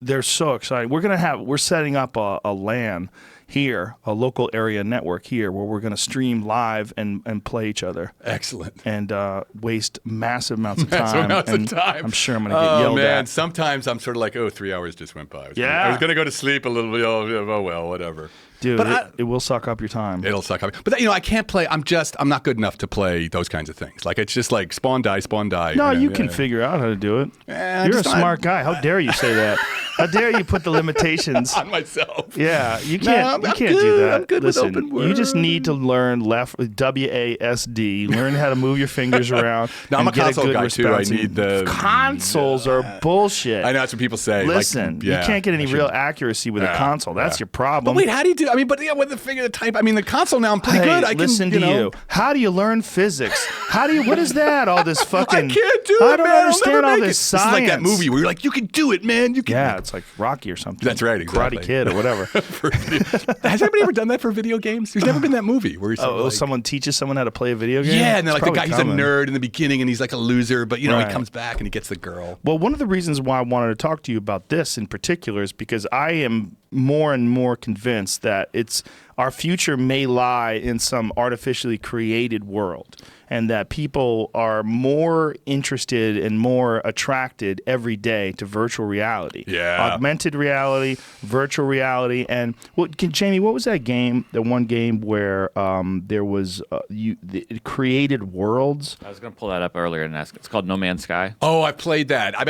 They're so exciting. We're setting up a LAN here, a local area network here, where we're going to stream live and play each other. Excellent. And waste massive amounts of time. I'm sure I'm going to get yelled at. Sometimes I'm sort of like, 3 hours just went by. I was going to go to sleep a little bit. Oh well, whatever. Dude, it will suck up your time. It'll suck up. But I can't play. I'm not good enough to play those kinds of things. Like, it's just like spawn die. No, you can figure out how to do it. You're a smart guy. How dare you say that? How dare you put the limitations on myself? Yeah, you can't. You can't do that. I'm good with open world. You just need to learn WASD. Learn how to move your fingers around. No, I'm a console guy too. I need the consoles are bullshit. I know that's what people say. Listen, you can't get any real accuracy with a console. That's your problem. But wait, how do you do? I mean, with the figure type. I mean, the console now I'm pretty good. I can listen to you. How do you learn physics? What is that? All this fucking. I can't do it. I don't understand all this science. This is like that movie where you're like, you can do it, man. You can. Yeah, it's like Rocky or something. That's right. Exactly. Karate Kid or whatever. Has anybody ever done that for video games? There's never been that movie where someone teaches someone how to play a video game. Yeah, and then like the guy, he's a nerd in the beginning, and he's like a loser, but he comes back and he gets the girl. Well, one of the reasons why I wanted to talk to you about this in particular is because I am more and more convinced that our future may lie in some artificially created world, and that people are more interested and more attracted every day to virtual reality. Yeah. Augmented reality, virtual reality. And Jamie, what was that game, the one game where there was it created worlds? I was going to pull that up earlier and ask. It's called No Man's Sky. Oh, I played that. I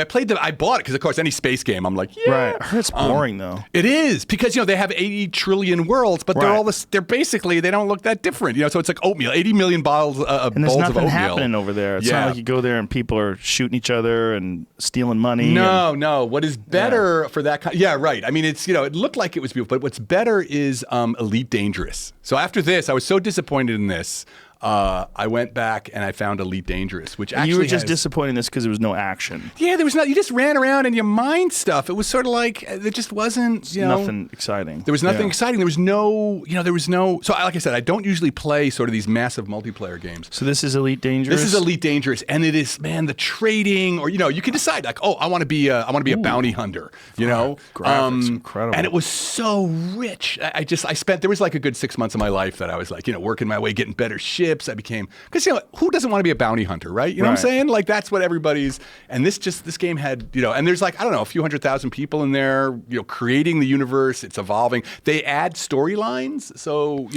bought it because, of course, any space game, I'm like, yeah. Right. I heard it's boring, though. It is. is, because they have 80 trillion worlds, but they're all they're basically, they don't look that different. So it's like oatmeal, 80 million bowls of oatmeal. And there's nothing happening over there. It's not like you go there and people are shooting each other and stealing money. No. What is better for that kind? Yeah, right. I mean, it's it looked like it was beautiful, but what's better is Elite Dangerous. So after this, I was so disappointed in this. I went back and I found Elite Dangerous, which actually you were just disappointed in this because there was no action. Yeah, there was not. You just ran around and you mined stuff. It was sort of like it just wasn't. Nothing exciting. There was nothing exciting. There was no. There was no. So like I said, I don't usually play sort of these massive multiplayer games. So this is Elite Dangerous. This is Elite Dangerous, and it is, man, the trading, or you can decide like, oh, I want to be a bounty hunter. Graphics, incredible. And it was so rich. I spent, there was like a good 6 months of my life that I was like, working my way, getting better ships. I became, because who doesn't want to be a bounty hunter, right? You know what I'm saying? Like that's what everybody's. And this game had, and there's like, I don't know, a few 100,000 people in there, creating the universe. It's evolving. They add storylines, so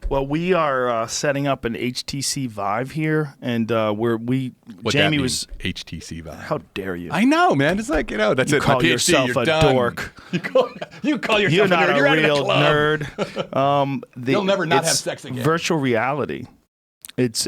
Well, we are setting up an HTC Vive here, and Jamie was HTC Vive. How dare you? I know, man. It's like that's you it. Call my PhD, yourself you're a done. dork. You call yourself You're not a nerd. You're a real nerd. You'll never not have it's sex again. Virtual reality. It's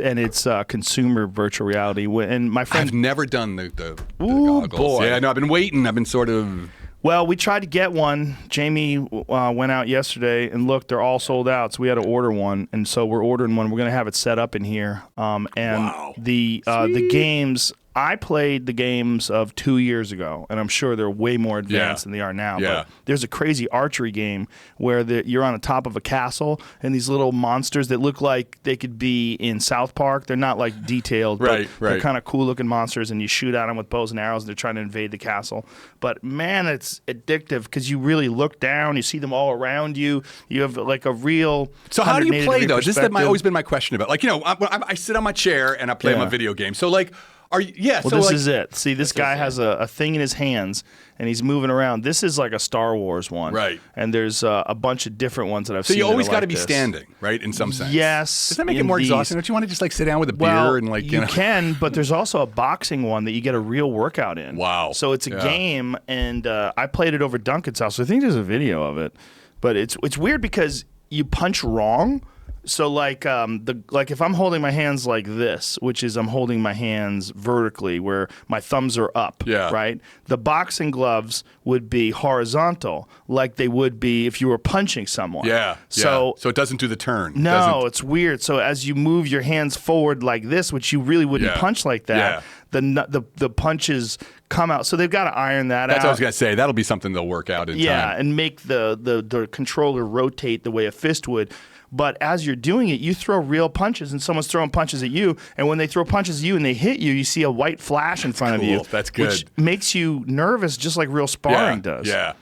consumer virtual reality. And my friend, I've never done the goggles. Boy. Yeah, no, I've been waiting. I've been sort of. Well, we tried to get one. Jamie went out yesterday and looked; they're all sold out. So we had to order one, and so we're ordering one. We're going to have it set up in here. And wow. the games. I played the games of 2 years ago, and I'm sure they're way more advanced than they are now. Yeah. But there's a crazy archery game where you're on the top of a castle, and these little monsters that look like they could be in South Park. They're not like detailed, but they're kind of cool-looking monsters, and you shoot at them with bows and arrows, and they're trying to invade the castle. But man, it's addictive because you really look down, you see them all around you. You have like a real. So how do you play though? This has always been my question about. Like I sit on my chair and I play my video game. So like. Well, this is it. See, this guy has a thing in his hands, and he's moving around. This is like a Star Wars one. Right. And there's a bunch of different ones that I've seen. So you always got to be standing, right, in some sense? Yes. Does that make it more exhausting? Don't you want to just like sit down with a beer and like, you can, but there's also a boxing one that you get a real workout in. Wow. So it's a game, and I played it over Duncan's house. So I think there's a video of it. But it's weird because you punch wrong. So like if I'm holding my hands like this, which is I'm holding my hands vertically where my thumbs are up, right? The boxing gloves would be horizontal like they would be if you were punching someone. Yeah. So it doesn't do the turn. No, it's weird. So as you move your hands forward like this, which you really wouldn't punch like that, the punches come out. So they've got to iron that out. That's what I was going to say. That'll be something they'll work out in time. Yeah, and make the controller rotate the way a fist would. But as you're doing it, you throw real punches, and someone's throwing punches at you. And when they throw punches at you and they hit you, you see a white flash in front of you. That's good. Which makes you nervous, just like real sparring does. Yeah.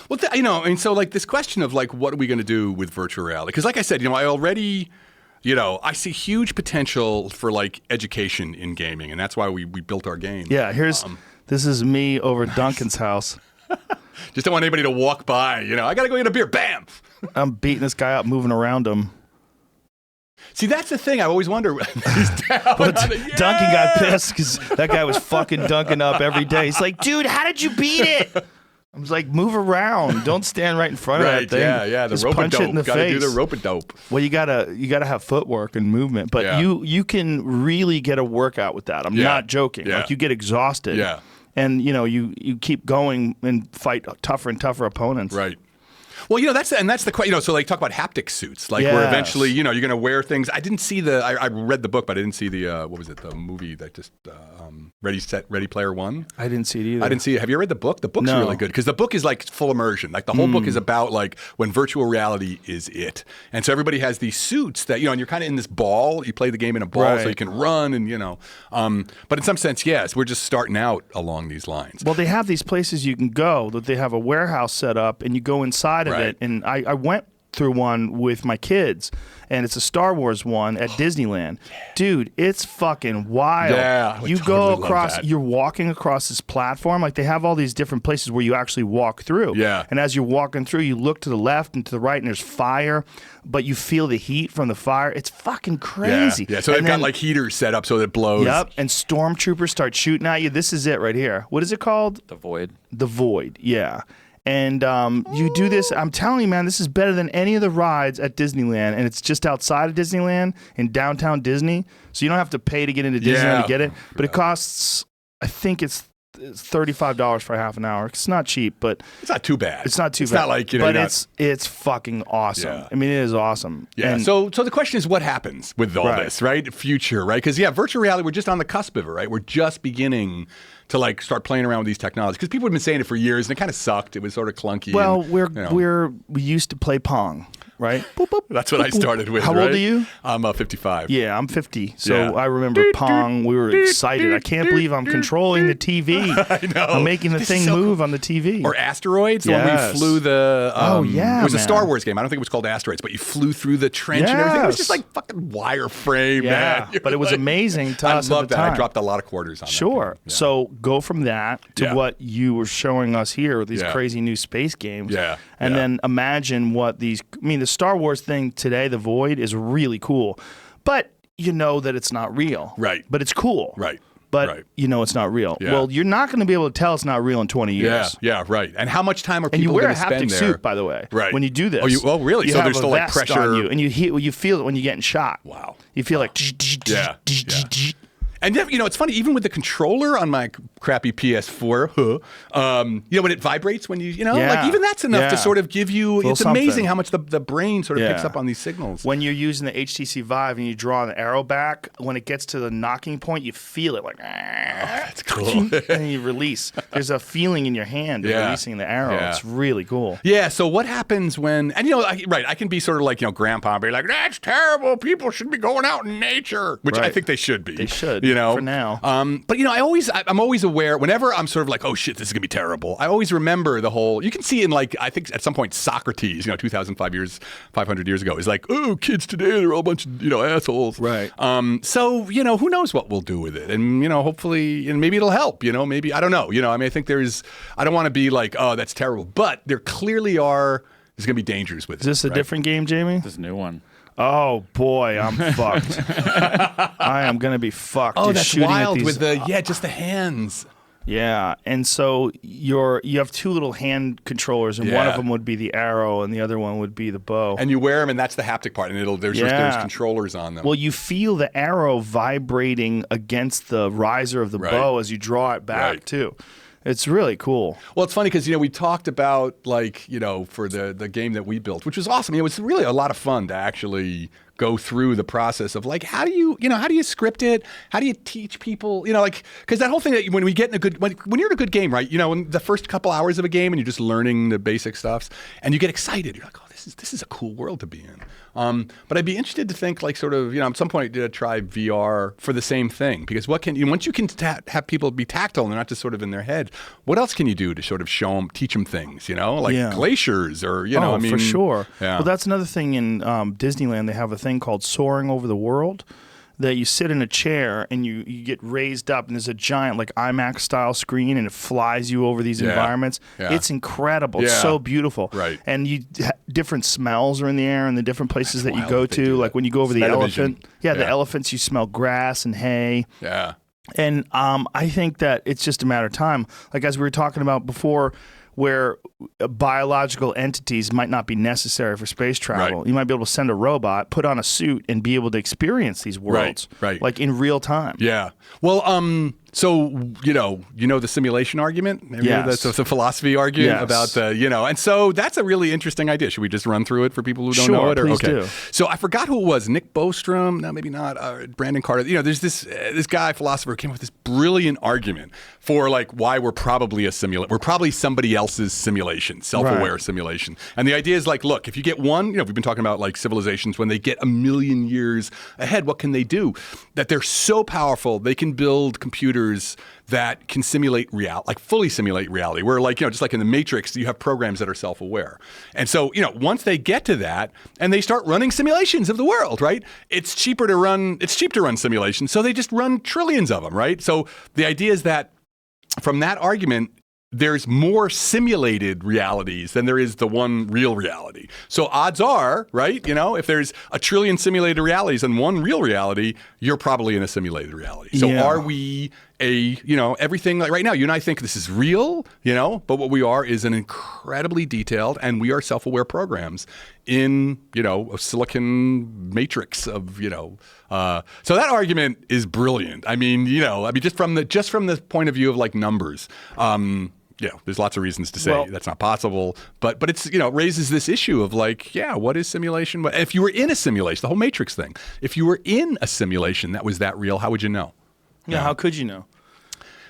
Well, and so like this question of like, what are we going to do with virtual reality? Because like I said, I already. I see huge potential for like education in gaming, and that's why we built our game. Yeah, this is me over at Duncan's house. Just don't want anybody to walk by. I got to go get a beer. Bam! I'm beating this guy up, moving around him. See, that's the thing. I always wonder. He's down. Duncan got pissed because that guy was fucking dunking up every day. He's like, dude, how did you beat it? I was like, move around. Don't stand right in front of that thing. Yeah. The rope punch dope. it in the Gotta face. do the rope dope. Well, you gotta have footwork and movement, but you can really get a workout with that. I'm not joking. Yeah. Like you get exhausted. Yeah. And you keep going and fight tougher and tougher opponents. Right. Well, that's the question. So like talk about haptic suits, like where eventually you're going to wear things. I didn't see I read the book, but I didn't see the what was it, the movie that just Ready Player One. I didn't see it either. I didn't see it. Have you read the book? The book's really good because the book is like full immersion. Like the whole book is about like when virtual reality is it, and so everybody has these suits that and you're kind of in this ball. You play the game in a ball, so you can run and But in some sense, yes, we're just starting out along these lines. Well, they have these places you can go that they have a warehouse set up, and you go inside of it. And I went through one with my kids, and it's a Star Wars one at Disneyland. Dude, it's fucking wild. Yeah, you go across, you're walking across this platform. Like they have all these different places where you actually walk through. Yeah. And as you're walking through, you look to the left and to the right, and there's fire, but you feel the heat from the fire. It's fucking crazy. Yeah. So they've got like heaters set up so that it blows. Yep. And stormtroopers start shooting at you. This is it right here. What is it called? The Void. The Void. Yeah. And you do this. I'm telling you, man, this is better than any of the rides at Disneyland. And it's just outside of Disneyland in downtown Disney. So you don't have to pay to get into Disneyland to get it. But it costs, I think it's $35 for half an hour. It's not cheap, but it's not too bad. It's not too bad. It's not like, you know, but it's fucking awesome. Yeah. I mean, it is awesome. Yeah. And so the question is, what happens with all this, right? Future, right? Because virtual reality, we're just on the cusp of it, right? We're just beginning to like start playing around with these technologies because people have been saying it for years and it kind of sucked. It was sort of clunky. Well, and, we used to play Pong, right? Boop, boop, that's what I started with. How right? old are you? I'm 55. Yeah, I'm 50. So I remember Pong. We were excited. I can't believe I'm controlling the TV. I know. I'm making the thing move on the TV. Or Asteroids, when we flew the. It was a Star Wars game. I don't think it was called Asteroids, but you flew through the trench and everything. It was just like fucking wireframe, man. But it was amazing to us. I love at the that. time. I dropped a lot of quarters on that. Sure. Yeah. So go from that to what you were showing us here with these crazy new space games. Yeah. And then imagine what these. I mean, the Star Wars thing today, the Void, is really cool, but you know that it's not real. Right. But it's cool. Right. But you know it's not real. Yeah. Well, you're not going to be able to tell it's not real in 20 years. Yeah, right. And how much time are people going to spend there? And you wear a haptic suit, by the way, when you do this. Oh, really? You So have there's a still like vest pressure on you, and you feel it when you're getting shot. Wow. You feel like And you know, it's funny, even with the controller on my crappy PS4, you know, when it vibrates, when you know, like even that's enough to sort of give you, it's amazing how much the brain sort of picks up on these signals. When you're using the HTC Vive and you draw an arrow back, when it gets to the knocking point, you feel it like, that's cool. and you release. There's a feeling in your hand of releasing the arrow. It's really cool. Yeah, so what happens when, and you know, I can be sort of like, you know, grandpa and be like, that's terrible. People should be going out in nature, which I think they should be. They should. You know, for now. But you know, I'm always aware whenever I'm sort of like, oh shit, this is gonna be terrible. I always remember the whole. You can see in like I think at some point Socrates, you know, 500 years ago, is like, oh, kids today they're all a bunch of assholes. Right. So you know, who knows what we'll do with it, and you know, hopefully, and maybe it'll help. You know, maybe I don't know. You know, I mean, I think I don't want to be like, oh, that's terrible, but there clearly are. There's gonna be dangers with it. Is this a different game, Jamie? This is a new one. Oh boy, I'm fucked. I am gonna be fucked. Oh, You're that's shooting wild at these, with just the hands. Yeah, and so you have two little hand controllers, and one of them would be the arrow, and the other one would be the bow. And you wear them, and that's the haptic part, and there's controllers on them. Well, you feel the arrow vibrating against the riser of the bow as you draw it back too. It's really cool. Well, it's funny because, you know, we talked about, like, you know, for the game that we built, which was awesome. It was really a lot of fun to actually go through the process of, like, how do you script it? How do you teach people? You know, like, because that whole thing that when we get in a good, when you're in a good game, right? You know, in the first couple hours of a game and you're just learning the basic stuff and you get excited. You're like, oh, this is a cool world to be in. But I'd be interested to think, like, sort of, you know, at some point try VR for the same thing, because once you can have people be tactile and they're not just sort of in their head, what else can you do to sort of teach them things, you know, like glaciers or, you know, I mean. For sure. Yeah. Well, that's another thing in Disneyland. They have a thing called Soaring Over the World, that you sit in a chair and you get raised up, and there's a giant like IMAX style screen, and it flies you over these environments. It's incredible. It's so beautiful. Right. And different smells are in the air in the different places that you go to. Like when you go over the elephant. The elephants, you smell grass and hay. Yeah. And I think that it's just a matter of time. Like as we were talking about before, where biological entities might not be necessary for space travel. Right. You might be able to send a robot, put on a suit, and be able to experience these worlds, like in real time. Yeah. Well, so you know the simulation argument. Maybe that's the philosophy argument about the and so that's a really interesting idea. Should we just run through it for people who don't know it? Please do. So I forgot who it was. Nick Bostrom? No, maybe not. Brandon Carter. You know, there's this guy philosopher came up with this brilliant argument for like why we're probably a simulation. We're probably somebody else's simulation, self-aware simulation. And the idea is like, look, if you get one, you know, we've been talking about like civilizations when they get a million years ahead, what can they do? That they're so powerful, they can build computers that can simulate reality, like fully simulate reality. Where like, you know, just like in the Matrix, you have programs that are self-aware. And so, you know, once they get to that and they start running simulations of the world, right? It's cheap to run simulations. So they just run trillions of them, right? So the idea is that from that argument, there's more simulated realities than there is the one real reality. So odds are, right, you know, if there's a trillion simulated realities and one real reality, you're probably in a simulated reality. So are we everything like right now, you and I think this is real, but what we are is an incredibly detailed, and we are self-aware programs in, a silicon matrix of, so that argument is brilliant. I mean, just from the point of view of like numbers, there's lots of reasons to say that's not possible, but it's, raises this issue of like, what is simulation? If you were in a simulation, the whole matrix thing, if you were in a simulation that was that real, how would you know? Yeah, how could you know?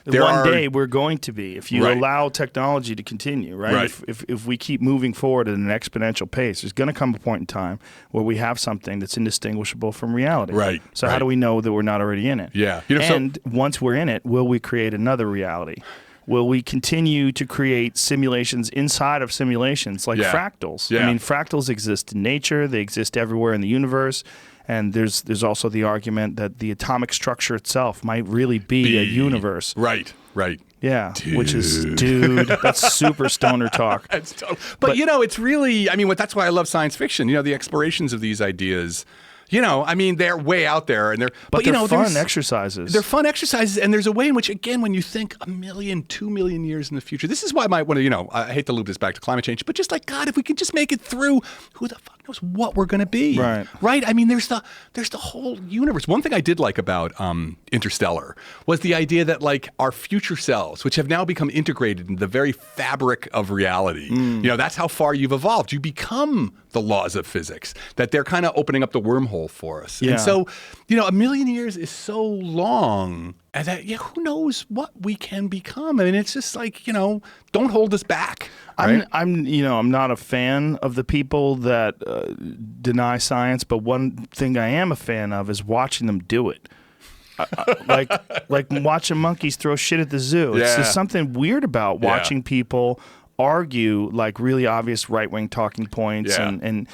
One day we're going to be, if you allow technology to continue, right? If we keep moving forward at an exponential pace, there's going to come a point in time where we have something that's indistinguishable from reality. Right. So how do we know that we're not already in it? Yeah. And once we're in it, will we create another reality? Will we continue to create simulations inside of simulations like fractals? Yeah. I mean, fractals exist in nature. They exist everywhere in the universe. And there's also the argument that the atomic structure itself might really be a universe. Right. Yeah, which is, that's super stoner talk. But it's really, that's why I love science fiction. The explorations of these ideas. They're way out there, and they're fun exercises. They're fun exercises, and there's a way in which, again, when you think 1 million, 2 million years in the future, this is why I might want to, I hate to loop this back to climate change, but just like, God, if we could just make it through, who the fuck knows what we're going to be? Right. There's the whole universe. One thing I did like about Interstellar was the idea that like our future selves, which have now become integrated in the very fabric of reality, that's how far you've evolved. You become the laws of physics, that they're kind of opening up the wormhole for us. Yeah. And so, 1 million years is so long, and that, who knows what we can become? It's just like, don't hold us back. Right? I'm not a fan of the people that deny science, but one thing I am a fan of is watching them do it. Like watching monkeys throw shit at the zoo. It's just something weird about watching people argue like really obvious right-wing talking points, and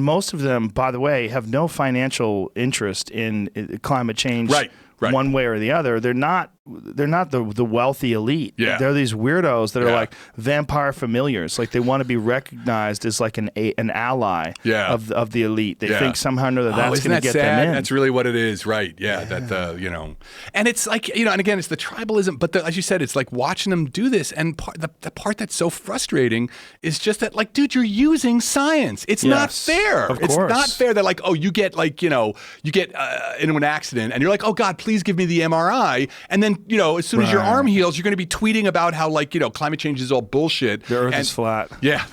most of them, by the way, have no financial interest in climate change one way or the other. They're not the wealthy elite. Yeah. They're these weirdos that are like vampire familiars. Like they want to be recognized as like an ally of the elite. They think somehow or another that's going to get them in. That's really what it is, right? Yeah. That and it's like, and again, it's the tribalism, but as you said, it's like watching them do this, and the part that's so frustrating is just that, like, dude, you're using science. It's not fair. Of course. It's not fair that like, you get like, you get into an accident and you're like, oh God, please give me the MRI, and then as soon as your arm heals, you're going to be tweeting about how like, climate change is all bullshit. The Earth is flat. Yeah.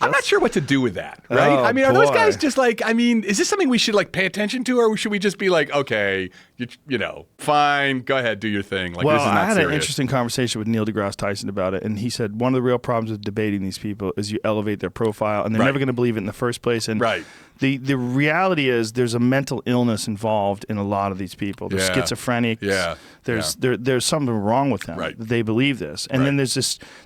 I'm not sure what to do with that, right? Oh, are those guys just like, is this something we should like pay attention to, or should we just be like, okay, fine, go ahead, do your thing. Like, this is not I had serious. an interesting conversation with Neil deGrasse Tyson about it, and he said one of the real problems with debating these people is you elevate their profile, and they're never going to believe it in the first place. And the reality is there's a mental illness involved in a lot of these people. They're schizophrenic. There's something wrong with them. They believe this. And then there's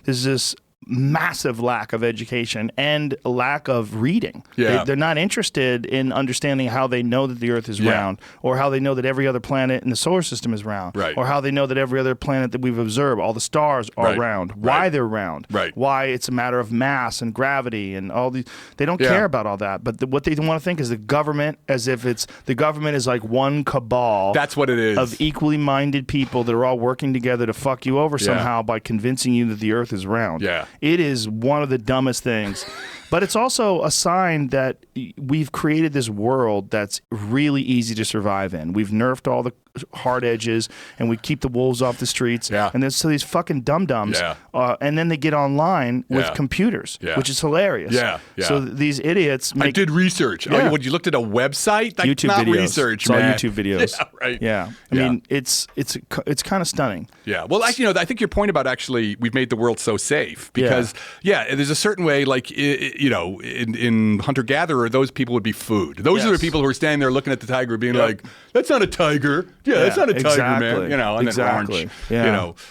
this massive lack of education and a lack of reading. They're not interested in understanding how they know that the Earth is round, or how they know that every other planet in the solar system is round, or how they know that every other planet that we've observed, all the stars are round, why they're round, why it's a matter of mass and gravity and all these. They don't care about all that. But what they want to think is the government, as if the government is like one cabal. That's what it is. Of equally minded people that are all working together to fuck you over somehow by convincing you that the Earth is round. It is one of the dumbest things. But it's also a sign that we've created this world that's really easy to survive in. We've nerfed all the hard edges, and we keep the wolves off the streets. And then so these fucking dum-dums, and then they get online with computers, which is hilarious. So these idiots make... I did research. Oh, when you looked at a website? That's YouTube not videos. research, it's man. all YouTube videos. I mean, it's kind of stunning. Well, I think your point about actually we've made the world so safe, because there's a certain way, like in hunter-gatherer, those people would be food. Those are the people who are standing there looking at the tiger being like, that's not a tiger. That's not a tiger, man. And then orange.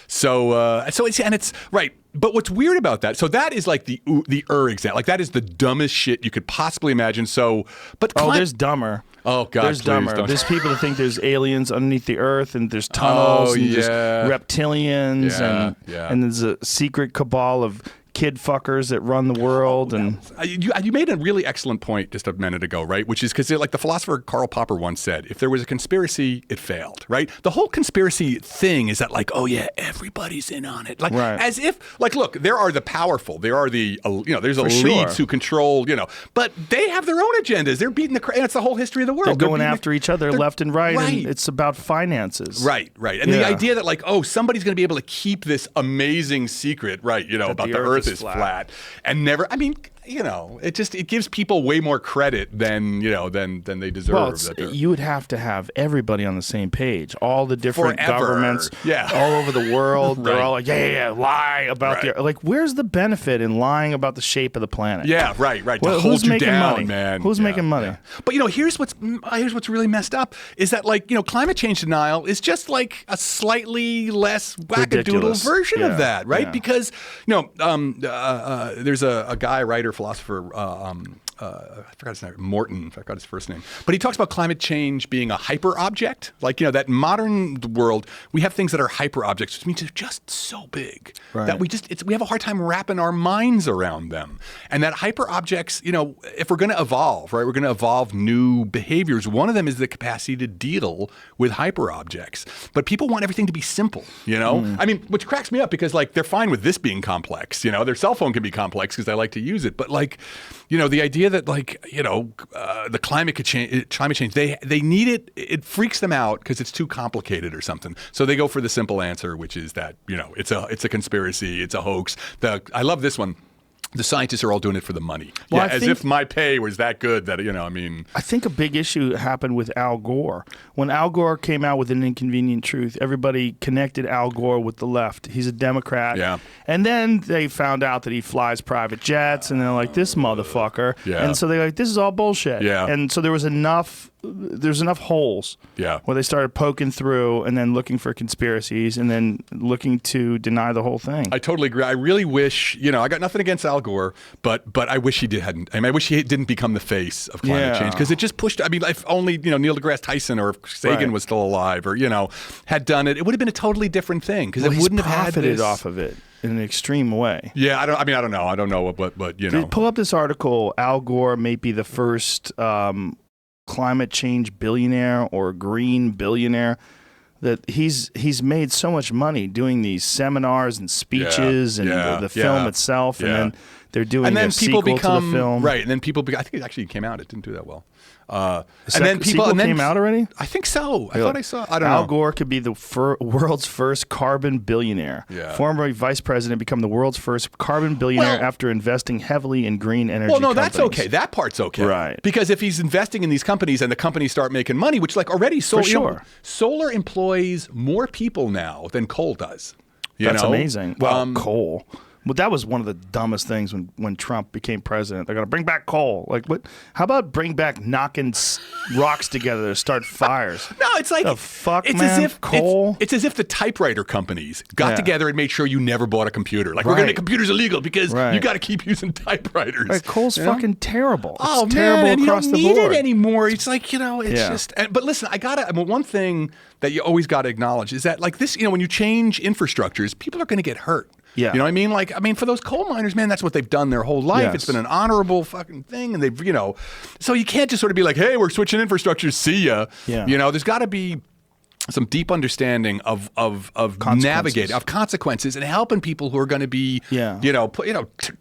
So it's right. But what's weird about that? So that is like the example. Like that is the dumbest shit you could possibly imagine. So, but there's dumber. Oh God, there's dumber. There's people that think there's aliens underneath the Earth, and there's tunnels, and there's reptilians, and there's a secret cabal of kid fuckers that run the world. And you made a really excellent point just a minute ago, right? Which is because like the philosopher Karl Popper once said, if there was a conspiracy, it failed, right? The whole conspiracy thing is that like, oh yeah, everybody's in on it. Like as if, like, look, there are the powerful, there are the, there's elites who control, but they have their own agendas. They're beating and it's the whole history of the world. They're going after each other left and right. And it's about finances. Right. And the idea that like, oh, somebody's going to be able to keep this amazing secret, right? About the earth is flat. And never, it gives people way more credit than they deserve. Well, you would have to have everybody on the same page. All the different governments, all over the world, they're all like, lie about the like. Where's the benefit in lying about the shape of the planet? Yeah, right. Well, to hold you down, money? Man. Who's making money? Yeah. But here's what's really messed up is that like climate change denial is just like a slightly less wackadoodle version of that, right? Because there's a guy, writer, philosopher, I forgot his name, Morton, I forgot his first name. But he talks about climate change being a hyper object. Like, that modern world, we have things that are hyper objects, which means they're just so big that we have a hard time wrapping our minds around them. And that hyper objects, if we're going to evolve, right, we're going to evolve new behaviors. One of them is the capacity to deal with hyper objects. But people want everything to be simple, I mean, which cracks me up because like they're fine with this being complex. Their cell phone can be complex because they like to use it. But like, the idea that like, the climate change, they need it. It freaks them out because it's too complicated or something. So they go for the simple answer, which is that, it's a conspiracy. It's a hoax. I love this one. The scientists are all doing it for the money. Well, as if my pay was that good that, I think a big issue happened with Al Gore. When Al Gore came out with An Inconvenient Truth, everybody connected Al Gore with the left. He's a Democrat. Yeah. And then they found out that he flies private jets, and they're like, this motherfucker. Yeah. And so they're like, this is all bullshit. Yeah. And so there's enough holes where they started poking through and then looking for conspiracies and then looking to deny the whole thing. I totally agree. I really wish, I got nothing against Al Gore, but I wish he hadn't. I mean, I wish he didn't become the face of climate change because it just pushed. I mean, if only Neil deGrasse Tyson or if Sagan was still alive or had done it, it would have been a totally different thing because it wouldn't have profited off of it in an extreme way. Yeah, I don't know, but Pull up this article. Al Gore may be the first climate change billionaire or green billionaire. That he's made so much money doing these seminars and speeches and the film itself, and then they're doing a sequel to the film. Right, and then people I think it actually came out. It didn't do that well. And then came out already? I think so. I thought I saw. I don't know. Al Gore could be the world's first carbon billionaire. Yeah. Former vice president become the world's first carbon billionaire after investing heavily in green energy. Well, no, companies. that's okay. That part's okay. Right. Because if he's investing in these companies and the companies start making money, which like already solar employs more people now than coal does. That's amazing. Well, coal. Well, that was one of the dumbest things when Trump became president. They're going to bring back coal. Like, what? How about bring back knocking rocks together to start fires? No, it's like the fuck, it's man. As if coal. It's as if the typewriter companies got together and made sure you never bought a computer. Like, we're going to make computers illegal because you got to keep using typewriters. Right, coal's fucking terrible. It's terrible man, across and you don't need it anymore. It's like it's just. But listen, one thing that you always got to acknowledge is that like this, when you change infrastructures, people are going to get hurt. Yeah. You know what I mean? Like, for those coal miners, man, that's what they've done their whole life. Yes. It's been an honorable fucking thing. And they've, so you can't just sort of be like, hey, we're switching infrastructures. See ya. Yeah. There's got to be some deep understanding of navigating, of consequences and helping people who are going to be,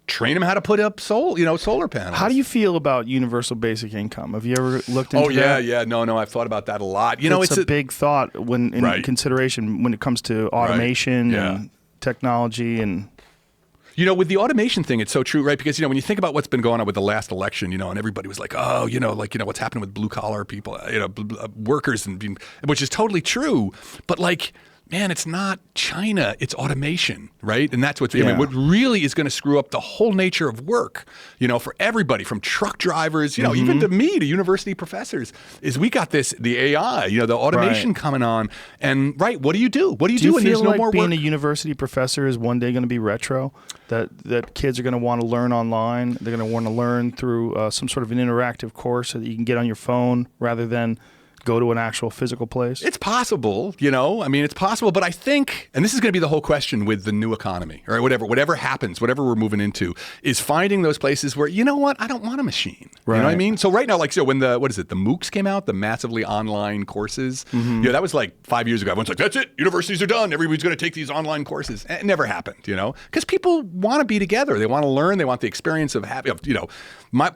train them how to put up solar panels. How do you feel about universal basic income? Have you ever looked into that? Yeah. No, I've thought about that a lot. It's a big thought when in consideration when it comes to automation and technology and with the automation thing, it's so true, right? Because when you think about what's been going on with the last election, and everybody was like, oh, what's happening with blue collar people, workers, which is totally true, but like, man, it's not China, it's automation, right? And that's what what really is going to screw up the whole nature of work, for everybody from truck drivers, even to me, to university professors, is we got the AI, the automation coming on. And what do you do? What do you do when there's no more work? Do you feel like being a university professor is one day going to be retro? That kids are going to want to learn online? They're going to want to learn through some sort of an interactive course so that you can get on your phone rather than go to an actual physical place? It's possible, I mean, it's possible, but I think, and this is going to be the whole question with the new economy, or whatever happens, whatever we're moving into, is finding those places where, you know what, I don't want a machine. Right. You know what I mean? So right now, like, so when the MOOCs came out, the massively online courses, that was like 5 years ago. Everyone's like, that's it, universities are done. Everybody's going to take these online courses. And it never happened, because people want to be together. They want to learn. They want the experience of having,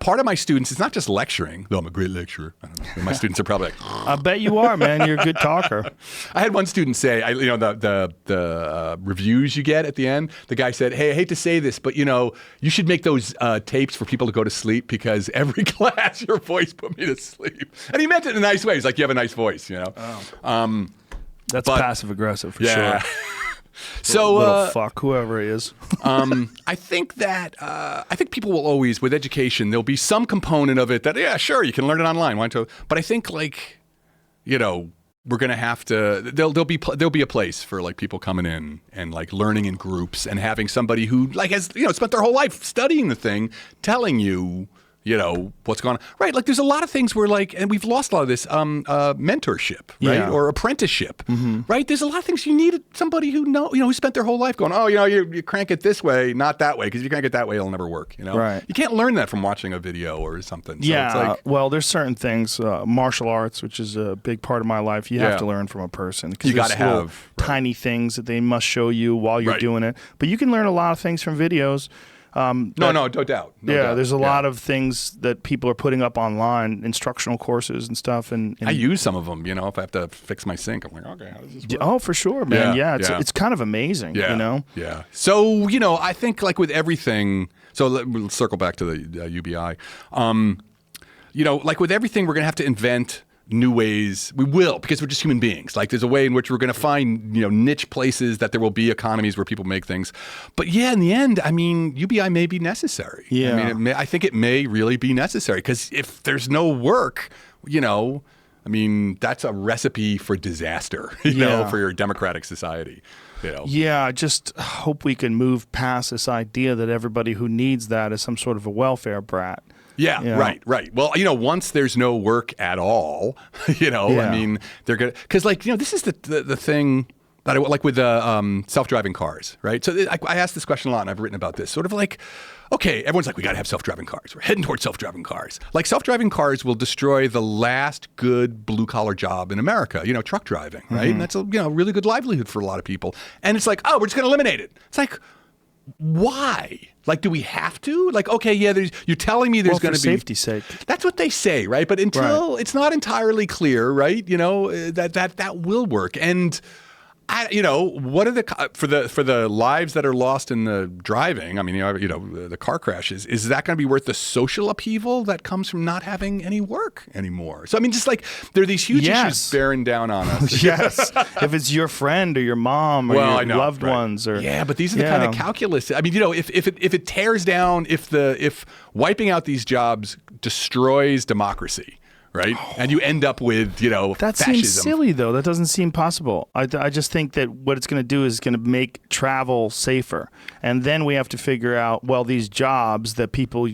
part of my students, it's not just lecturing, though I'm a great lecturer. I don't know. My students are probably like, I bet you are, man. You're a good talker. I had one student say, the reviews you get at the end, the guy said, hey, I hate to say this, but, you should make those tapes for people to go to sleep because every class, your voice put me to sleep. And he meant it in a nice way. He's like, you have a nice voice, Oh. That's passive aggressive for sure. So little fuck, whoever he is. I think people will always, with education, there'll be some component of it that, yeah, sure, you can learn it online. But I think we're going to have to, there'll be a place for like people coming in and like learning in groups and having somebody who like has, spent their whole life studying the thing, telling you, what's going on. Right. Like there's a lot of things where like, and we've lost a lot of this mentorship, right? Yeah. Or apprenticeship, right? There's a lot of things you need somebody who who spent their whole life going, oh, you crank it this way, not that way. Because if you crank it that way, it'll never work, Right. You can't learn that from watching a video or something. So Yeah. it's like, well, there's certain things, martial arts, which is a big part of my life. You have to learn from a person. You got to have tiny things that they must show you while you're doing it. But you can learn a lot of things from videos. No doubt. There's a lot of things that people are putting up online, instructional courses and stuff. And I use some of them, if I have to fix my sink, I'm like, okay, how does this work? Oh, for sure, man. It's kind of amazing, Yeah. So, I think like with everything, so we'll circle back to the UBI. Like with everything, we're going to have to invent new ways. We will, because we're just human beings. Like there's a way in which we're going to find, niche places that there will be economies where people make things. But yeah, in the end, I mean, UBI may be necessary. Yeah. I think it may really be necessary because if there's no work, that's a recipe for disaster, for your democratic society. Yeah, I just hope we can move past this idea that everybody who needs that is some sort of a welfare brat. Yeah, right. Well, once there's no work at all, I mean, they're going to, because this is the thing that I like with self-driving cars, right? So I ask this question a lot, and I've written about this, sort of like, okay, everyone's like, we got to have self-driving cars. We're heading towards self-driving cars. Like self-driving cars will destroy the last good blue-collar job in America, truck driving, right? And that's a really good livelihood for a lot of people. And it's like, oh, we're just going to eliminate it. It's like, why? Like, do we have to? Like, okay, yeah, you're telling me there's going to be... for safety's sake. That's what they say, right? But until it's not entirely clear, right, that will work. And, what are for the lives that are lost in the driving, I mean, the car crashes, is that going to be worth the social upheaval that comes from not having any work anymore? So, I mean, just like, there are these huge issues bearing down on us. Yes. If it's your friend or your mom or your loved ones. Or yeah, but these are the kind of calculus. I mean, if it tears down, if wiping out these jobs destroys democracy, right? And you end up with, that fascism. Seems silly, though. That doesn't seem possible. I just think that what it's going to do is going to make travel safer. And then we have to figure out, well, these jobs that people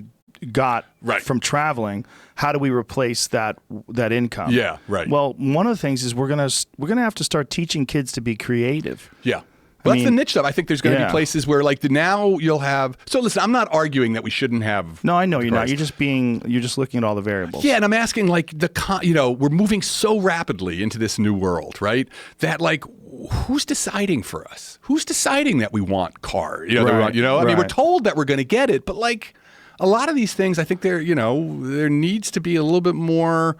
got from traveling, how do we replace that income? Yeah, right. Well, one of the things is we're gonna have to start teaching kids to be creative. Yeah. Well, that's the niche stuff. I think there's going to be places where, like, now you'll have. So, listen, I'm not arguing that we shouldn't have. No, I know you're not. You're just looking at all the variables. Yeah, and I'm asking, like, we're moving so rapidly into this new world, right? That, like, who's deciding for us? Who's deciding that we want car? I mean, we're told that we're going to get it, but like, a lot of these things, I think there needs to be a little bit more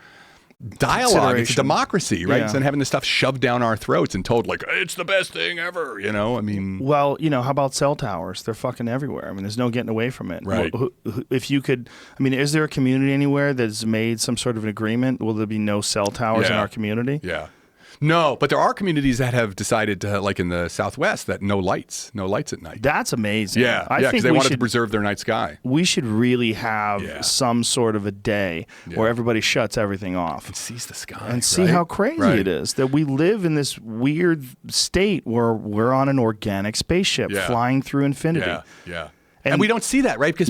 dialogue. It's a democracy, right? Instead of having this stuff shoved down our throats and told like it's the best thing ever, I mean, well, how about cell towers? They're fucking everywhere. I mean, there's no getting away from it. Right. If you could, I mean, is there a community anywhere that's made some sort of an agreement? Will there be no cell towers in our community? Yeah. No, but there are communities that have decided to, like in the Southwest, that no lights at night. That's amazing. Yeah, because they wanted to preserve their night sky. We should really have some sort of a day where everybody shuts everything off. And sees the sky. And see how crazy it is that we live in this weird state where we're on an organic spaceship flying through infinity. Yeah. And we don't see that, right? Because,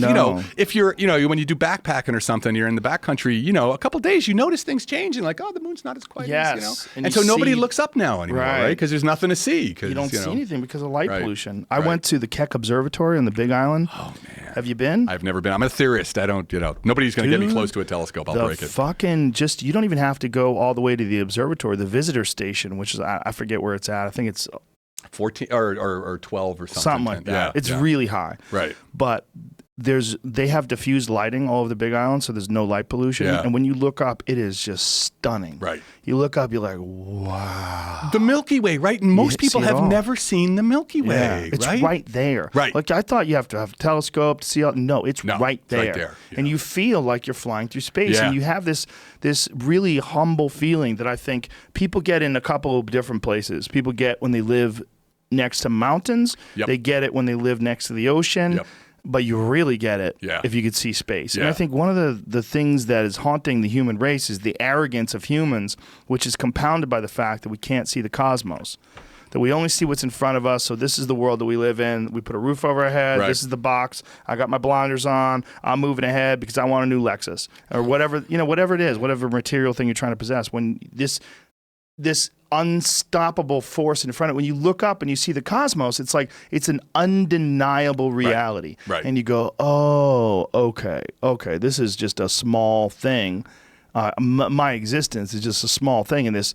if you're, when you do backpacking or something, you're in the backcountry, a couple of days, you notice things change and like, oh, the moon's not as quiet as, And so nobody looks up now anymore, right? Because there's nothing to see. You don't see anything because of light pollution. I went to the Keck Observatory on the Big Island. Oh, man. Have you been? I've never been. I'm a theorist. I don't, nobody's going to get me close to a telescope. I'll break it. You don't even have to go all the way to the observatory. The visitor station, which is, I forget where it's at. I think it's 14 or 12 or something. Something like that. Yeah, it's really high. Right. But they have diffused lighting all over the Big Island, so there's no light pollution. Yeah. And when you look up, it is just stunning. Right. You look up, you're like, wow. The Milky Way, right? And most people have never seen the Milky Way, yeah, it's right there. Right. Like, I thought you have to have a telescope to see No, it's right there. Right there. Yeah. And you feel like you're flying through space. Yeah. And you have this really humble feeling that I think people get in a couple of different places. People get when they live next to mountains. Yep. They get it when they live next to the ocean. Yep. But you really get it if you could see space. And I think one of the things that is haunting the human race is the arrogance of humans, which is compounded by the fact that we can't see the cosmos, that we only see what's in front of us. So this is the world that we live in. We put a roof over our head. Right. This is the box. I got my blinders on. I'm moving ahead because I want a new Lexus or whatever, whatever it is, whatever material thing you're trying to possess. When this unstoppable force in front of it. When you look up and you see the cosmos, it's like it's an undeniable reality. Right. And you go, oh, okay, this is just a small thing. My existence is just a small thing in this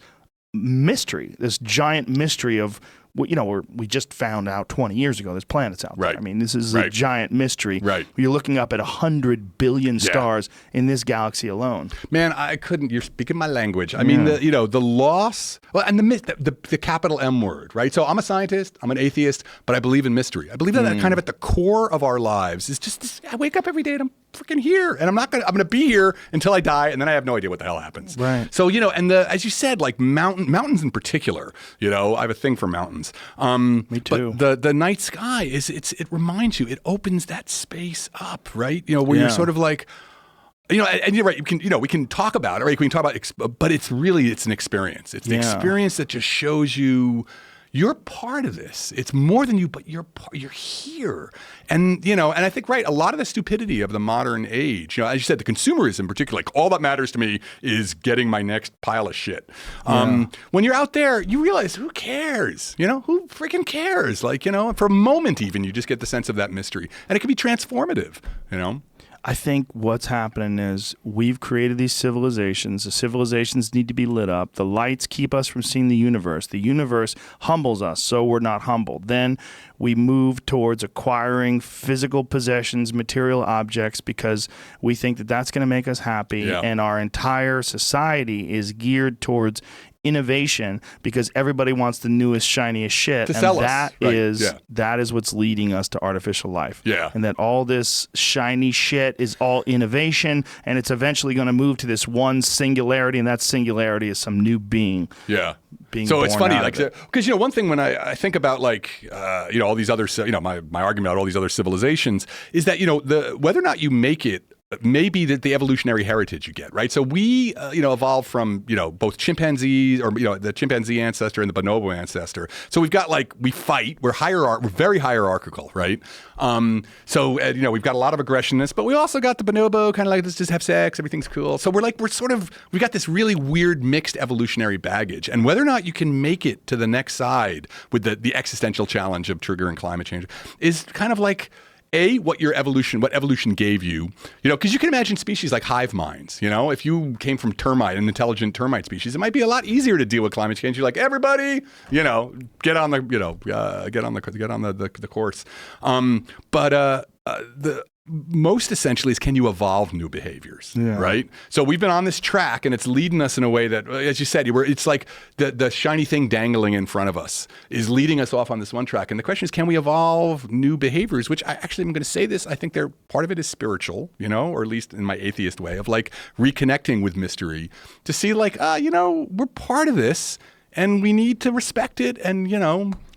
mystery, this giant mystery of, we just found out 20 years ago there's planets out there. Right. I mean, this is a giant mystery. Right. You're looking up at 100 billion stars in this galaxy alone. Man, you're speaking my language. I mean, the loss, and the capital M word, right? So I'm a scientist, I'm an atheist, but I believe in mystery. I believe that kind of at the core of our lives is just this, I wake up every day and I'm freaking here, and I'm going to be here until I die, and then I have no idea what the hell happens. Right. So, and as you said, like mountains in particular, I have a thing for mountains. Me too. But the night sky it reminds you, it opens that space up, right? Where you're sort of like, and you're right. We can talk about it, right? We can talk about, but it's an experience. It's the experience that just shows you you're part of this. It's more than you, but you're here. And, and I think, right, a lot of the stupidity of the modern age, as you said, the consumerism in particular, like all that matters to me is getting my next pile of shit. When you're out there, you realize who cares? Who freaking cares? Like, for a moment even, you just get the sense of that mystery. And it can be transformative, I think what's happening is we've created these civilizations. The civilizations need to be lit up. The lights keep us from seeing the universe. The universe humbles us, so we're not humbled. Then we move towards acquiring physical possessions, material objects, because we think that that's going to make us happy. Yeah. And our entire society is geared towards innovation because everybody wants the newest, shiniest shit. To sell us. Right. That is what's leading us to artificial life. Yeah. And that all this shiny shit is all innovation, and it's eventually going to move to this one singularity, and that singularity is some new being. Yeah. So it's funny, like, because one thing when I think about all these other, my argument about all these other civilizations is that whether or not you make it. Maybe the evolutionary heritage you get, right? So we, evolved from, both chimpanzees or, the chimpanzee ancestor and the bonobo ancestor. So we've got we fight, we're very hierarchical, right? We've got a lot of aggressionness, but we also got the bonobo kind of like, let's just have sex, everything's cool. So we got this really weird mixed evolutionary baggage. And whether or not you can make it to the next side with the existential challenge of triggering climate change is kind of like, what evolution gave you, because you can imagine species like hive minds. If you came from an intelligent termite species, it might be a lot easier to deal with climate change. You're like, everybody, get on the course. The most essentially is, can you evolve new behaviors, right? So we've been on this track, and it's leading us in a way that, as you said, it's like the shiny thing dangling in front of us is leading us off on this one track. And the question is, can we evolve new behaviors? Which I'm going to say this, I think part of it is spiritual, or at least in my atheist way of reconnecting with mystery to see we're part of this and we need to respect it. And,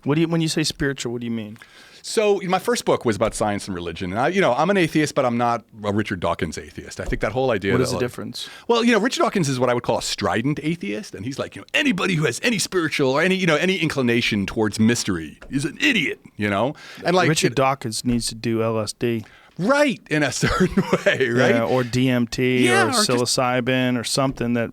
when you say spiritual, what do you mean? So my first book was about science and religion. And I'm an atheist, but I'm not a Richard Dawkins atheist. I think that whole idea. What is the difference? Well, Richard Dawkins is what I would call a strident atheist. And he's like, anybody who has any spiritual or any inclination towards mystery is an idiot, And like Richard Dawkins needs to do LSD. Right, in a certain way, right? Yeah, or DMT or psilocybin or something that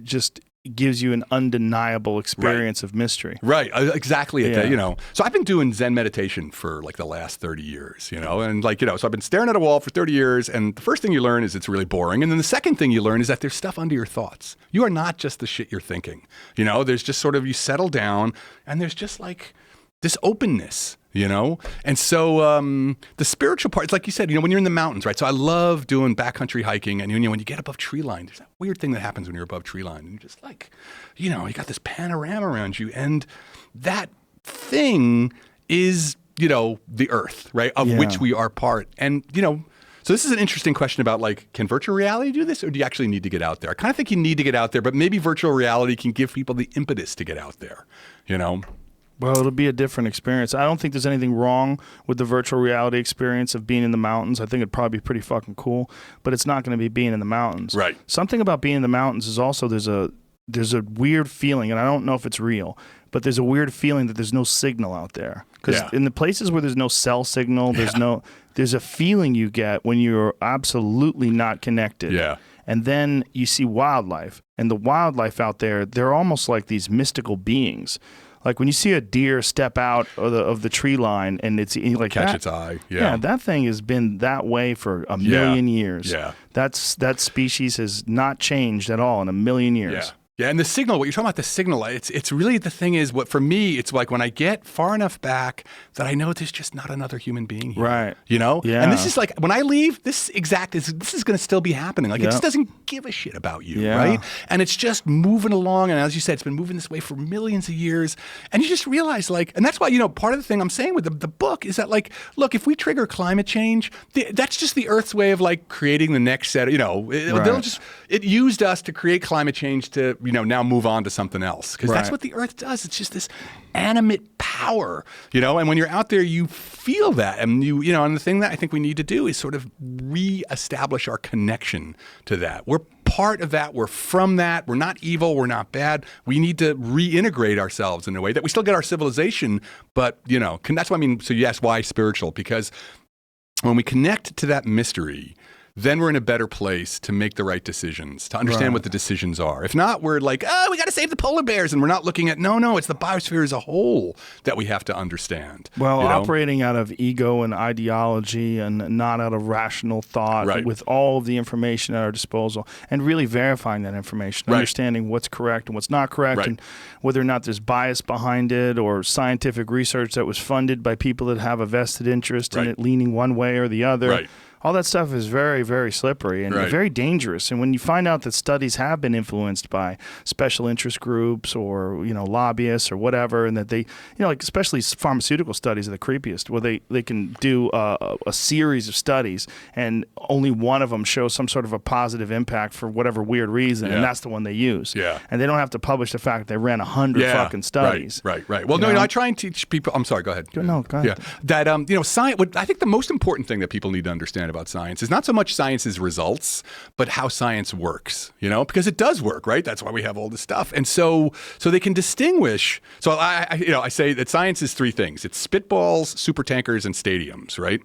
just gives you an undeniable experience of mystery. Right, exactly. So I've been doing Zen meditation for like the last 30 years, and so I've been staring at a wall for 30 years, and the first thing you learn is it's really boring, and then the second thing you learn is that there's stuff under your thoughts. You are not just the shit you're thinking. There's just sort of, you settle down, and there's just like this openness. And so the spiritual part, it's like you said, when you're in the mountains, right? So I love doing backcountry hiking, and when you get above tree line, there's that weird thing that happens when you're above tree line, and you're just like, you got this panorama around you, and that thing is, the earth, right? Of which we are part. And, so this is an interesting question about like, can virtual reality do this, or do you actually need to get out there? I kind of think you need to get out there, but maybe virtual reality can give people the impetus to get out there, Well, it'll be a different experience. I don't think there's anything wrong with the virtual reality experience of being in the mountains. I think it'd probably be pretty fucking cool, but it's not going to be being in the mountains. Right. Something about being in the mountains is also there's a weird feeling, and I don't know if it's real, but there's a weird feeling that there's no signal out there. Because in the places where there's no cell signal, there's a feeling you get when you're absolutely not connected. Yeah. And then you see wildlife, and the wildlife out there, they're almost like these mystical beings. Like when you see a deer step out of the tree line and it's like catch its eye. Yeah, that thing has been that way for a million years. Yeah. That species has not changed at all in a million years. Yeah. Yeah, and the signal, what you're talking about, the signal, it's really the thing is, what for me, it's like when I get far enough back that I know there's just not another human being here. Right. Yeah. And this is like, when I leave, this is going to still be happening. Like, it just doesn't give a shit about you, right? And it's just moving along, and as you said, it's been moving this way for millions of years, and you just realize, like, and that's why, part of the thing I'm saying with the book is that, like, look, if we trigger climate change, that's just the Earth's way of, like, creating the next set of, it used us to create climate change to, now move on to something else. Because that's what the Earth does. It's just this animate power, and when you're out there, you feel that. And and the thing that I think we need to do is sort of reestablish our connection to that. We're part of that. We're from that. We're not evil. We're not bad. We need to reintegrate ourselves in a way that we still get our civilization, but, that's what I mean. So you ask why spiritual? Because when we connect to that mystery, then we're in a better place to make the right decisions, to understand what the decisions are. If not, we're like, we got to save the polar bears. And we're not looking at, no, it's the biosphere as a whole that we have to understand. Well, operating out of ego and ideology and not out of rational thought, with all of the information at our disposal, and really verifying that information, understanding what's correct and what's not correct, and whether or not there's bias behind it or scientific research that was funded by people that have a vested interest in it leaning one way or the other. Right. All that stuff is very, very slippery and very dangerous. And when you find out that studies have been influenced by special interest groups or, lobbyists or whatever, and that they, like especially pharmaceutical studies are the creepiest, where they can do a series of studies and only one of them shows some sort of a positive impact for whatever weird reason, and that's the one they use. Yeah. And they don't have to publish the fact that they ran 100 fucking studies. Right. Well, I try and teach people. I'm sorry, go ahead. No, go ahead. Yeah. That, science, I think the most important thing that people need to understand about science is not so much science's results, but how science works, because it does work, right? That's why we have all this stuff. And so they can distinguish. So I say that science is three things. It's spitballs, supertankers, and stadiums, right?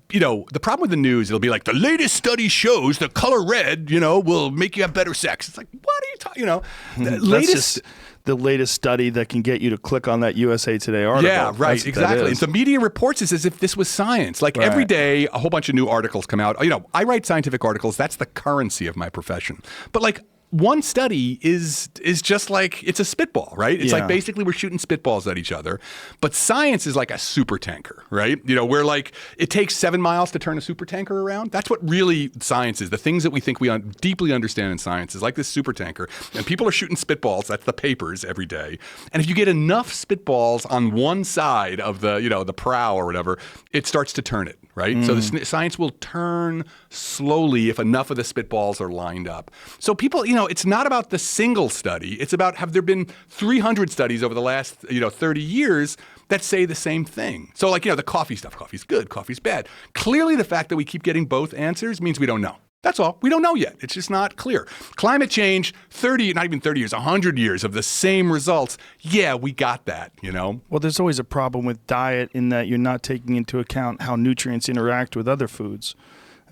The problem with the news, it'll be like, the latest study shows the color red, will make you have better sex. It's like, what are you talking, the latest... the latest study that can get you to click on that USA Today article. Yeah, right, exactly. So media reports this as if this was science. Like every day, a whole bunch of new articles come out. I write scientific articles. That's the currency of my profession. But like, one study is just like, it's a spitball, right? It's like basically we're shooting spitballs at each other. But science is like a super tanker, right? Where like it takes 7 miles to turn a super tanker around. That's what really science is. The things that we think we deeply understand in science is like this super tanker. And people are shooting spitballs. That's the papers every day. And if you get enough spitballs on one side of the, the prow or whatever, it starts to turn it, right? So the science will turn slowly if enough of the spitballs are lined up. So people, it's not about the single study. It's about, have there been 300 studies over the last, 30 years that say the same thing. So like, the coffee stuff, coffee's good, coffee's bad. Clearly the fact that we keep getting both answers means we don't know. That's all. We don't know yet. It's just not clear. Climate change, 30, not even 30 years, 100 years of the same results. Yeah, we got that, Well, there's always a problem with diet in that you're not taking into account how nutrients interact with other foods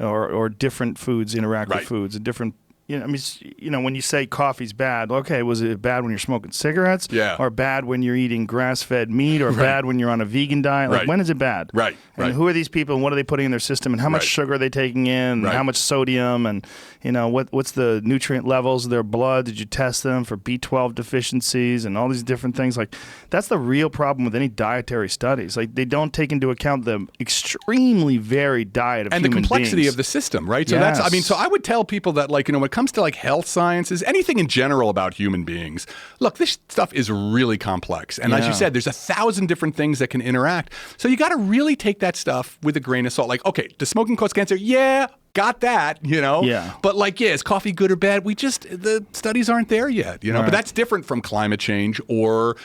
or different foods interact with foods and different. When you say coffee's bad, okay, was it bad when you're smoking cigarettes? Yeah. Or bad when you're eating grass-fed meat? Or bad when you're on a vegan diet? Like, when is it bad? Right. And who are these people and what are they putting in their system and how much sugar are they taking in and how much sodium and, what's the nutrient levels of their blood? Did you test them for B12 deficiencies and all these different things? Like, that's the real problem with any dietary studies. Like, they don't take into account the extremely varied diet of and human the complexity beings. of the system, right? So so I would tell people that, like, when it comes to like health sciences, anything in general about human beings, look, this stuff is really complex. And as you said, there's 1,000 different things that can interact. So you got to really take that stuff with a grain of salt. Like, okay, does smoking cause cancer? Yeah. Got that, Yeah. But like, is coffee good or bad? The studies aren't there yet, Right. But that's different from climate change or,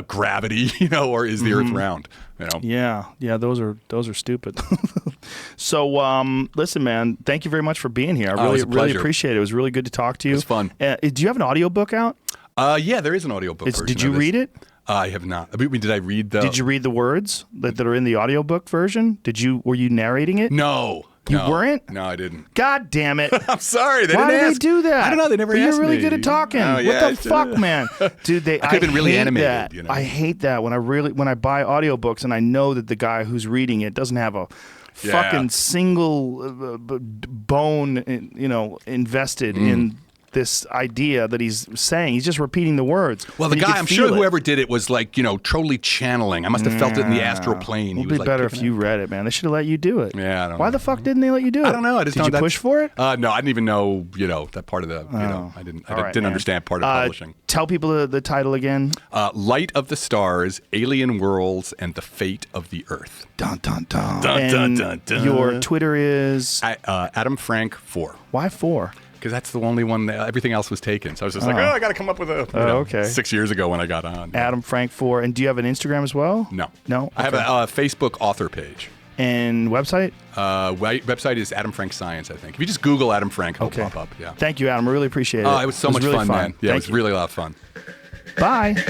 gravity, or is the Earth round, Yeah, those are stupid. So, listen, man, thank you very much for being here. I really appreciate it. It was really good to talk to you. It was fun. Do you have an audiobook out? Yeah, there is an audiobook version. Did you read it? I have not. I mean, did I read the... Did you read the words that are in the audiobook version? Were you narrating it? No. You weren't? No, I didn't. God damn it. I'm sorry. Why did they do that? I don't know. They never asked me. You're really good at talking. Oh, What yeah, the fuck, man? Dude, I could have been really hate animated. that. I hate that when I buy audiobooks and I know that the guy who's reading it doesn't have a fucking single bone, invested in this idea that he's saying. He's just repeating the words. Well, the guy, I'm sure whoever did it was like, totally channeling. I must have felt it in the astral plane. It would be better if you read it, man. They should have let you do it. Yeah, I don't know. Why the fuck didn't they let you do it? I don't know. Did you push for it? No, I didn't even know, that part of the, I didn't understand part of publishing. Tell people the title again. Light of the Stars, Alien Worlds, and the Fate of the Earth. Dun, dun, dun. Dun, and dun, dun, dun. Your Twitter is? Adam Frank 4. Why 4? Because that's the only one that everything else was taken. So I was just I got to come up with a 6 years ago when I got on. Adam Frank 4. And do you have an Instagram as well? No. No? Okay. I have a Facebook author page. And website? Website is Adam Frank Science, I think. If you just Google Adam Frank, it'll pop up. Yeah. Thank you, Adam. I really appreciate it. Oh, it was so much really fun, man. Yeah, it was really a lot of fun. Bye.